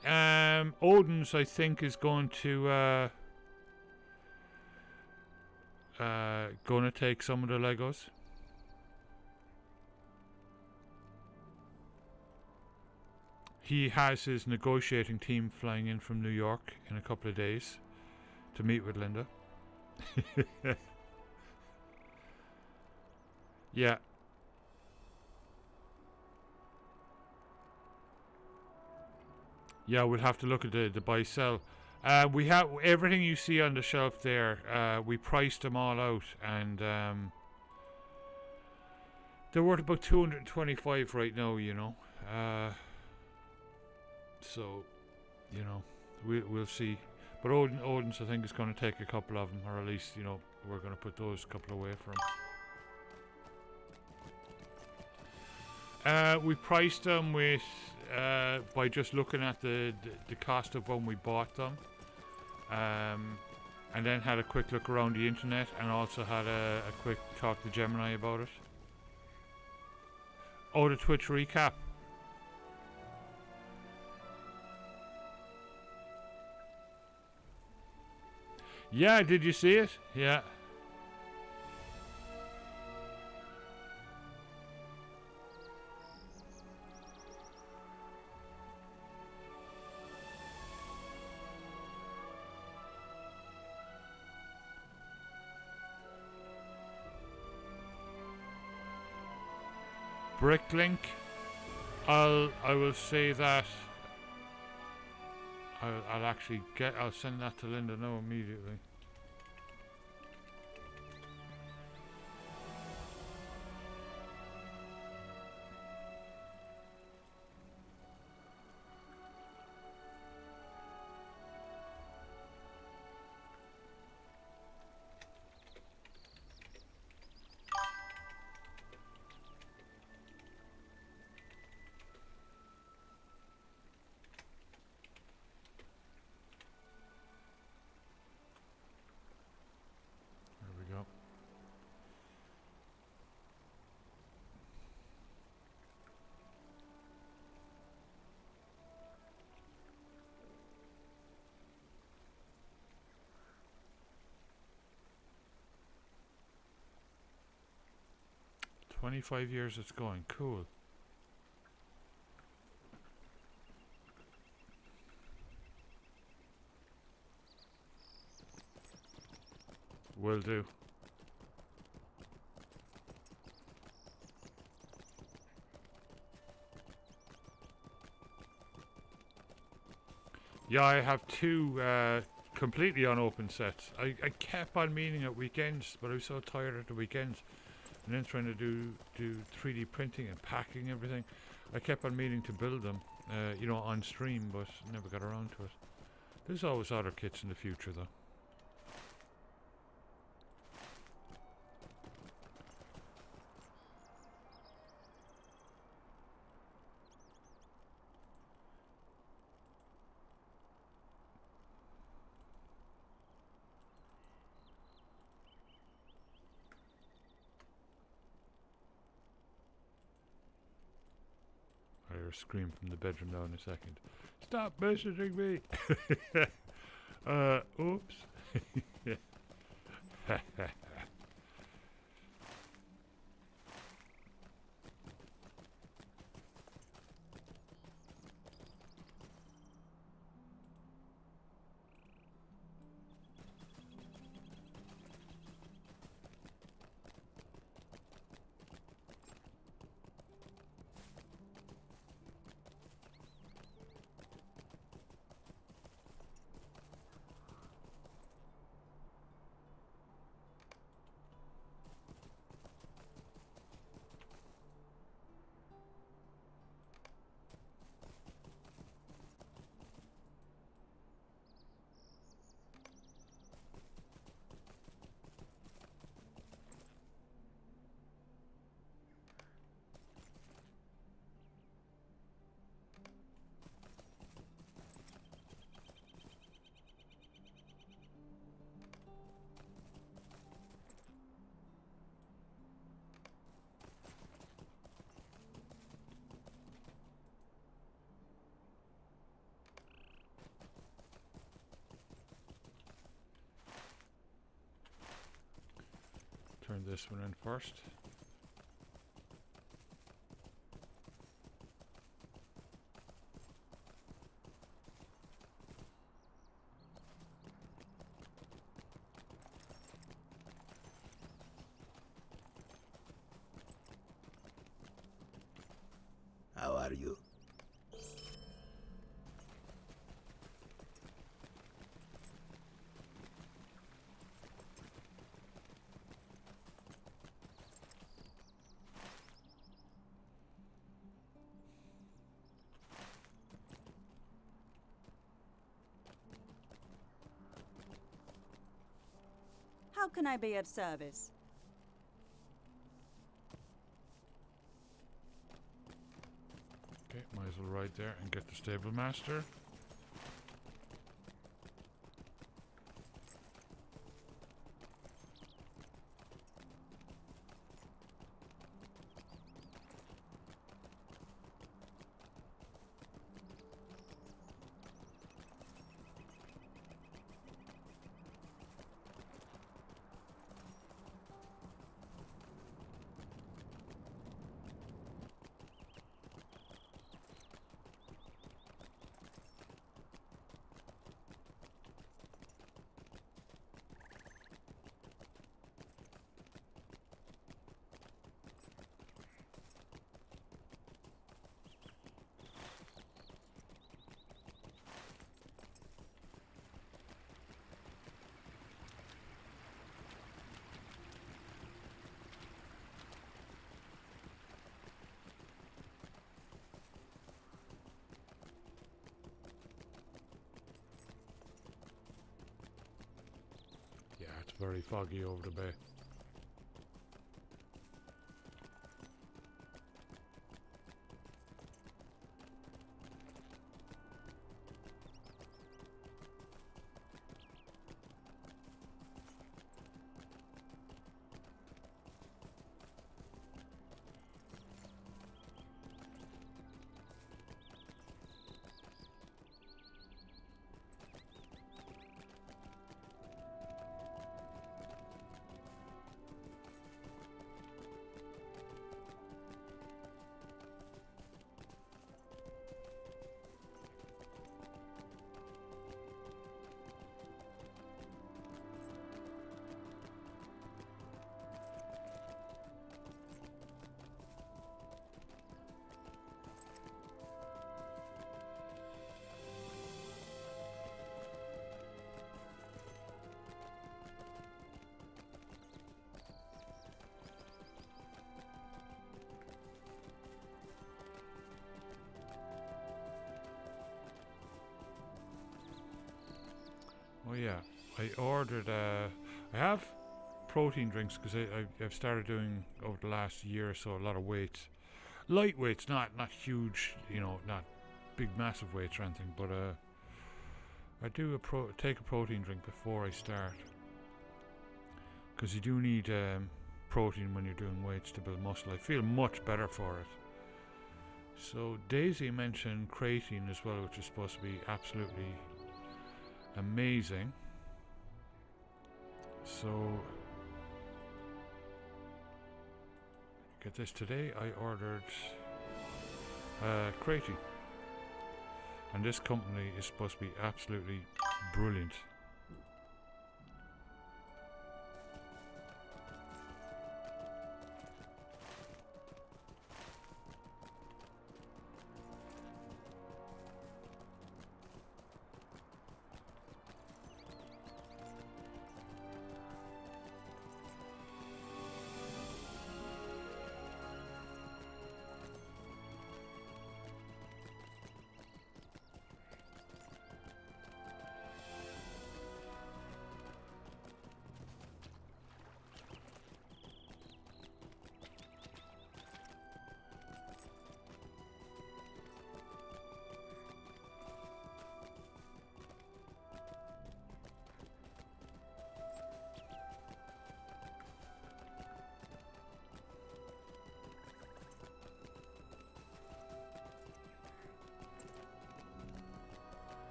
Odin's, I think, is going to take some of the Legos. He has his negotiating team flying in from New York in a couple of days to meet with Linda. Yeah. Yeah, we'll have to look at the buy-sell. We have everything you see on the shelf there. We priced them all out, and they're worth about 225 right now. You know, so you know, we'll see. But Odin's, I think, is going to take a couple of them, or at least, you know, we're going to put those couple away for him. We priced them with by just looking at the cost of when we bought them, and then had a quick look around the internet, and also had a quick talk to Gemini about it. Oh, the Twitch recap. Yeah, did you see it? Yeah. Bricklink. I will say that I'll send that to Linda now immediately. 25 years it's going. Cool. Will do. Yeah, I have two completely unopened sets. I kept on meaning at weekends, but I was so tired at the weekends. And then trying to do 3D printing and packing everything. I kept on meaning to build them, you know, on stream, but never got around to it. There's always other kits in the future, though. I hear a scream from the bedroom now in a second. Stop messaging me! Oops. Turn this one in first. How are you? How can I be of service? Okay, might as well ride there and get the stable master. Yeah, it's very foggy over the bay. yeah, I ordered. I have protein drinks because I've started doing over the last year or so a lot of weights, light weights, not huge, not big massive weights or anything, but I do take a protein drink before I start because you do need protein when you're doing weights to build muscle. I feel much better for it. So Daisy mentioned creatine as well, which is supposed to be absolutely amazing. So get this, today I ordered creatine, and this company is supposed to be absolutely brilliant.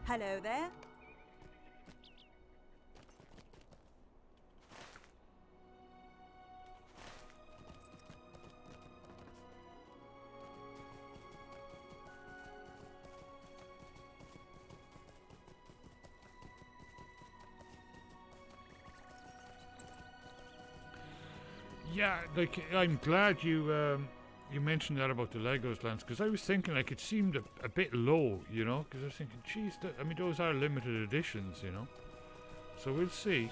Hello there. Yeah, like I'm glad you mentioned that about the Legos, Lance, because I was thinking like it seemed a bit low, because I was thinking, geez, I mean those are limited editions, so we'll see.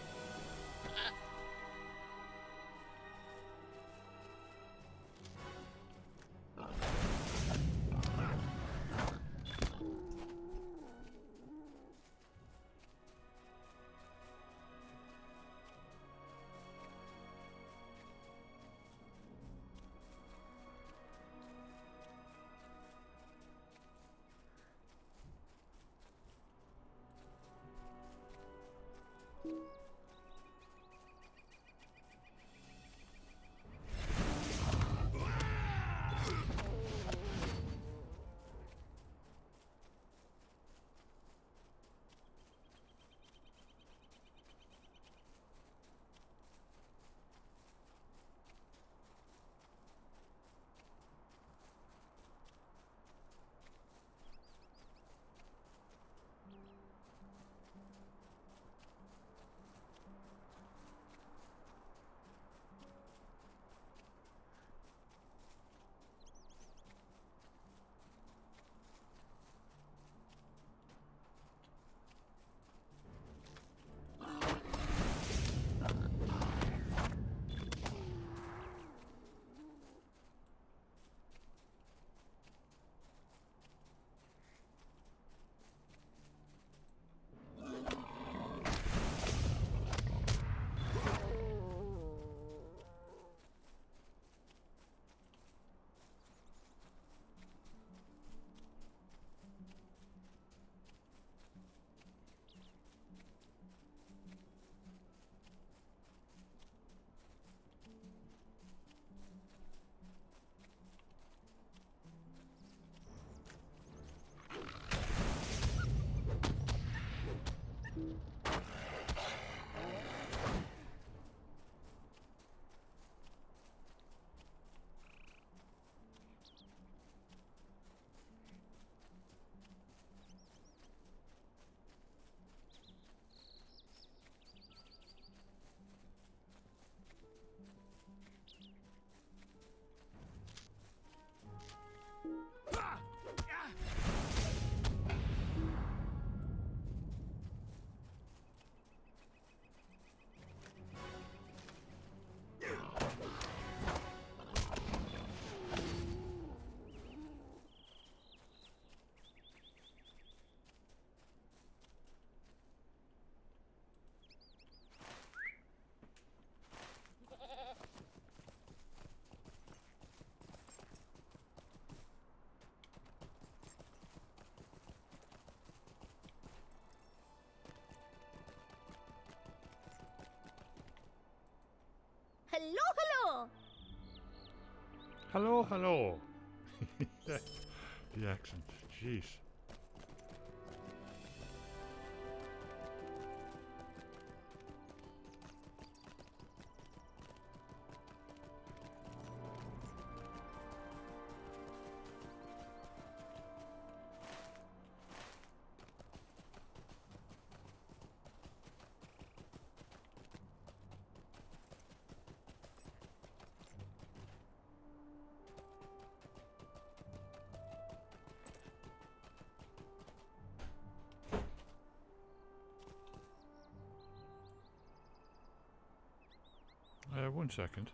Hello, hello! Hello, hello. The accent. Jeez. One second.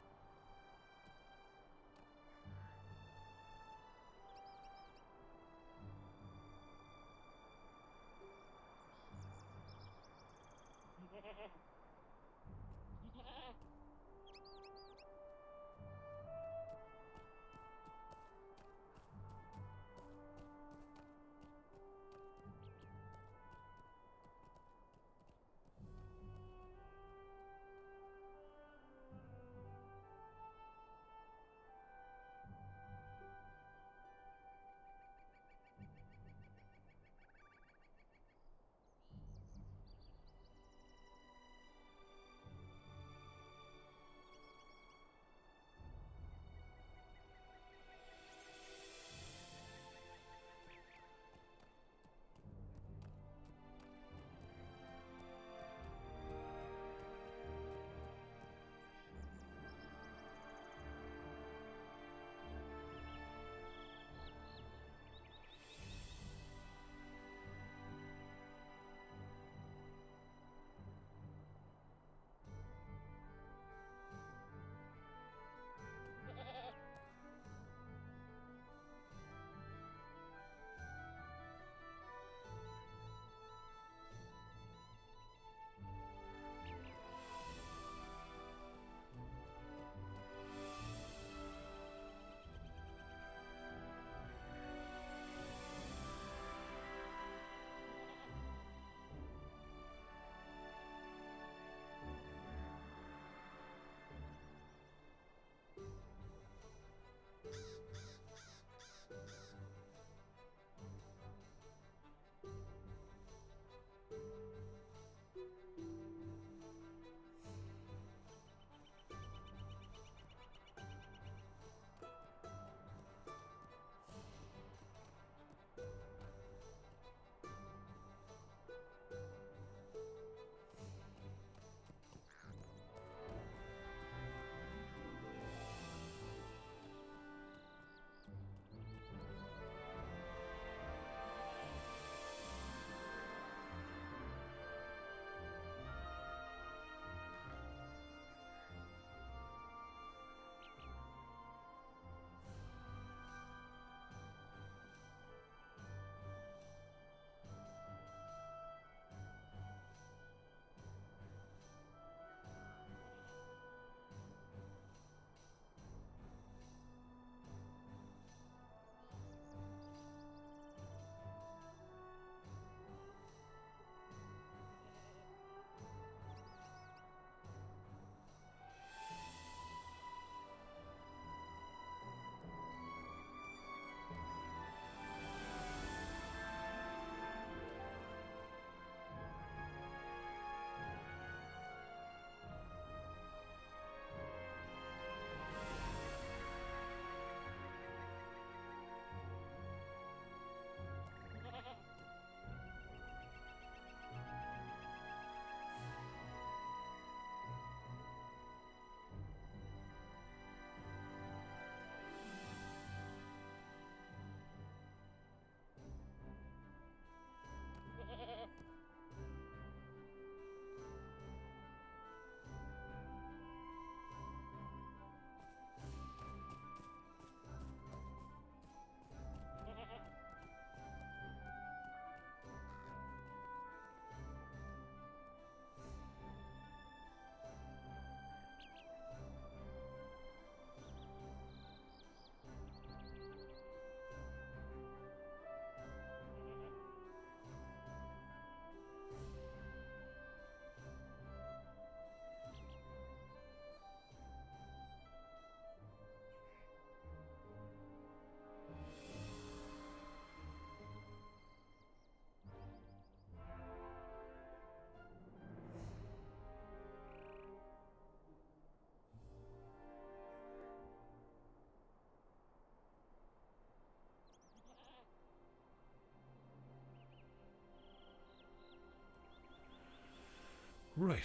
Right.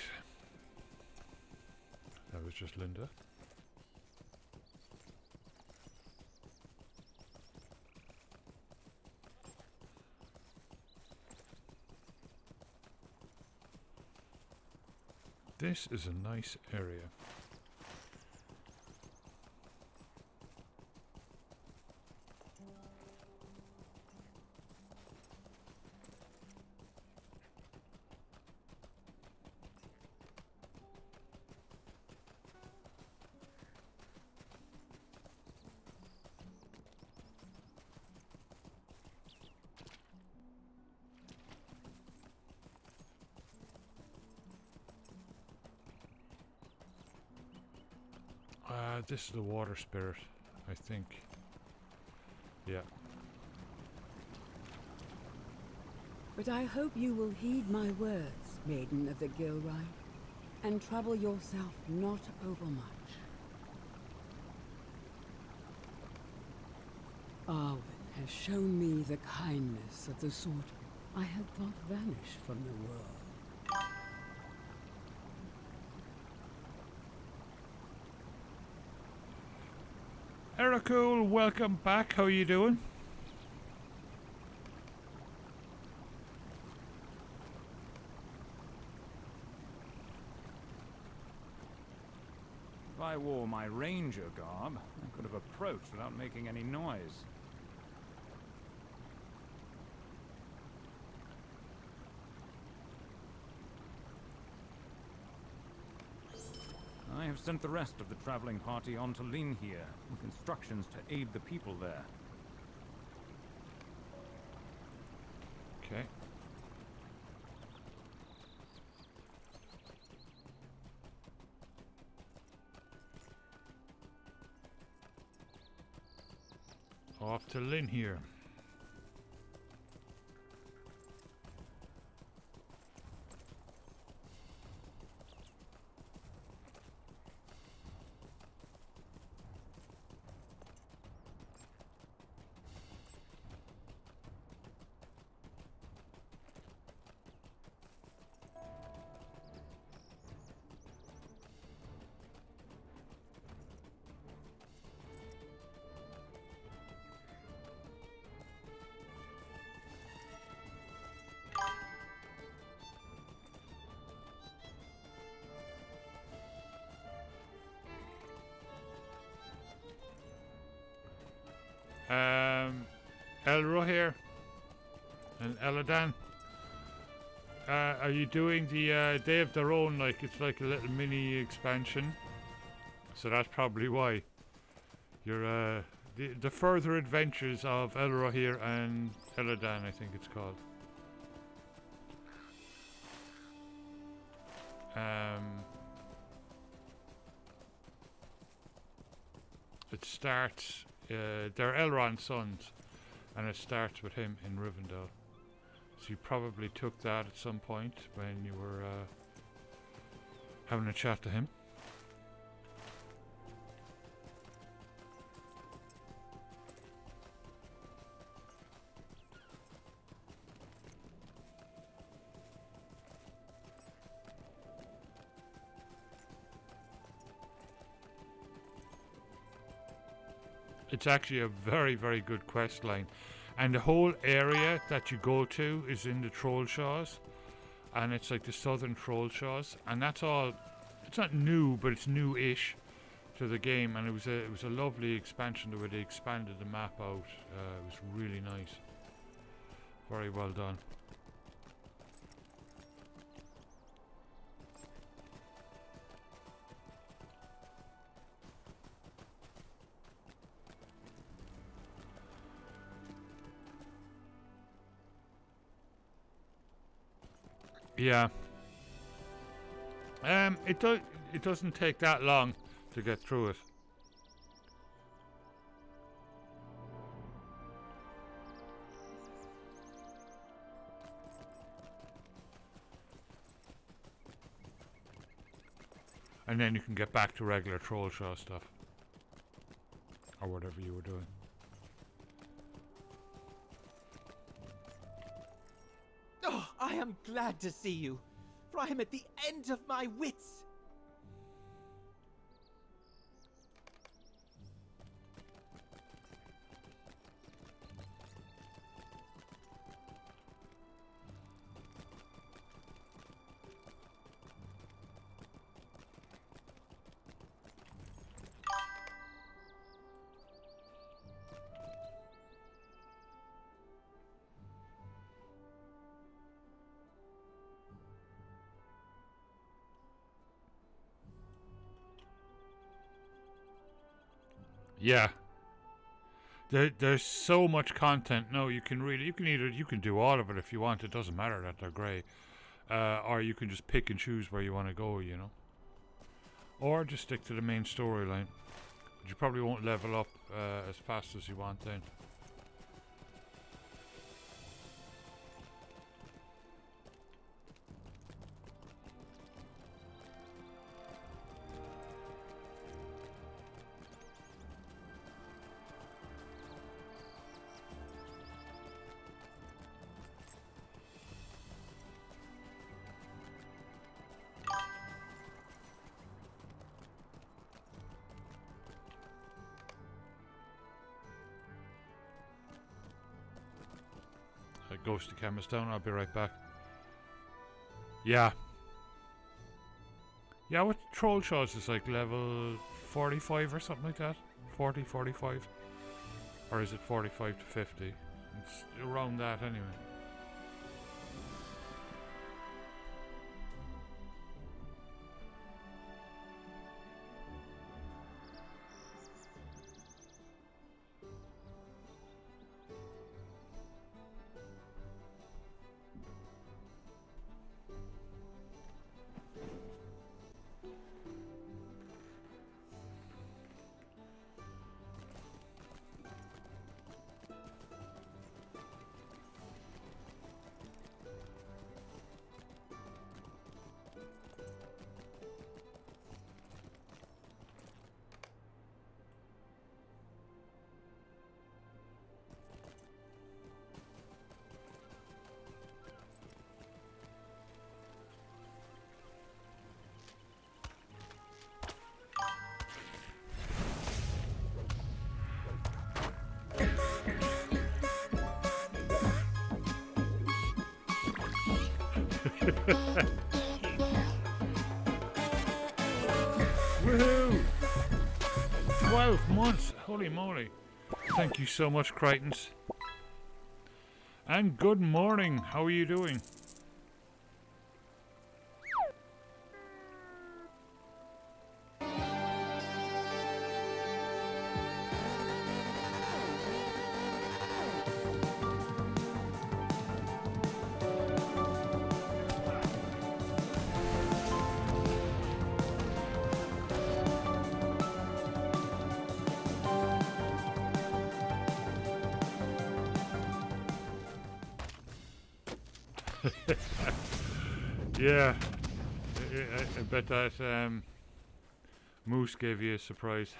That was just Linda. This is a nice area. This is the water spirit, I think. Yeah. But I hope you will heed my words, Maiden of the Gilride, and trouble yourself not overmuch. Arwen has shown me the kindness of the sort I had thought vanished from the world. Ericul, welcome back. How are you doing? If I wore my ranger garb, I could have approached without making any noise. I have sent the rest of the traveling party on to Lynn here, with instructions to aid the people there. Okay. Off to Lynn here. Elro here and Eladan. Are you doing the Day of Their Own? Like it's like a little mini expansion, so that's probably why. You're the further adventures of Elro here and Eladan, I think it's called. It starts. They're Elrond's sons, and it starts with him in Rivendell. So you probably took that at some point when you were having a chat to him. It's actually a very, very good quest line. And the whole area that you go to is in the Trollshaws. And it's like the southern Trollshaws. And that's all, it's not new, but it's new-ish to the game. And it was a lovely expansion the way they expanded the map out. It was really nice. Very well done. Yeah. It doesn't take that long to get through it. And then you can get back to regular Trollshaw stuff. Or whatever you were doing. Oh, I am glad to see you. For for I'm at the end of my wits. Yeah. There's so much content. No, you can do all of it if you want. It doesn't matter that they're grey. Or you can just pick and choose where you want to go, you know. Or just stick to the main storyline. But you probably won't level up as fast as you want then. Ghosty camera's down. I'll be right back. Yeah. Yeah, what Troll Shows is like level 45 or something like that? 40, 45? Or is it 45 to 50? It's around that anyway. Woohoo! 12 months! Holy moly. Thank you so much, Crichtons. And good morning. How are you doing? Yeah, I bet that moose gave you a surprise.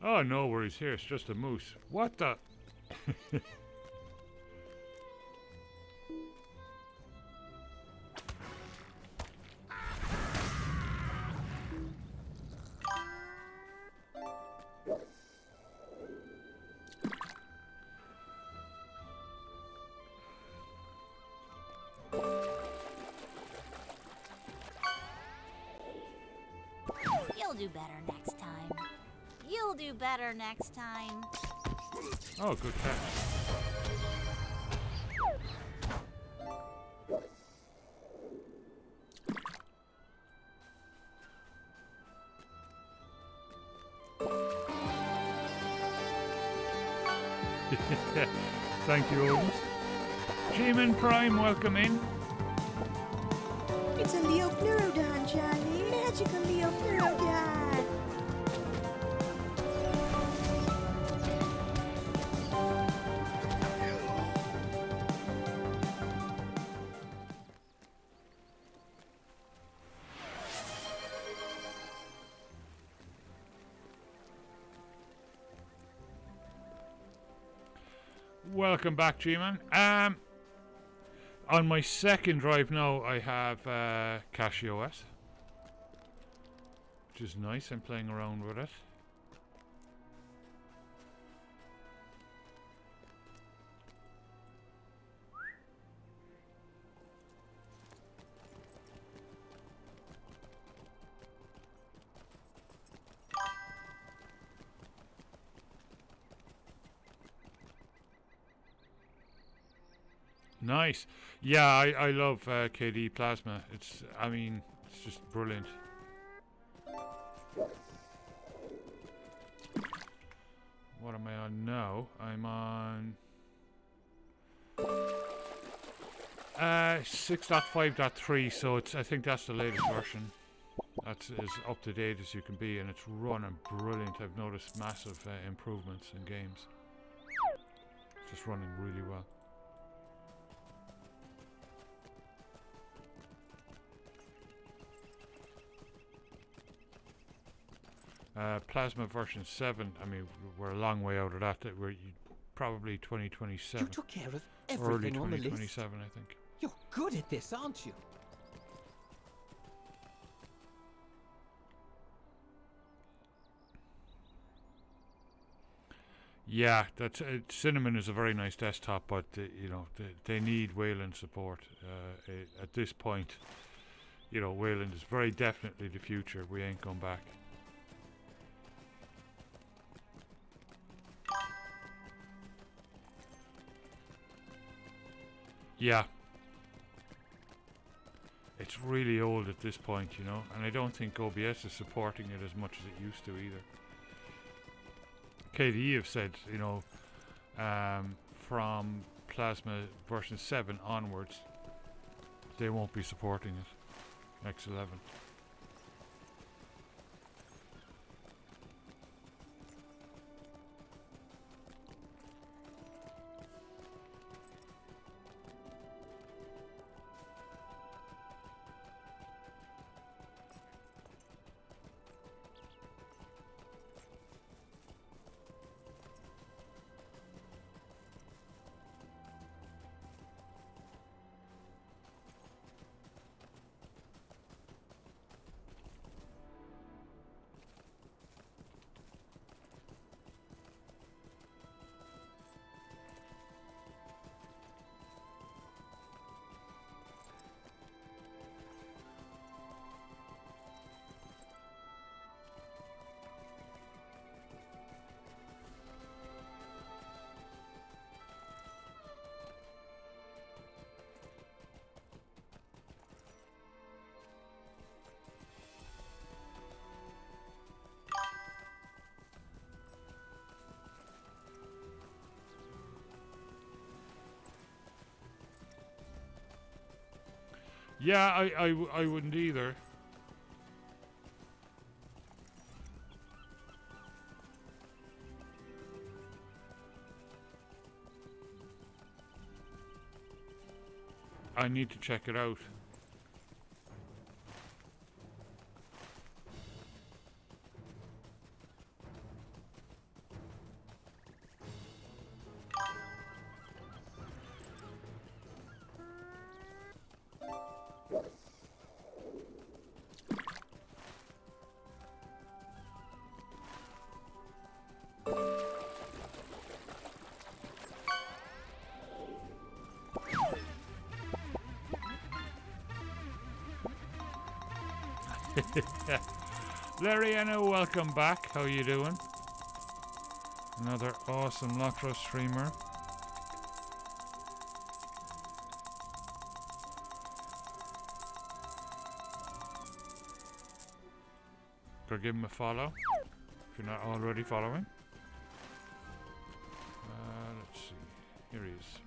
Oh, no worries here, it's just a moose. What the? You'll do better next time. You'll do better next time. Oh, good catch. Thank you, Odin. G-Man Prime, welcome in. It's a Leo Pleurodon, Charlie. Magical Leo Pleurodon. Welcome back, G-Man. On my second drive now, I have CashOS, which is nice. I'm playing around with it. Nice. Yeah, I love KD Plasma. I mean, it's just brilliant. What am I on now? I'm on 6.5.3, so I think that's the latest version. That's as up to date as you can be, and it's running brilliant. I've noticed massive improvements in games. It's just running really well. Plasma version 7, I mean, we're a long way out of that. We're probably 2027. You took care of everything on the list. Early 2027, I think. You're good at this, aren't you? Yeah, that's Cinnamon is a very nice desktop, but you know, they need Wayland support. At this point, you know, Wayland is very definitely the future. We ain't going back. Yeah. It's really old at this point, you know, and I don't think OBS is supporting it as much as it used to either. KDE have said, you know, from Plasma version 7 onwards, they won't be supporting it. X11. Yeah, I wouldn't either. I need to check it out. Lariana, welcome back. How you doing? Another awesome LOTRO streamer. Go give him a follow if you're not already following. Let's see. Here he is.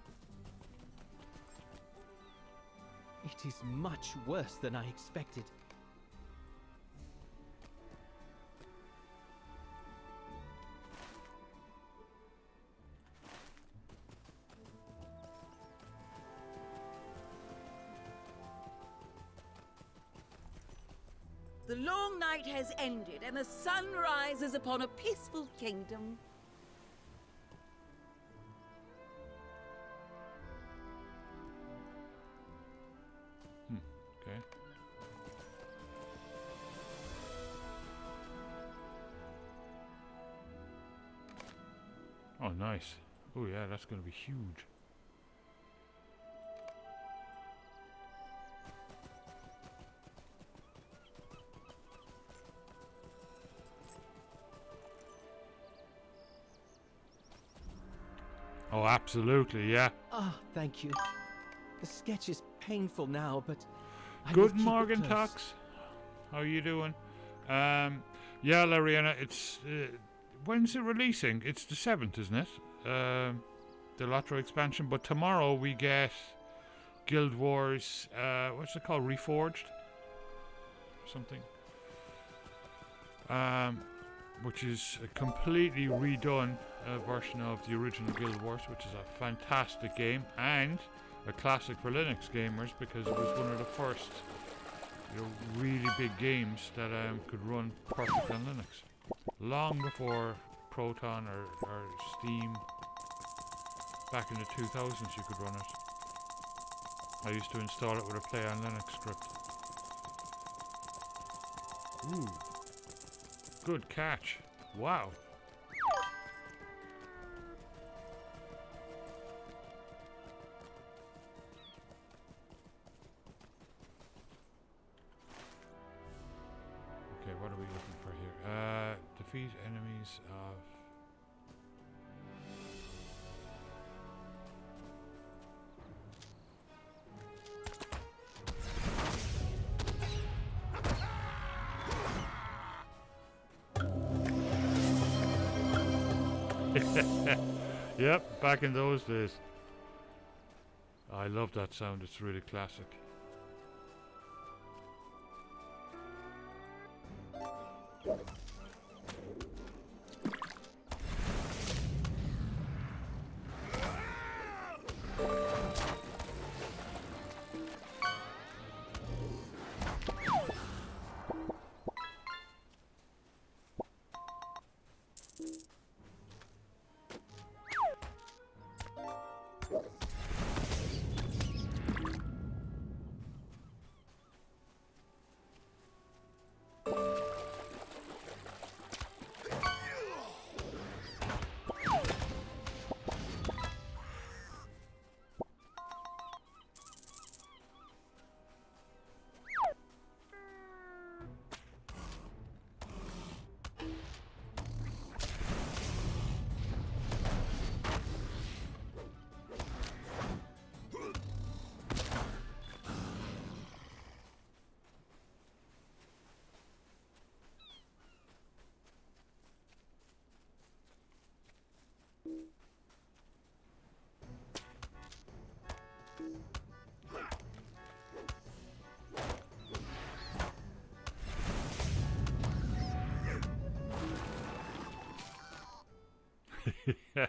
It is much worse than I expected. The long night has ended, and the sun rises upon a peaceful kingdom. Oh, nice. Oh, yeah, that's going to be huge. Oh, absolutely, yeah. Ah, thank you. The sketch is painful now, but I will Good keep it Morgan close. Tux. How you doing? Yeah, Lariana, it's when's it releasing? It's the 7th, isn't it? The LOTRO expansion, but tomorrow we get Guild Wars, what's it called? Reforged? Something. Which is a completely redone version of the original Guild Wars, which is a fantastic game and a classic for Linux gamers because it was one of the first really big games that could run perfect on Linux. Long before Proton or Steam, back in the 2000s you could run it. I used to install it with a Play on Linux script. Ooh. Good catch. Wow. Okay, what are we looking for here? Defeat enemies of... Yep, back in those days. I love that sound, it's really classic. Yeah.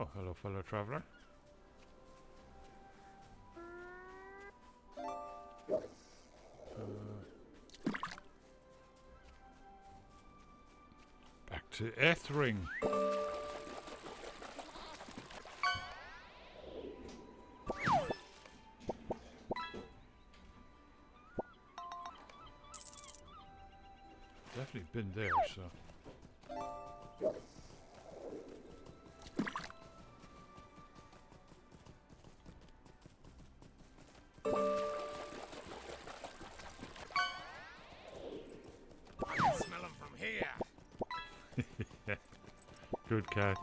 Oh, hello, fellow traveler. Back to Ethring. Definitely been there, so. I can smell them from here. Yeah. Good catch.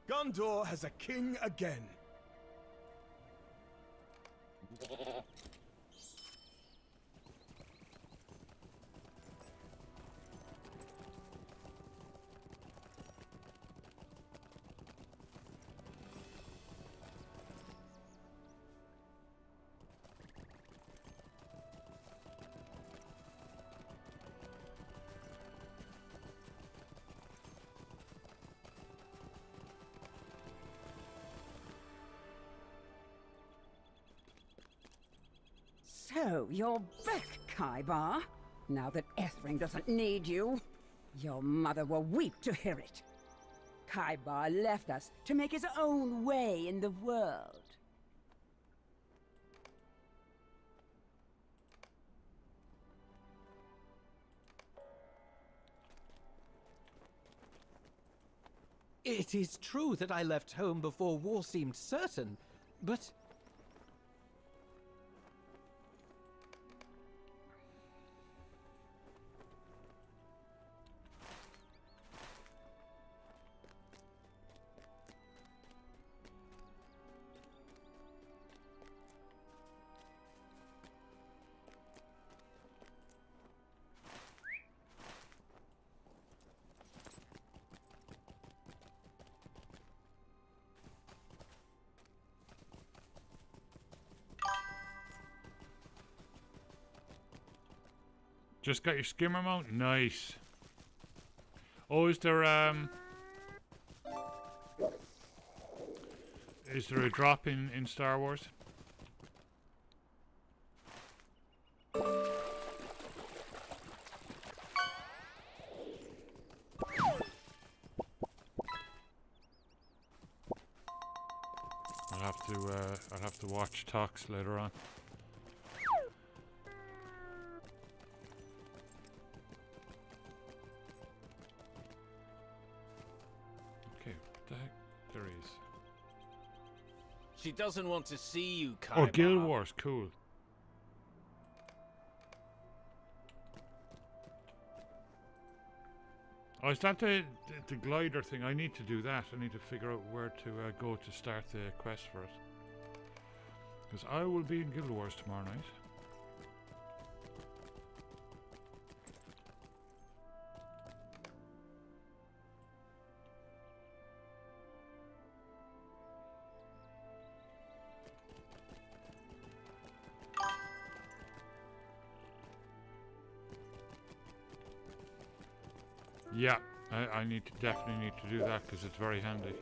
Gondor has a king again. So, you're back, Kaibar. Now that Ethring doesn't need you. Your mother will weep to hear it. Kaibar left us to make his own way in the world. It is true that I left home before war seemed certain, but... Just got your skimmer mount? Nice. Oh, is there a drop in Star Wars? I'll have to watch talks later on. There he is. She doesn't want to see you, Kaibar. Oh, Guild Wars, cool. Oh, is that the glider thing? I need to do that. I need to figure out where to go to start the quest for it. Because I will be in Guild Wars tomorrow night. Yeah, I definitely need to do that because it's very handy.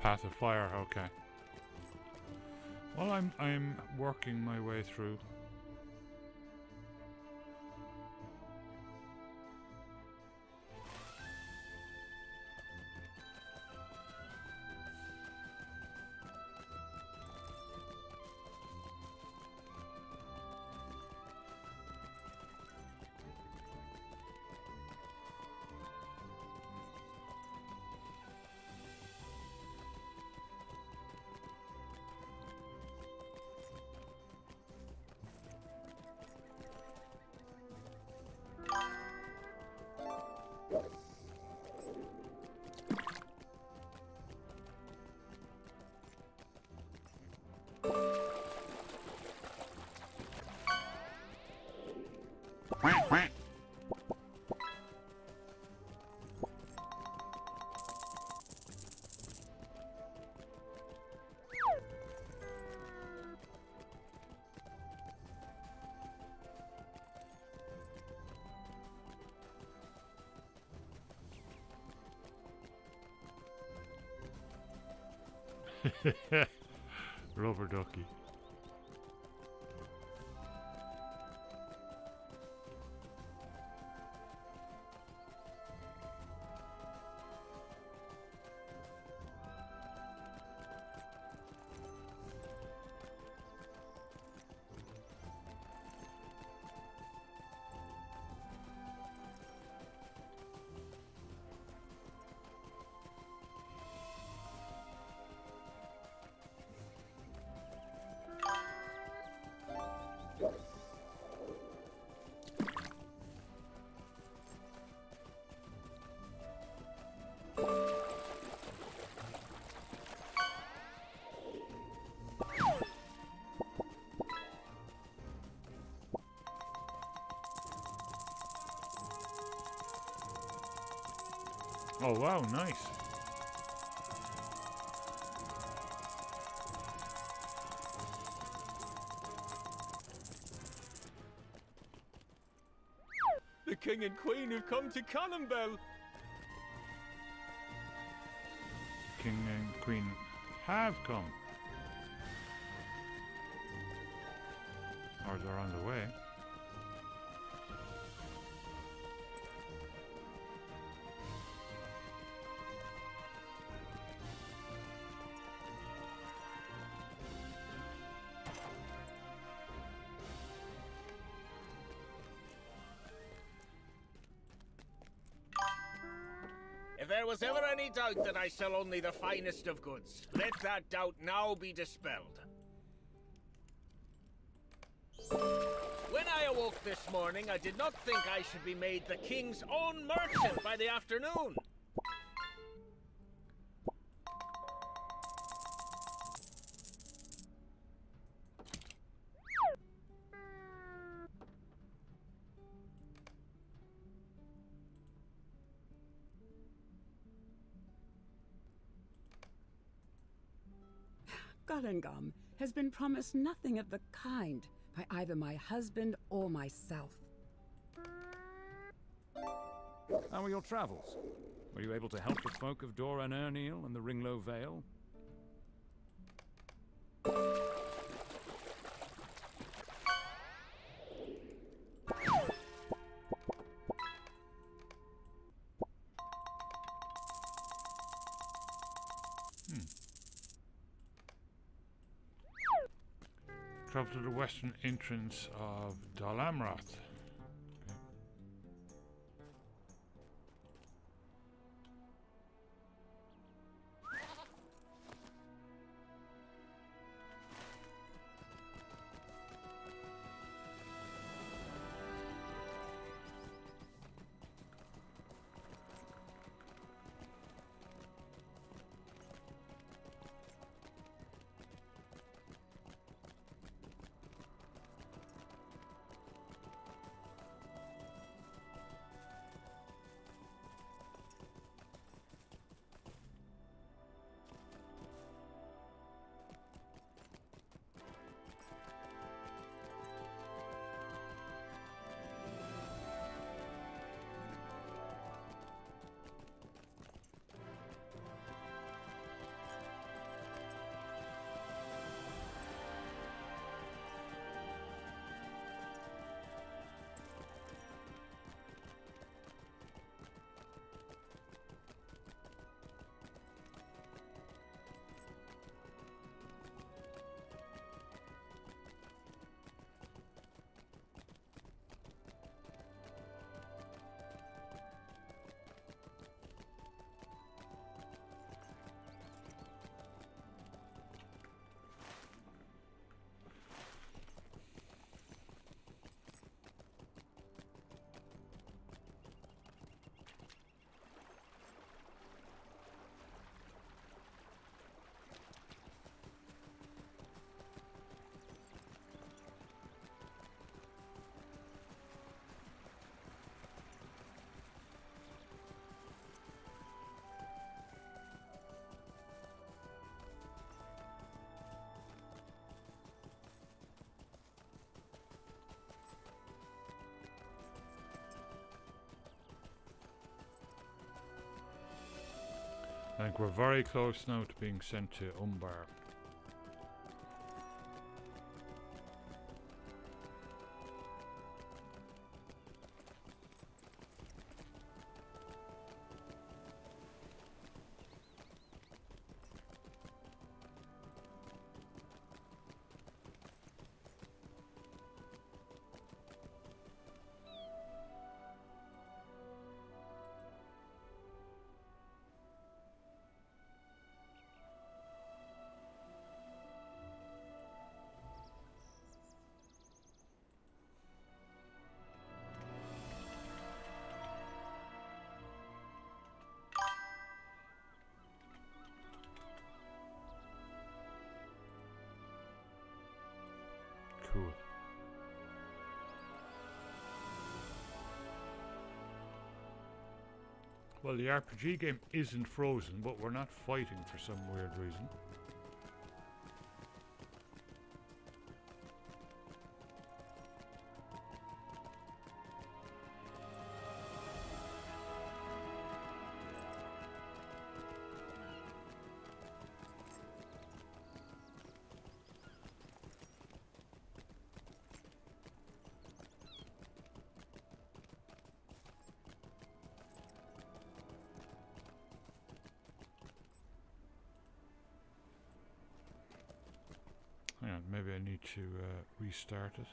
Path of Fire, okay. Well, I'm working my way through. Rubber ducky. Oh wow, nice. The king and queen have come to Cannonbell. King and Queen have come. Or they're on the way. If there was ever any doubt that I sell only the finest of goods, let that doubt now be dispelled. When I awoke this morning, I did not think I should be made the king's own merchant by the afternoon. Glamdring has been promised nothing of the kind by either my husband or myself. How were your travels? Were you able to help the folk of Dora and Erneel and the Ringlow Vale? Travel to the western entrance of Dol Amroth. I think we're very close now to being sent to Umbar. Cool. Well, the RPG game isn't frozen, but we're not fighting for some weird reason. Hang on, maybe I need to restart it.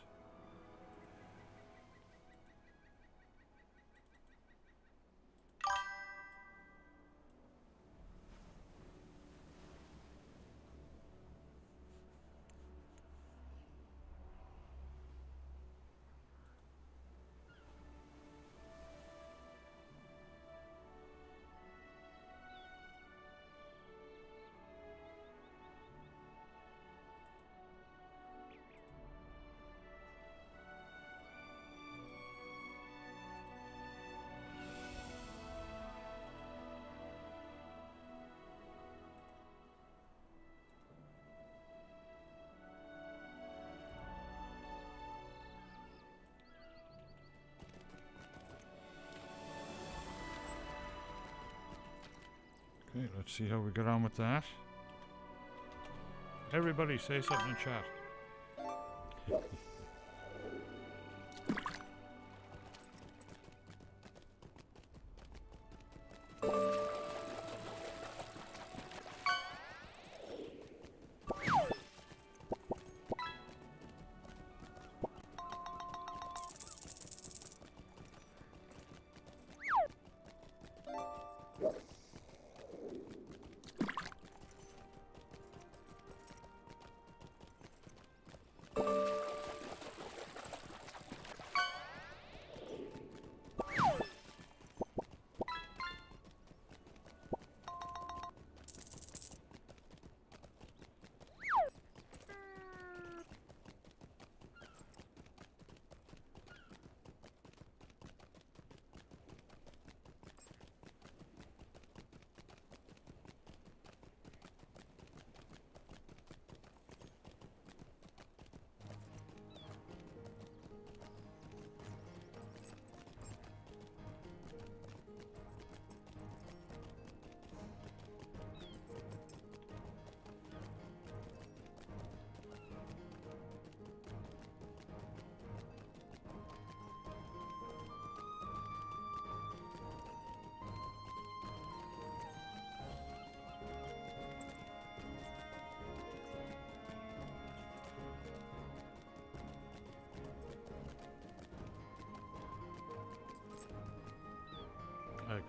Okay, let's see how we get on with that. Everybody say something in chat.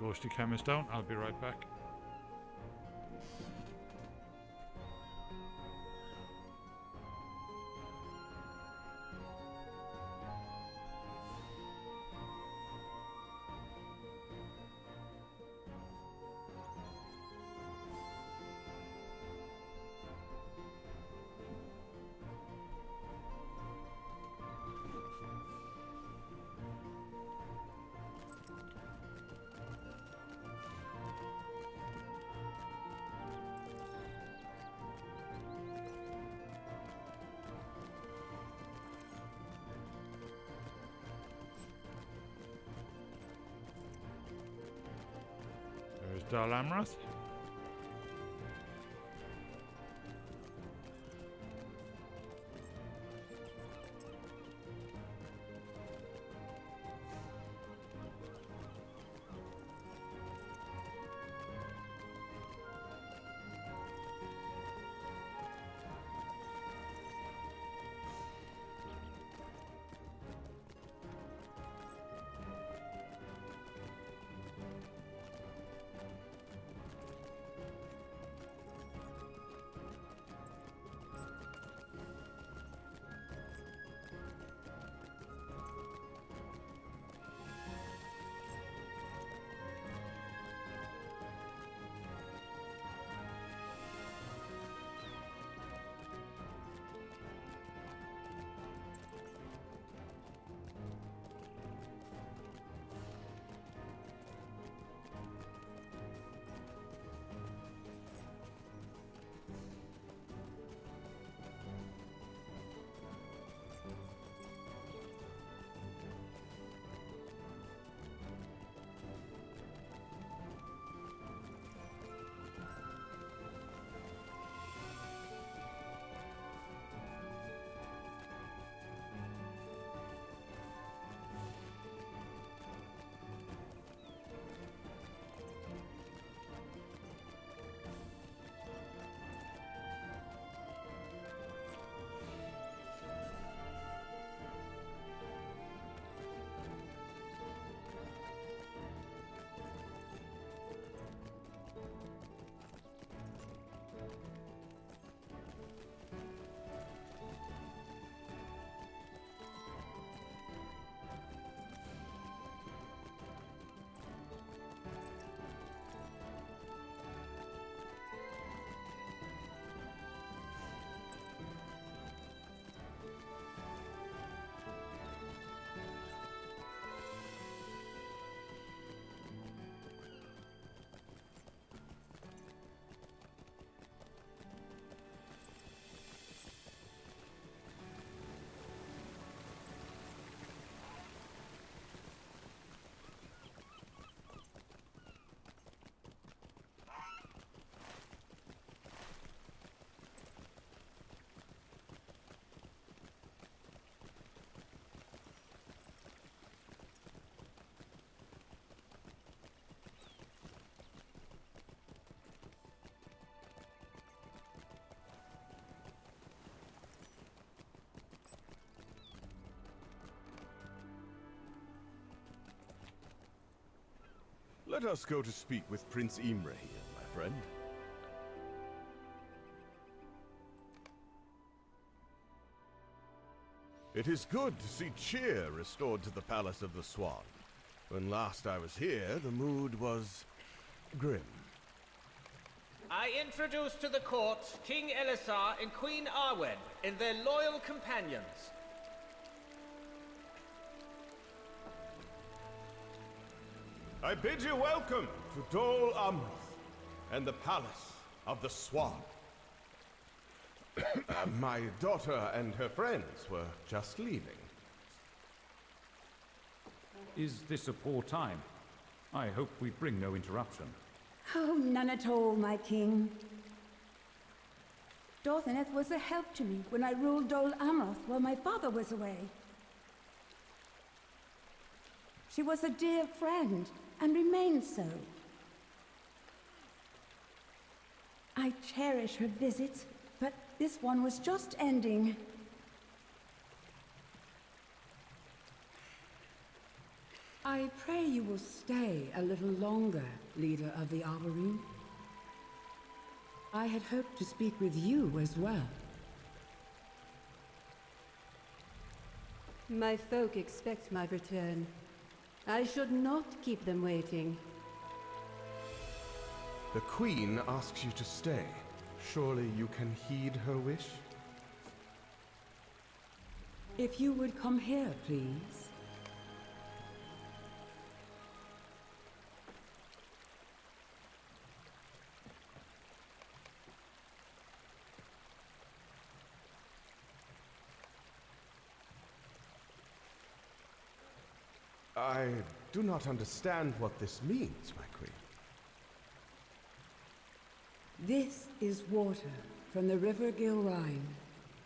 Ghosty Cam is down. I'll be right back. There's Dal Amroth. Let us go to speak with Prince Imre here, my friend. It is good to see cheer restored to the Palace of the Swan. When last I was here, the mood was grim. I introduce to the court King Elisar and Queen Arwen and their loyal companions. I bid you welcome to Dol Amroth and the Palace of the Swan. My daughter and her friends were just leaving. Is this a poor time? I hope we bring no interruption. Oh, none at all, my king. Dorthaneth was a help to me when I ruled Dol Amroth while my father was away. She was a dear friend, and remains so. I cherish her visits, but this one was just ending. I pray you will stay a little longer, leader of the Arboreen. I had hoped to speak with you as well. My folk expect my return. I should not keep them waiting. The Queen asks you to stay. Surely you can heed her wish? If you would come here, please. I do not understand what this means, my queen. This is water from the river Gilrine,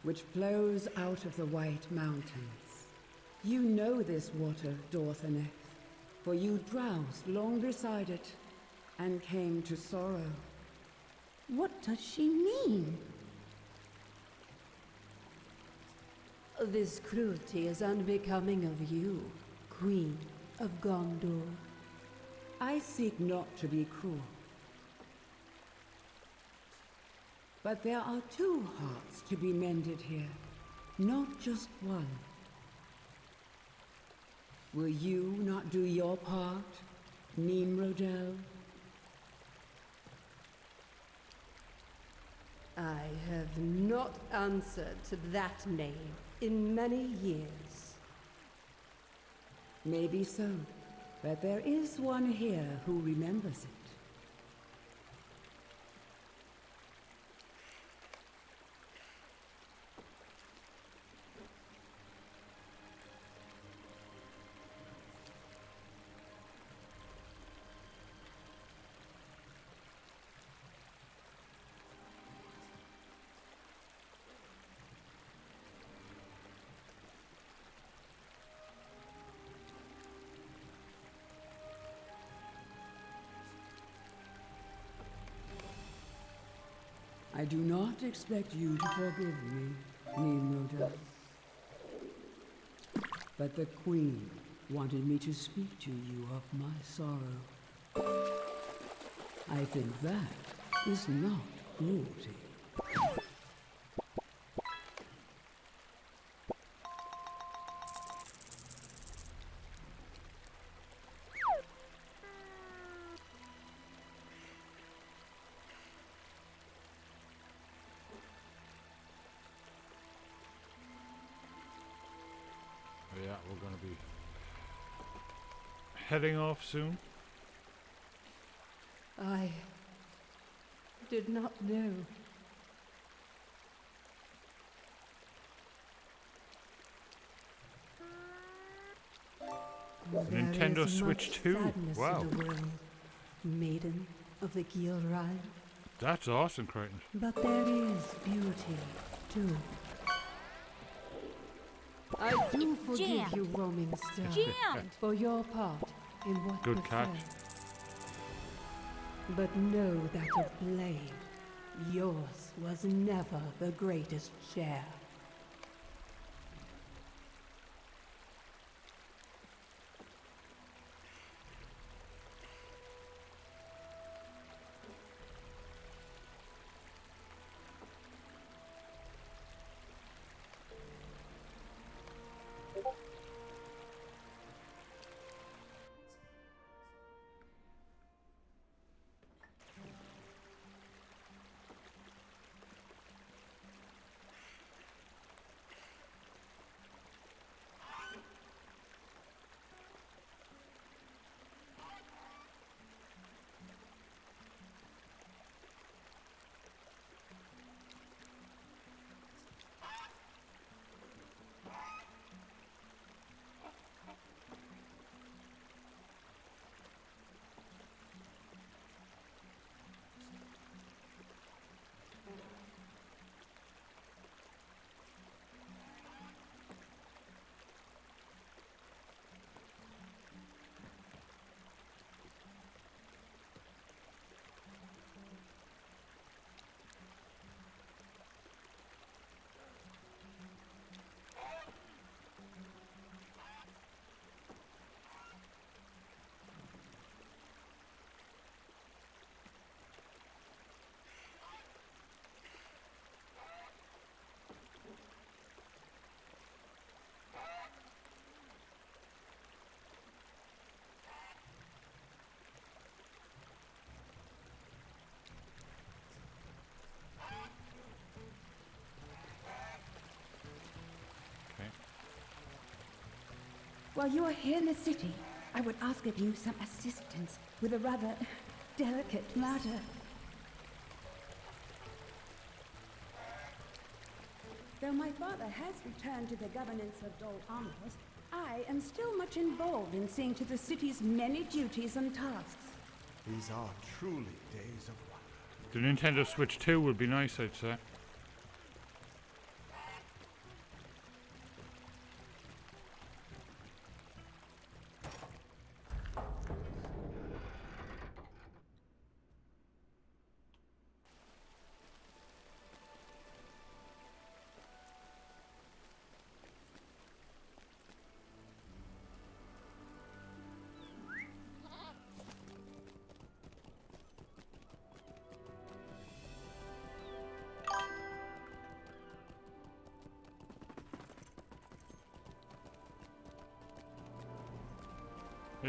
which flows out of the White Mountains. You know this water, Dorthaneth, for you drowsed long beside it and came to sorrow. What does she mean? This cruelty is unbecoming of you, Queen of Gondor. I seek not to be cruel. But there are two hearts to be mended here, not just one. Will you not do your part, Nimrodel? I have not answered to that name in many years. Maybe so, but there is one here who remembers it. I do not expect you to forgive me, Nimrodel. But the Queen wanted me to speak to you of my sorrow. I think that is not cruelty. Yeah, we're going to be heading off soon. I did not know. Nintendo There is Switch much 2. sadness Wow. in the world, maiden of the Gilrine. That's awesome, Crichton. But there is beauty, too. I do forgive Jammed. you, roaming star, Jammed. for your part in what Good befell. catch. But know that of blame, yours was never the greatest share. while you are here in the city, I would ask of you some assistance with a rather delicate matter. Though my father has returned to the governance of Dol Amros, I am still much involved in seeing to the city's many duties and tasks. These are truly days of wonder. The Nintendo Switch 2 would be nice, I'd say.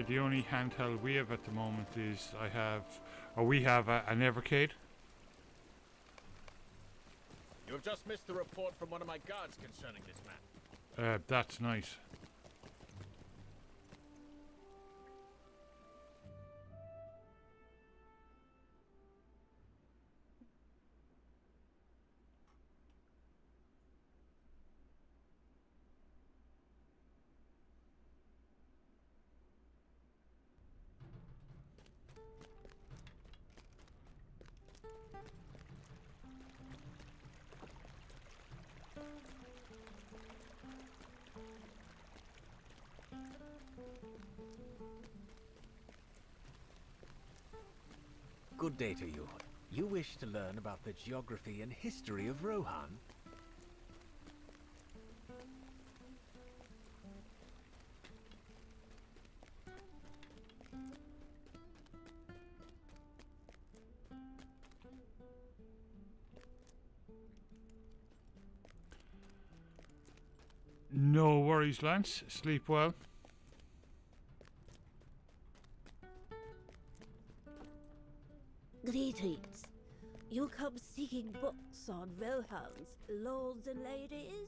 The only handheld we have at the moment is we have an Evercade. You have just missed the report from one of my guards concerning this man. That's nice. Good day to you. You wish to learn about the geography and history of Rohan? No worries, Lance. Sleep well. Greetings. You come seeking books on Rohan's lords and ladies?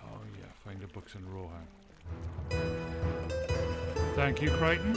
Oh yeah, find the books in Rohan. Thank you, Crichton.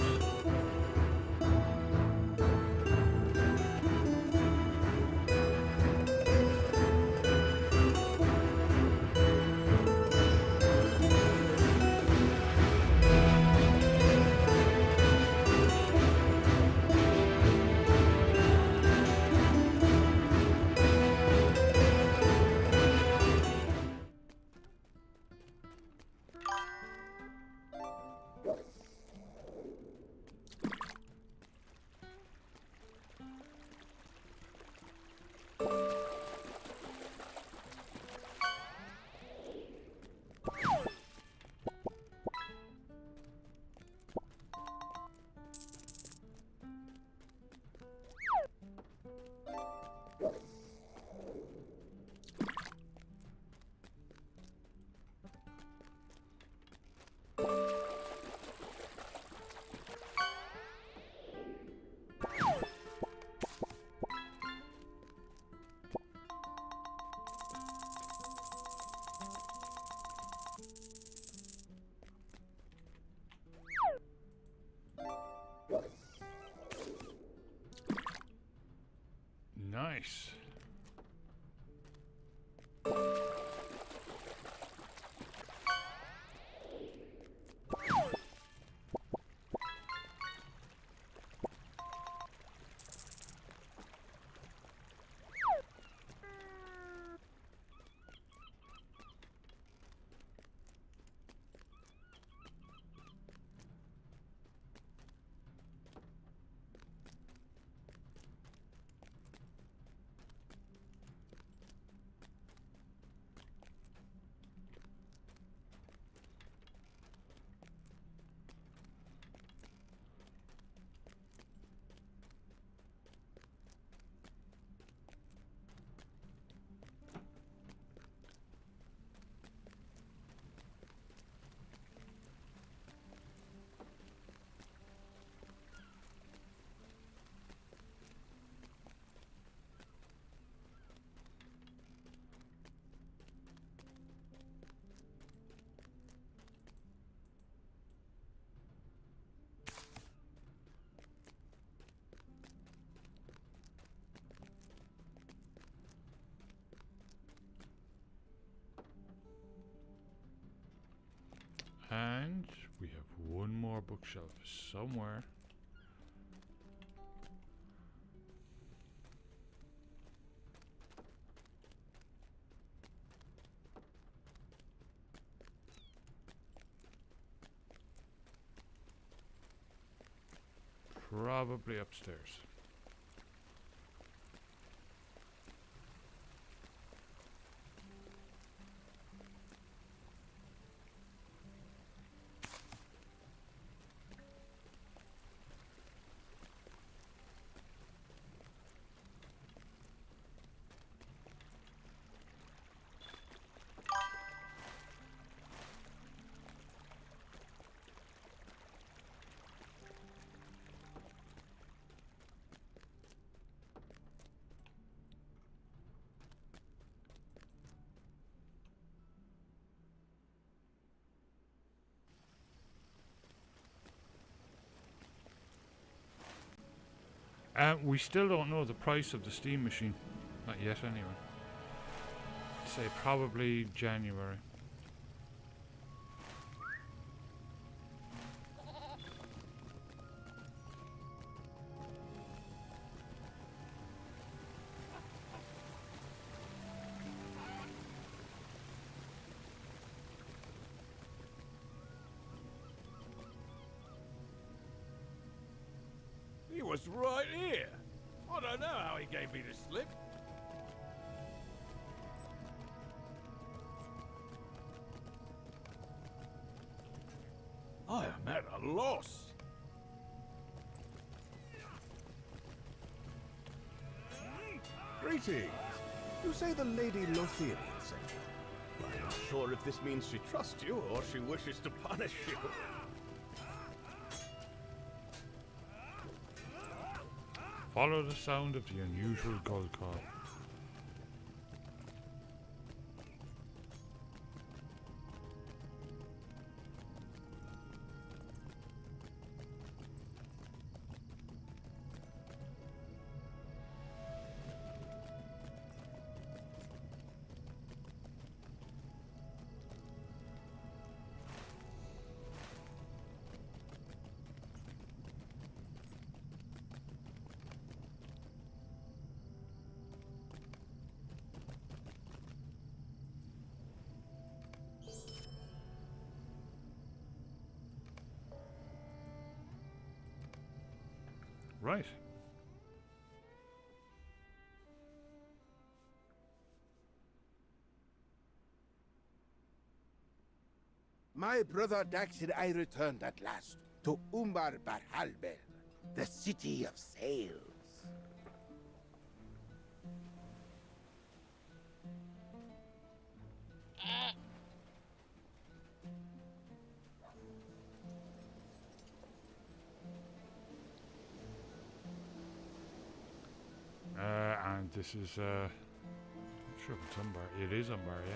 And we have one more bookshelf somewhere. Probably upstairs. We still don't know the price of the steam machine. Not yet, anyway. I'd say probably January. He was right here. I don't know how he gave me the slip. I am at a loss. Greetings. You say the Lady Lothirian sent you. I'm not sure if this means she trusts you or she wishes to punish you. Follow the sound of the unusual gull call. Right. My brother Dax and I returned at last to Umbar Barhalbel, the city of sails. And this is, not sure if it's Umbar. It is Umbar, yeah.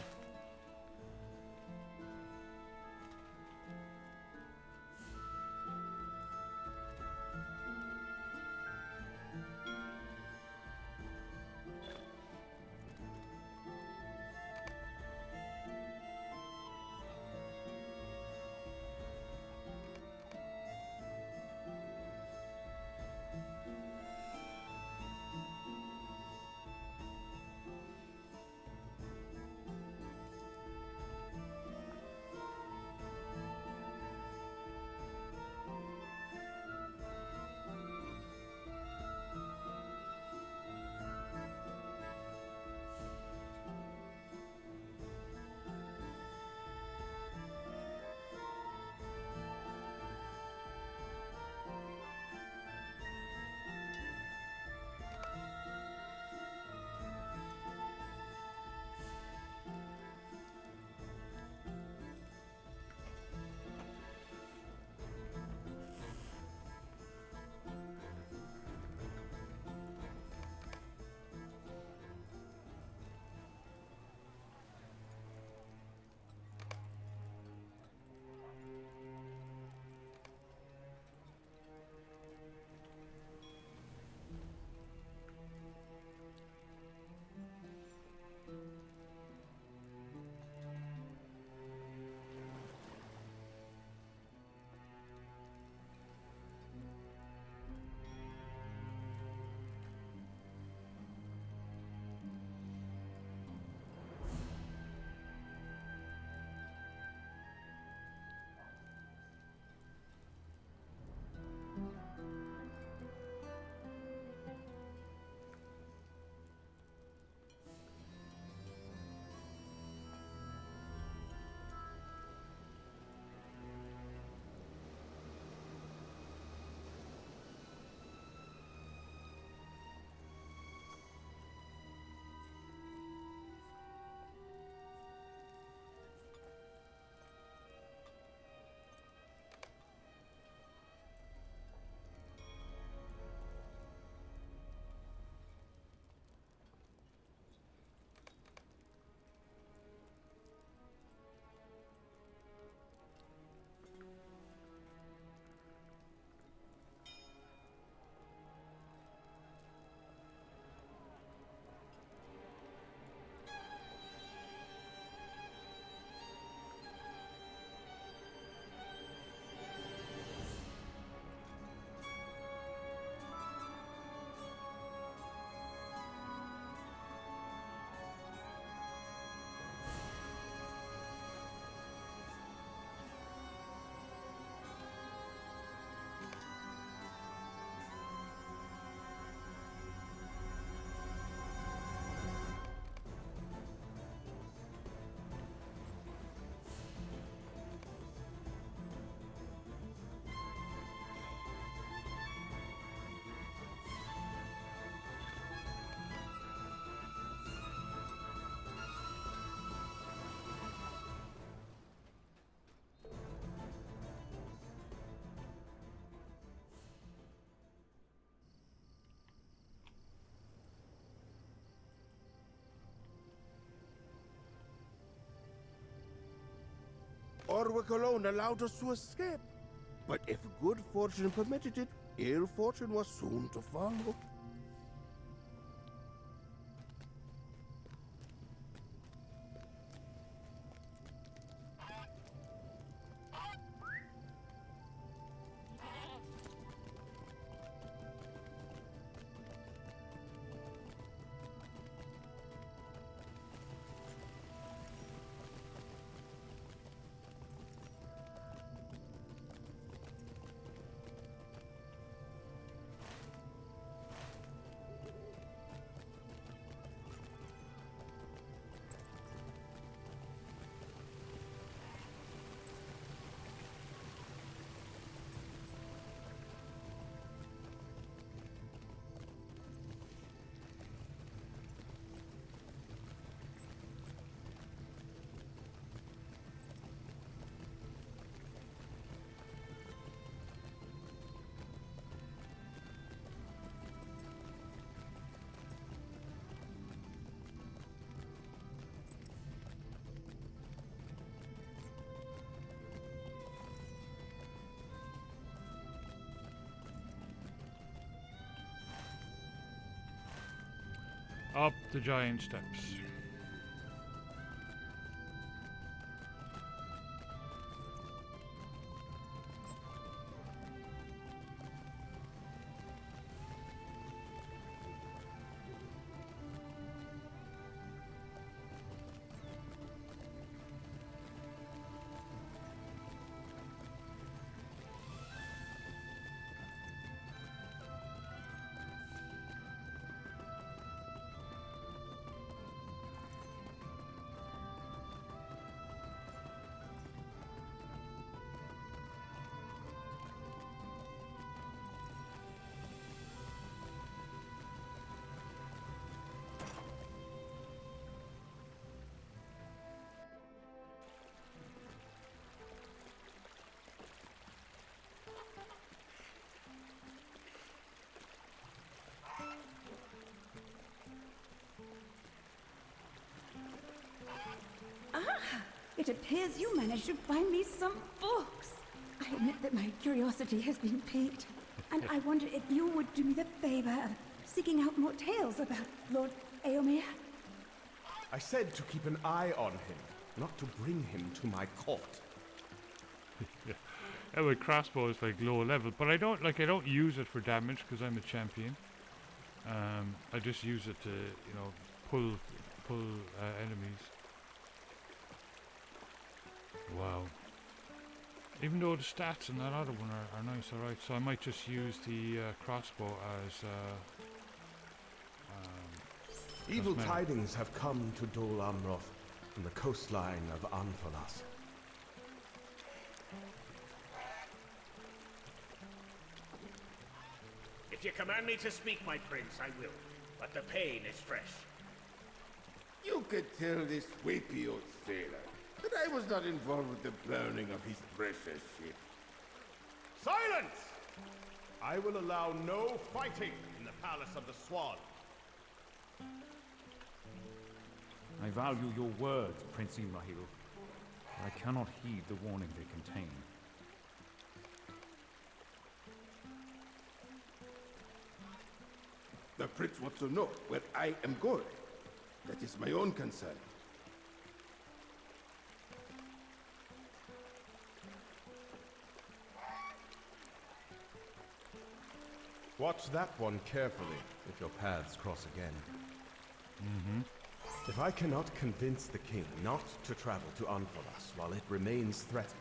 Norwick alone allowed us to escape. But if good fortune permitted it, ill fortune was soon to follow. Up the giant steps. It appears you managed to find me some books. I admit that my curiosity has been piqued, and I wondered if you would do me the favor of seeking out more tales about Lord Eomer. I said to keep an eye on him, not to bring him to my court. Yeah, my crossbow is like low level, but I don't use it for damage because I'm a champion. I just use it to, you know, pull enemies. Wow. Even though the stats in that other one are nice, alright, so I might just use the crossbow as Evil cosmetic. tidings have come to Dol Amroth from the coastline of Anfolas. If you command me to speak, my prince, I will. But the pain is fresh. You could tell this weepy old sailor that I was not involved with the burning of his precious ship. Silence! I will allow no fighting in the Palace of the Swan. I value your words, Prince Imrahil. I cannot heed the warning they contain. The prince wants to know where I am going. That is my own concern. Watch that one carefully if your paths cross again. If I cannot convince the king not to travel to Anfolas while it remains threatened,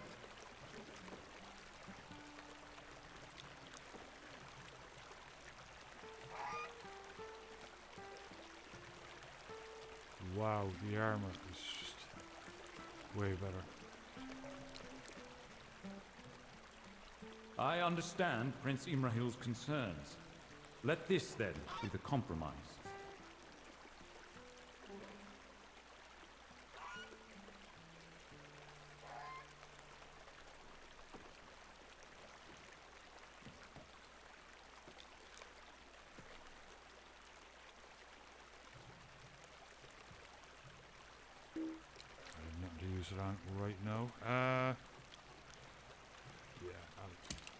Wow, the armor is just way better. I understand Prince Imrahil's concerns. Let this, then, be the compromise. use it on right now. Yeah,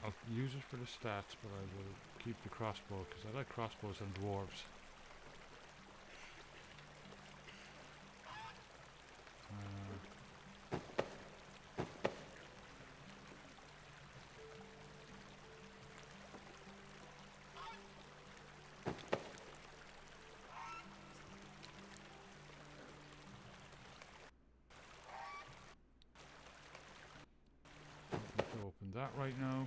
I'll use it for the stats, but I will keep the crossbow because I like crossbows and dwarves. Open that right now.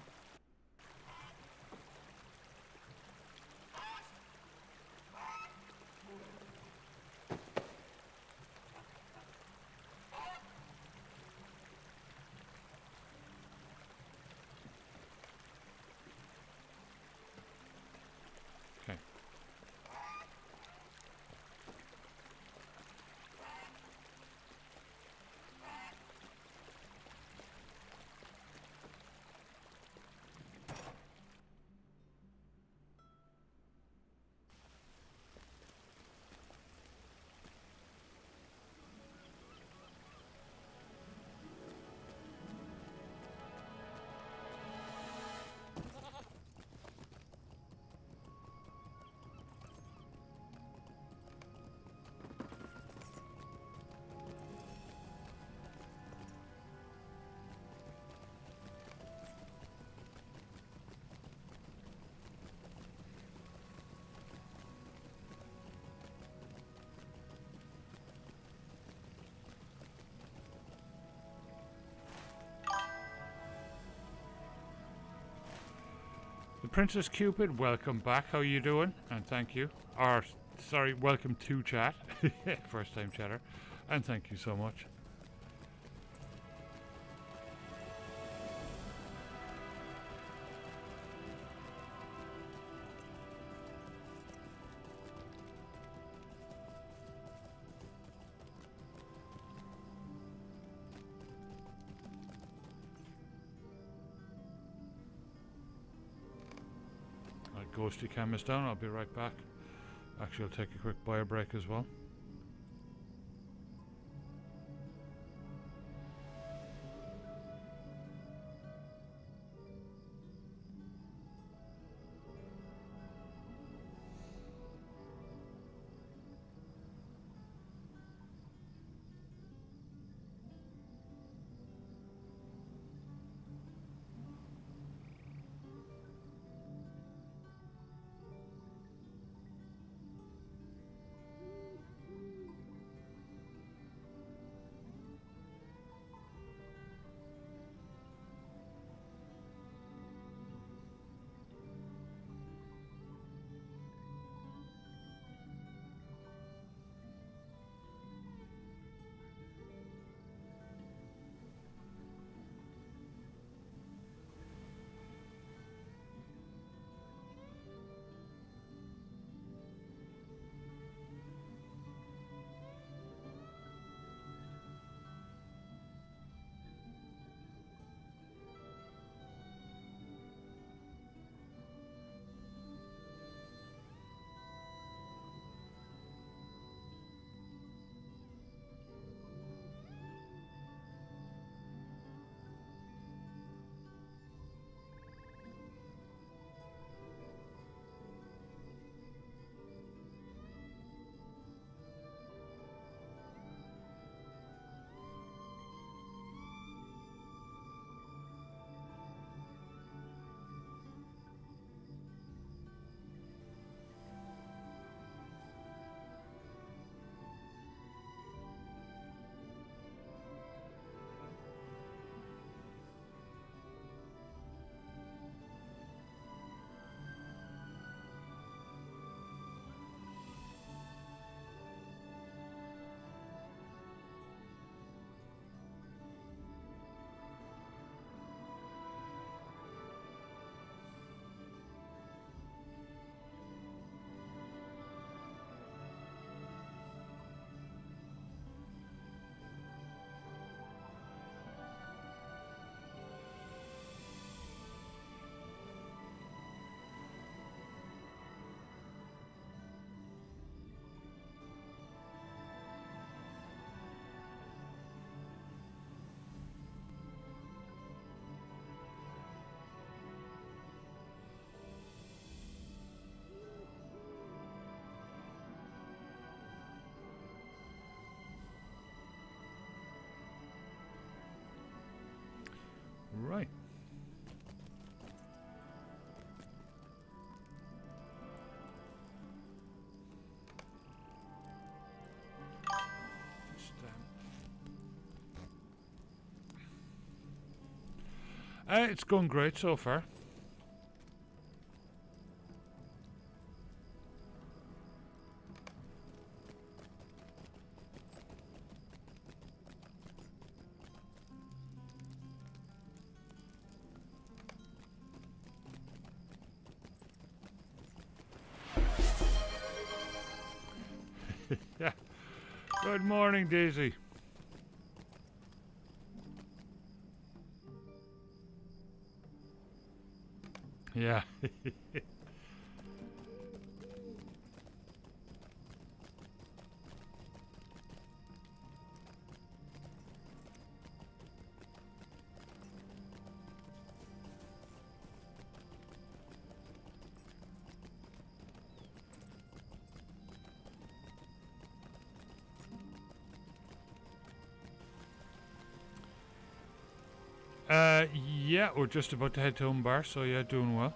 Okay. The Princess Cupid, welcome back. How you doing? And thank you. Or, sorry, welcome to chat. First time chatter. And thank you so much. Ghosty cam is down. I'll be right back. Actually, I'll take a quick bio break as well. right. Just, it's going great so far. Yeah. Good morning, Daisy. Yeah. Yeah, we're just about to head to Umbar, so yeah, doing well.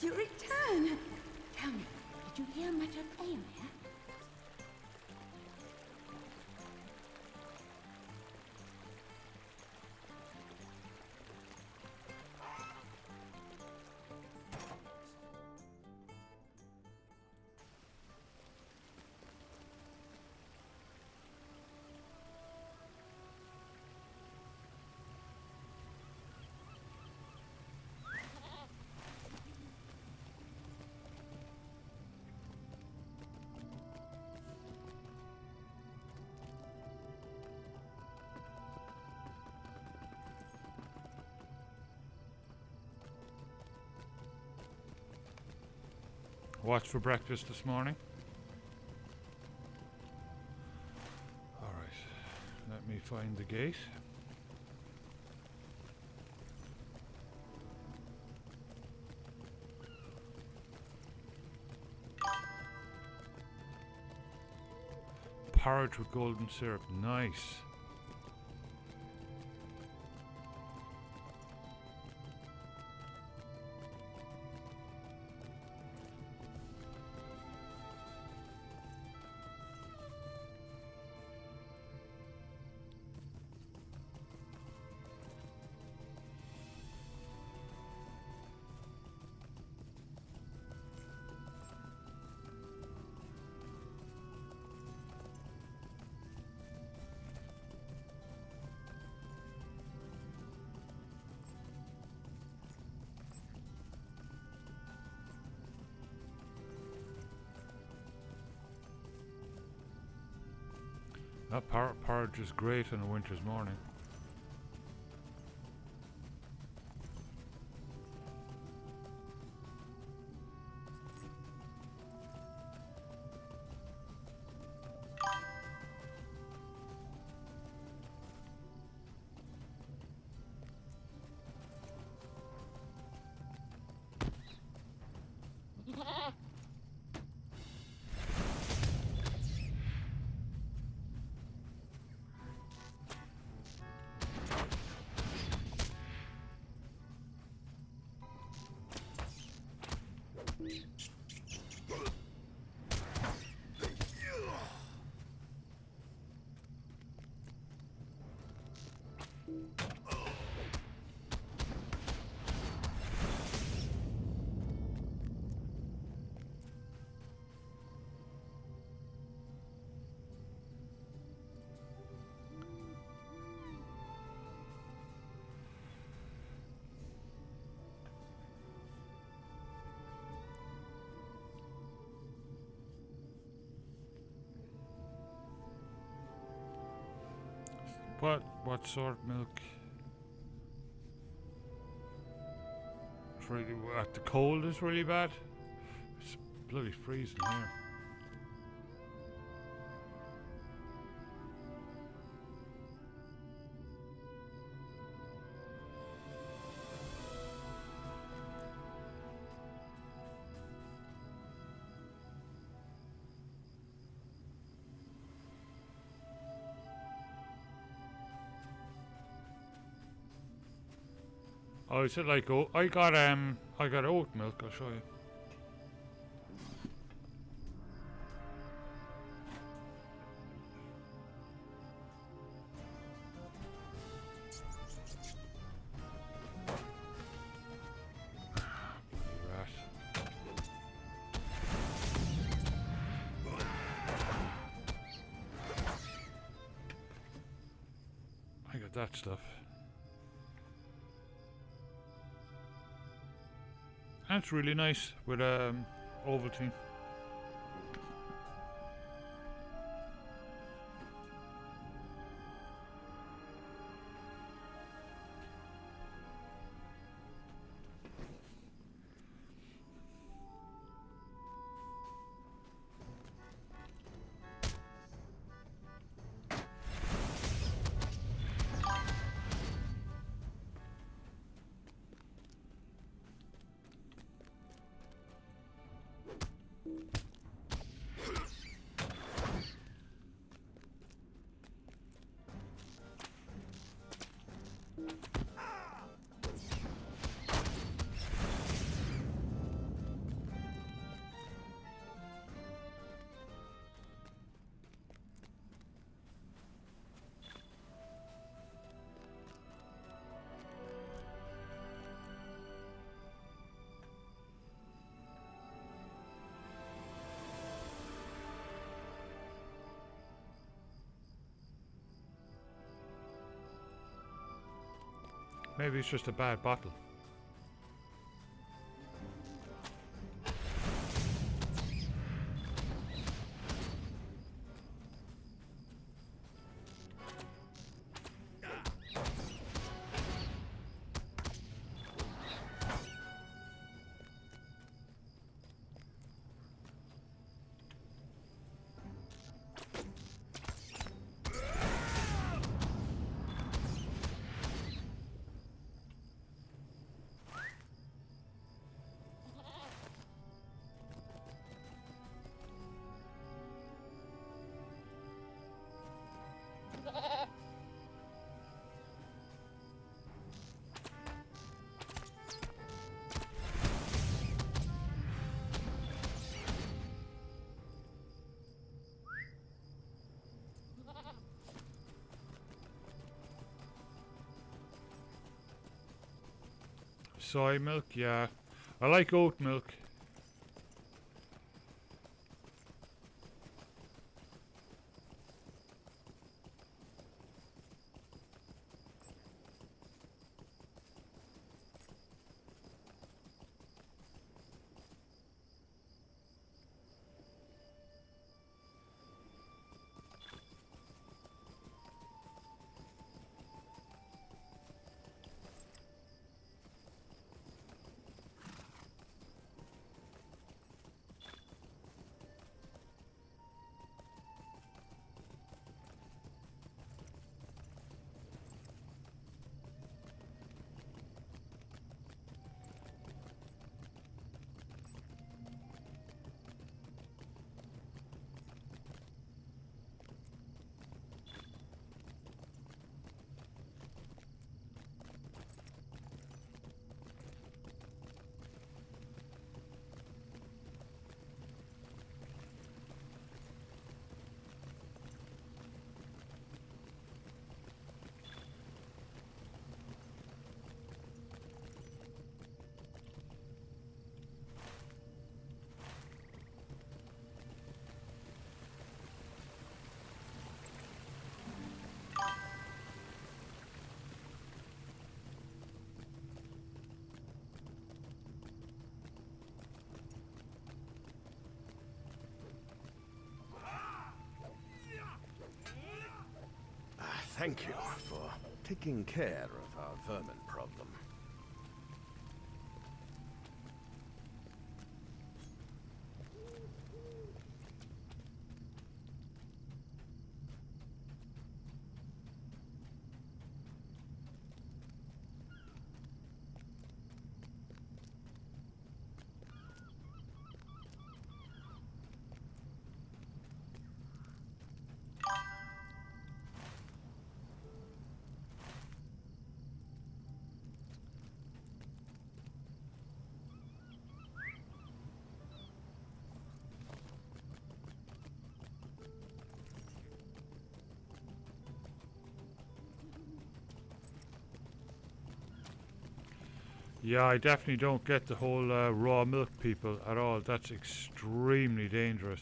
You return! Tell me, did you hear much of Aelia? What's for breakfast this morning? Alright, let me find the gate. Porridge with golden syrup, nice. That porridge is great on a winter's morning. What sort of milk? It's really, the cold is really bad. It's bloody freezing here. Oh, is it like oat? I got oat milk. I'll show you. I got that stuff. That's really nice with Ovaltine. Maybe it's just a bad bottle. Soy milk, yeah. I like oat milk. thank you for taking care of our vermin problem. Yeah, I definitely don't get the whole raw milk people at all. That's extremely dangerous.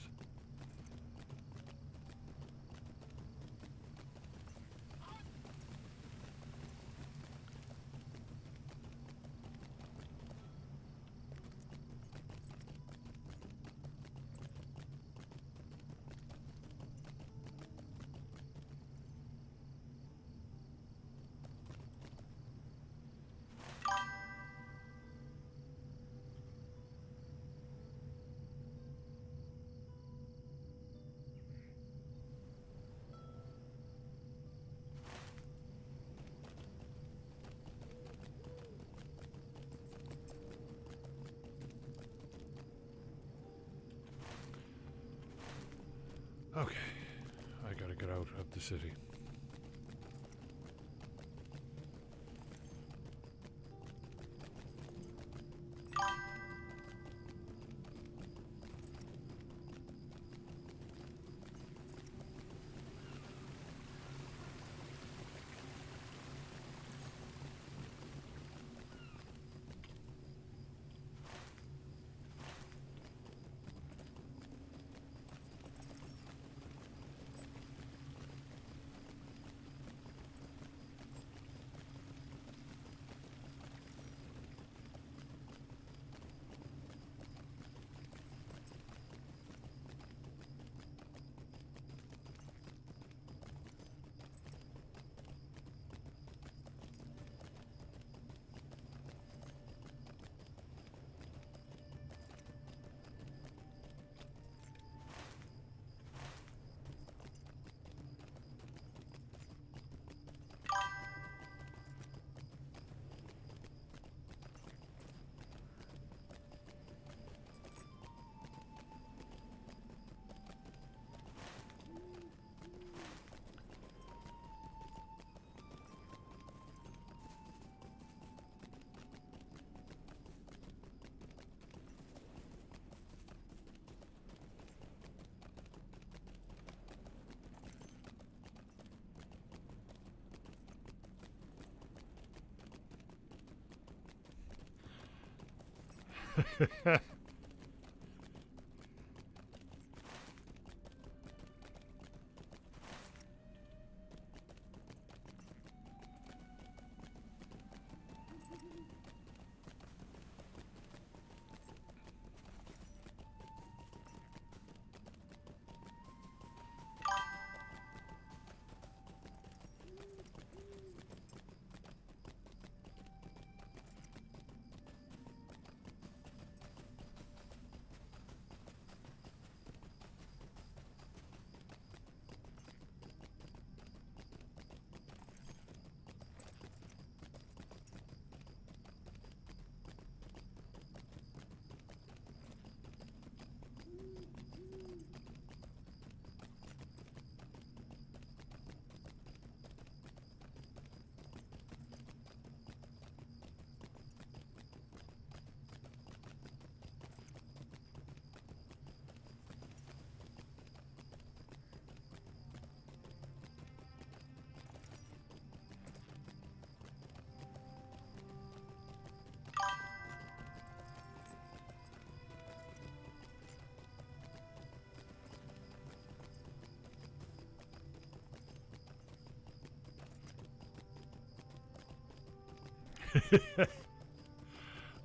Okay, I gotta get out of the city.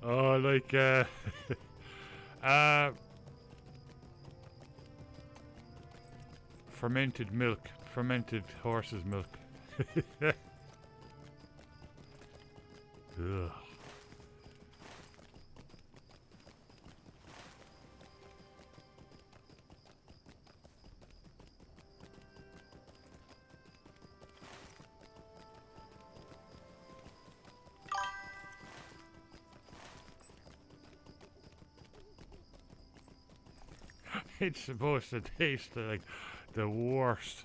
Oh, like fermented milk, fermented horse's milk. Ugh. It's supposed to taste like the worst.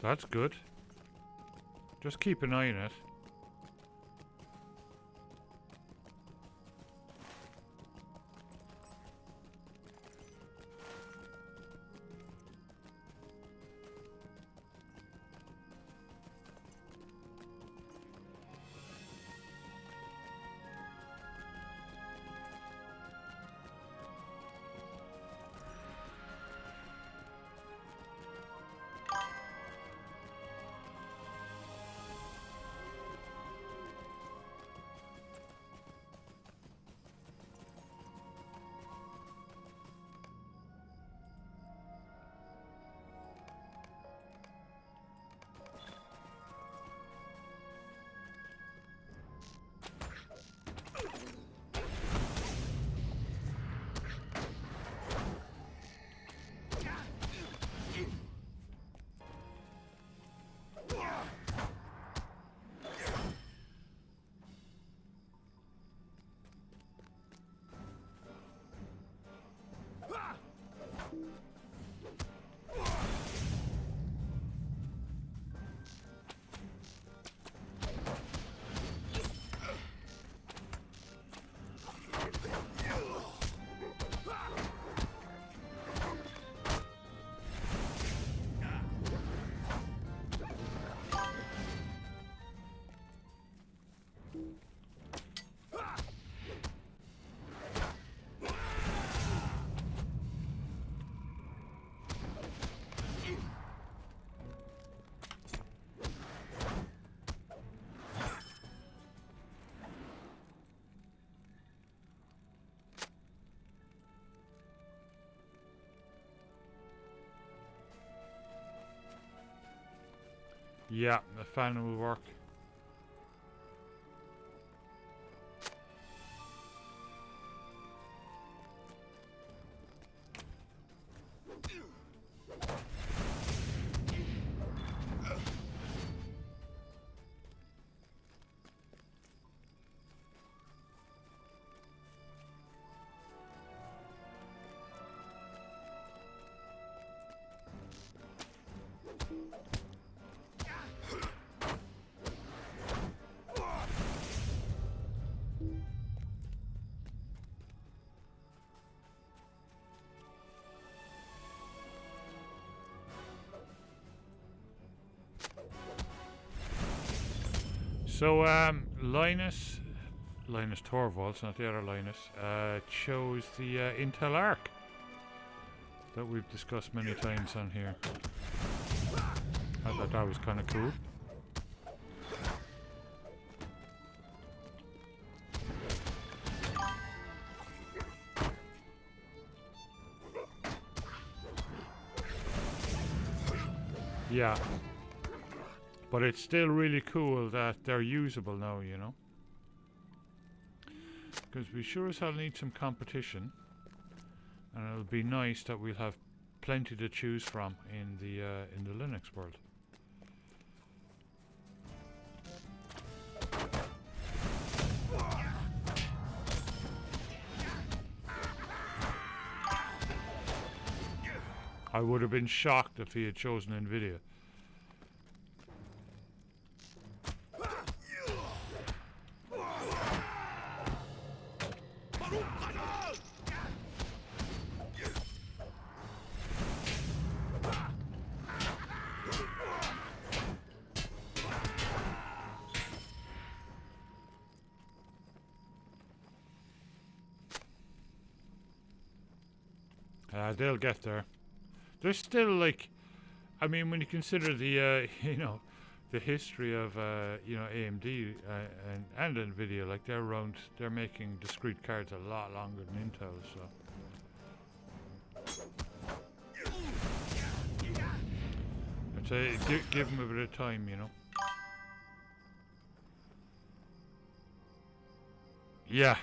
That's good. Just keep an eye on it. Yeah, the fan will work. So Linus Torvalds, not the other Linus, chose the Intel Arc that we've discussed many times on here. I thought that was kind of cool. Yeah. But it's still really cool that they're usable now, you know. Because we sure as hell need some competition. And it'll be nice that we'll have plenty to choose from in the Linux world. I would have been shocked if he had chosen NVIDIA. They'll get there. There's still, like, I mean, when you consider the you know, the history of you know, AMD and NVIDIA, like they're making discrete cards a lot longer than Intel, so I'd say give them a bit of time, you know. Yeah.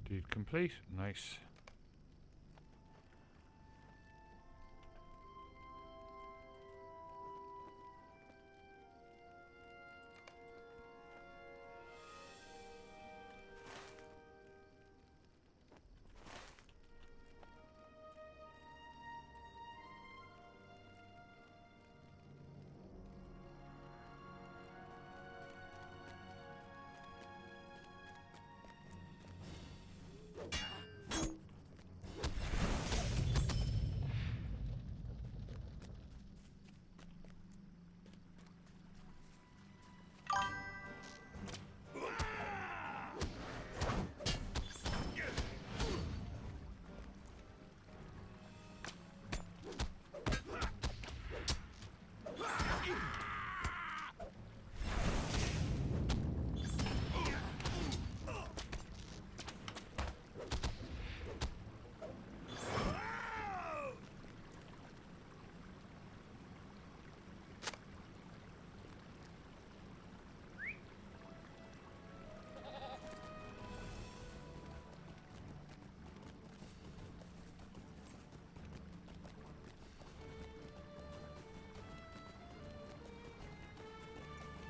Deed complete. Nice.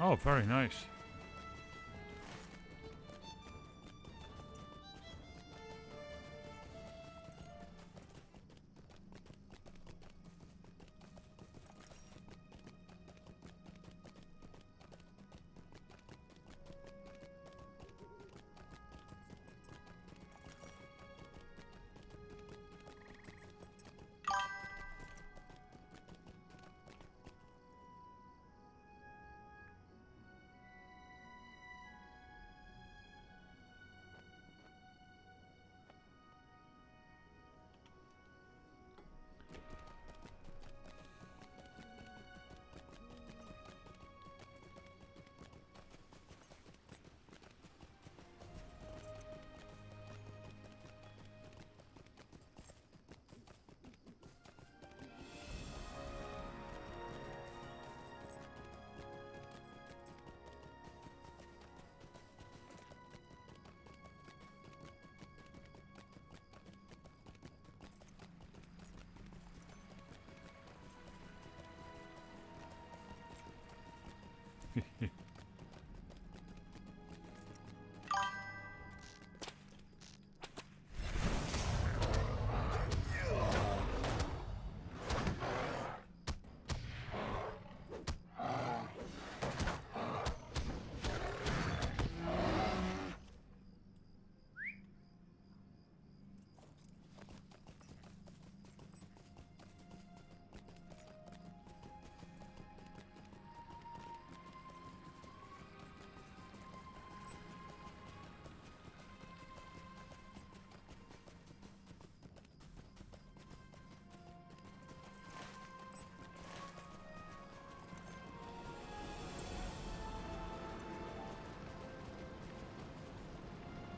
Oh, very nice.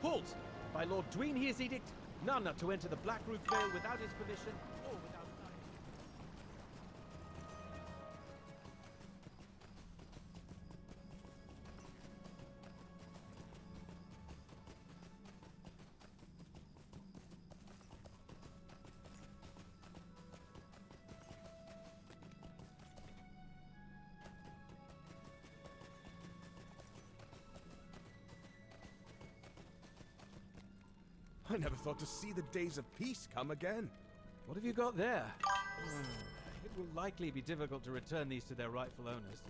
Halt! By Lord Dweenhere's edict, none are to enter the Black Roof Vale without his permission or without knight. I never thought to see the days of peace come again. What have you got there? It will likely be difficult to return these to their rightful owners.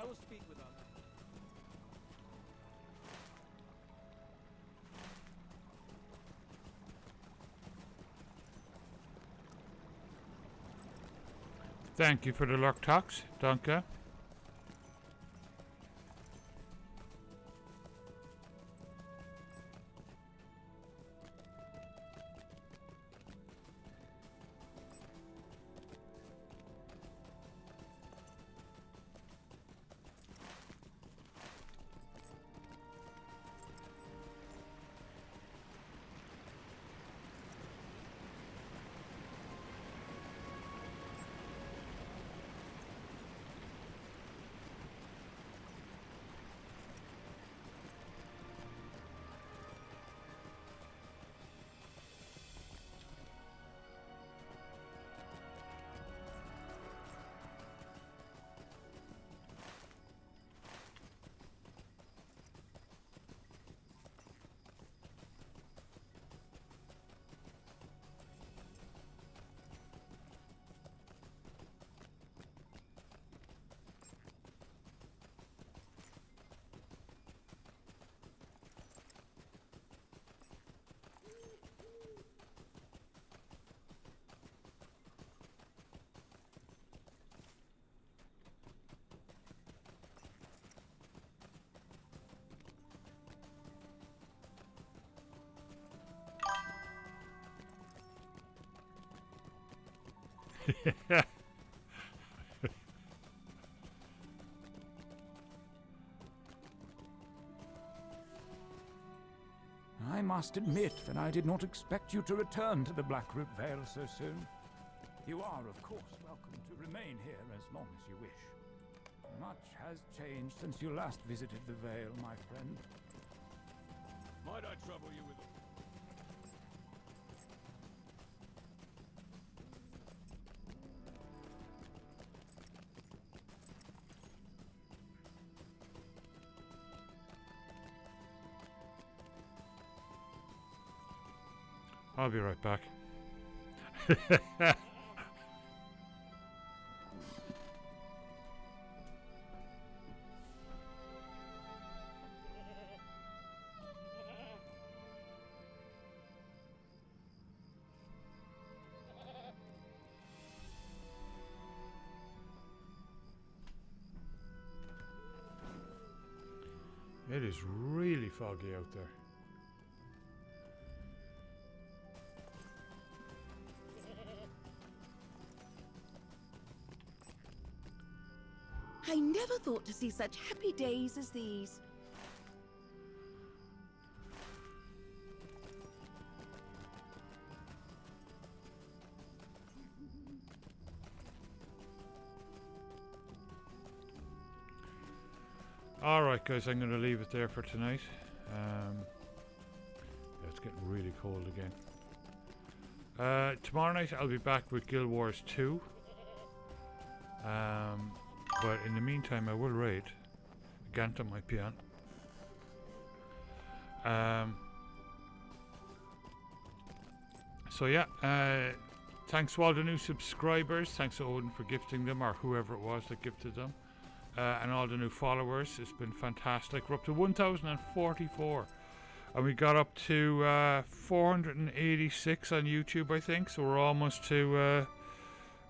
I will speak with our... Thank you for the luck talks, Danke. I must admit that I did not expect you to return to the Blackroot Vale so soon. You are, of course, welcome to remain here as long as you wish. Much has changed since you last visited the Vale, my friend. Might I trouble you with I'll be right back. It is really foggy out there. I never thought to see such happy days as these. Alright guys, I'm going to leave it there for tonight. Yeah, it's getting really cold again. Tomorrow night I'll be back with Guild Wars 2. But in the meantime I will raid. Ganta might be on. So yeah, thanks to all the new subscribers. Thanks to Odin for gifting them, or whoever it was that gifted them. And all the new followers. It's been fantastic. We're up to 1,044. And we got up to 486 on YouTube, I think. So we're almost to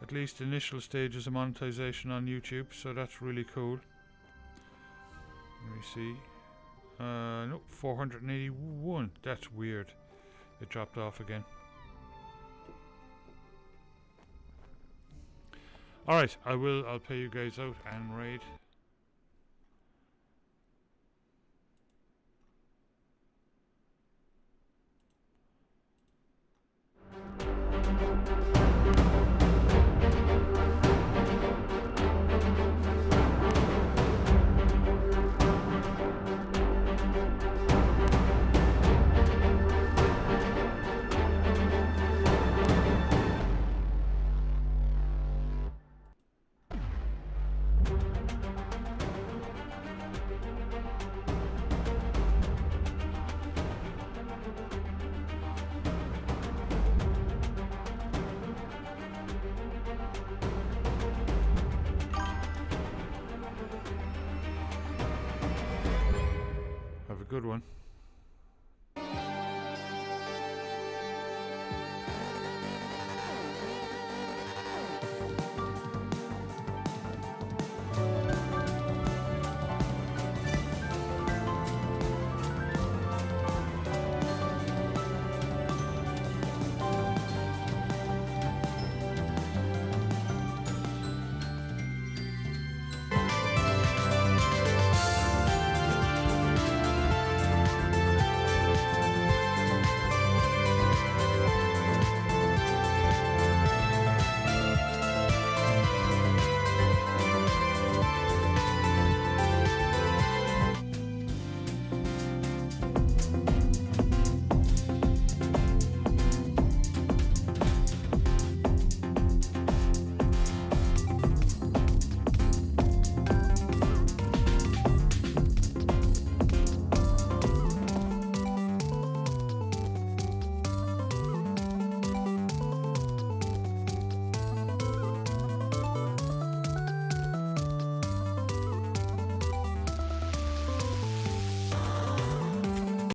at least initial stages of monetization on YouTube. So that's really cool. Let me see. No, 481. That's weird. It dropped off again. Alright, I'll pay you guys out and raid. Have a good one.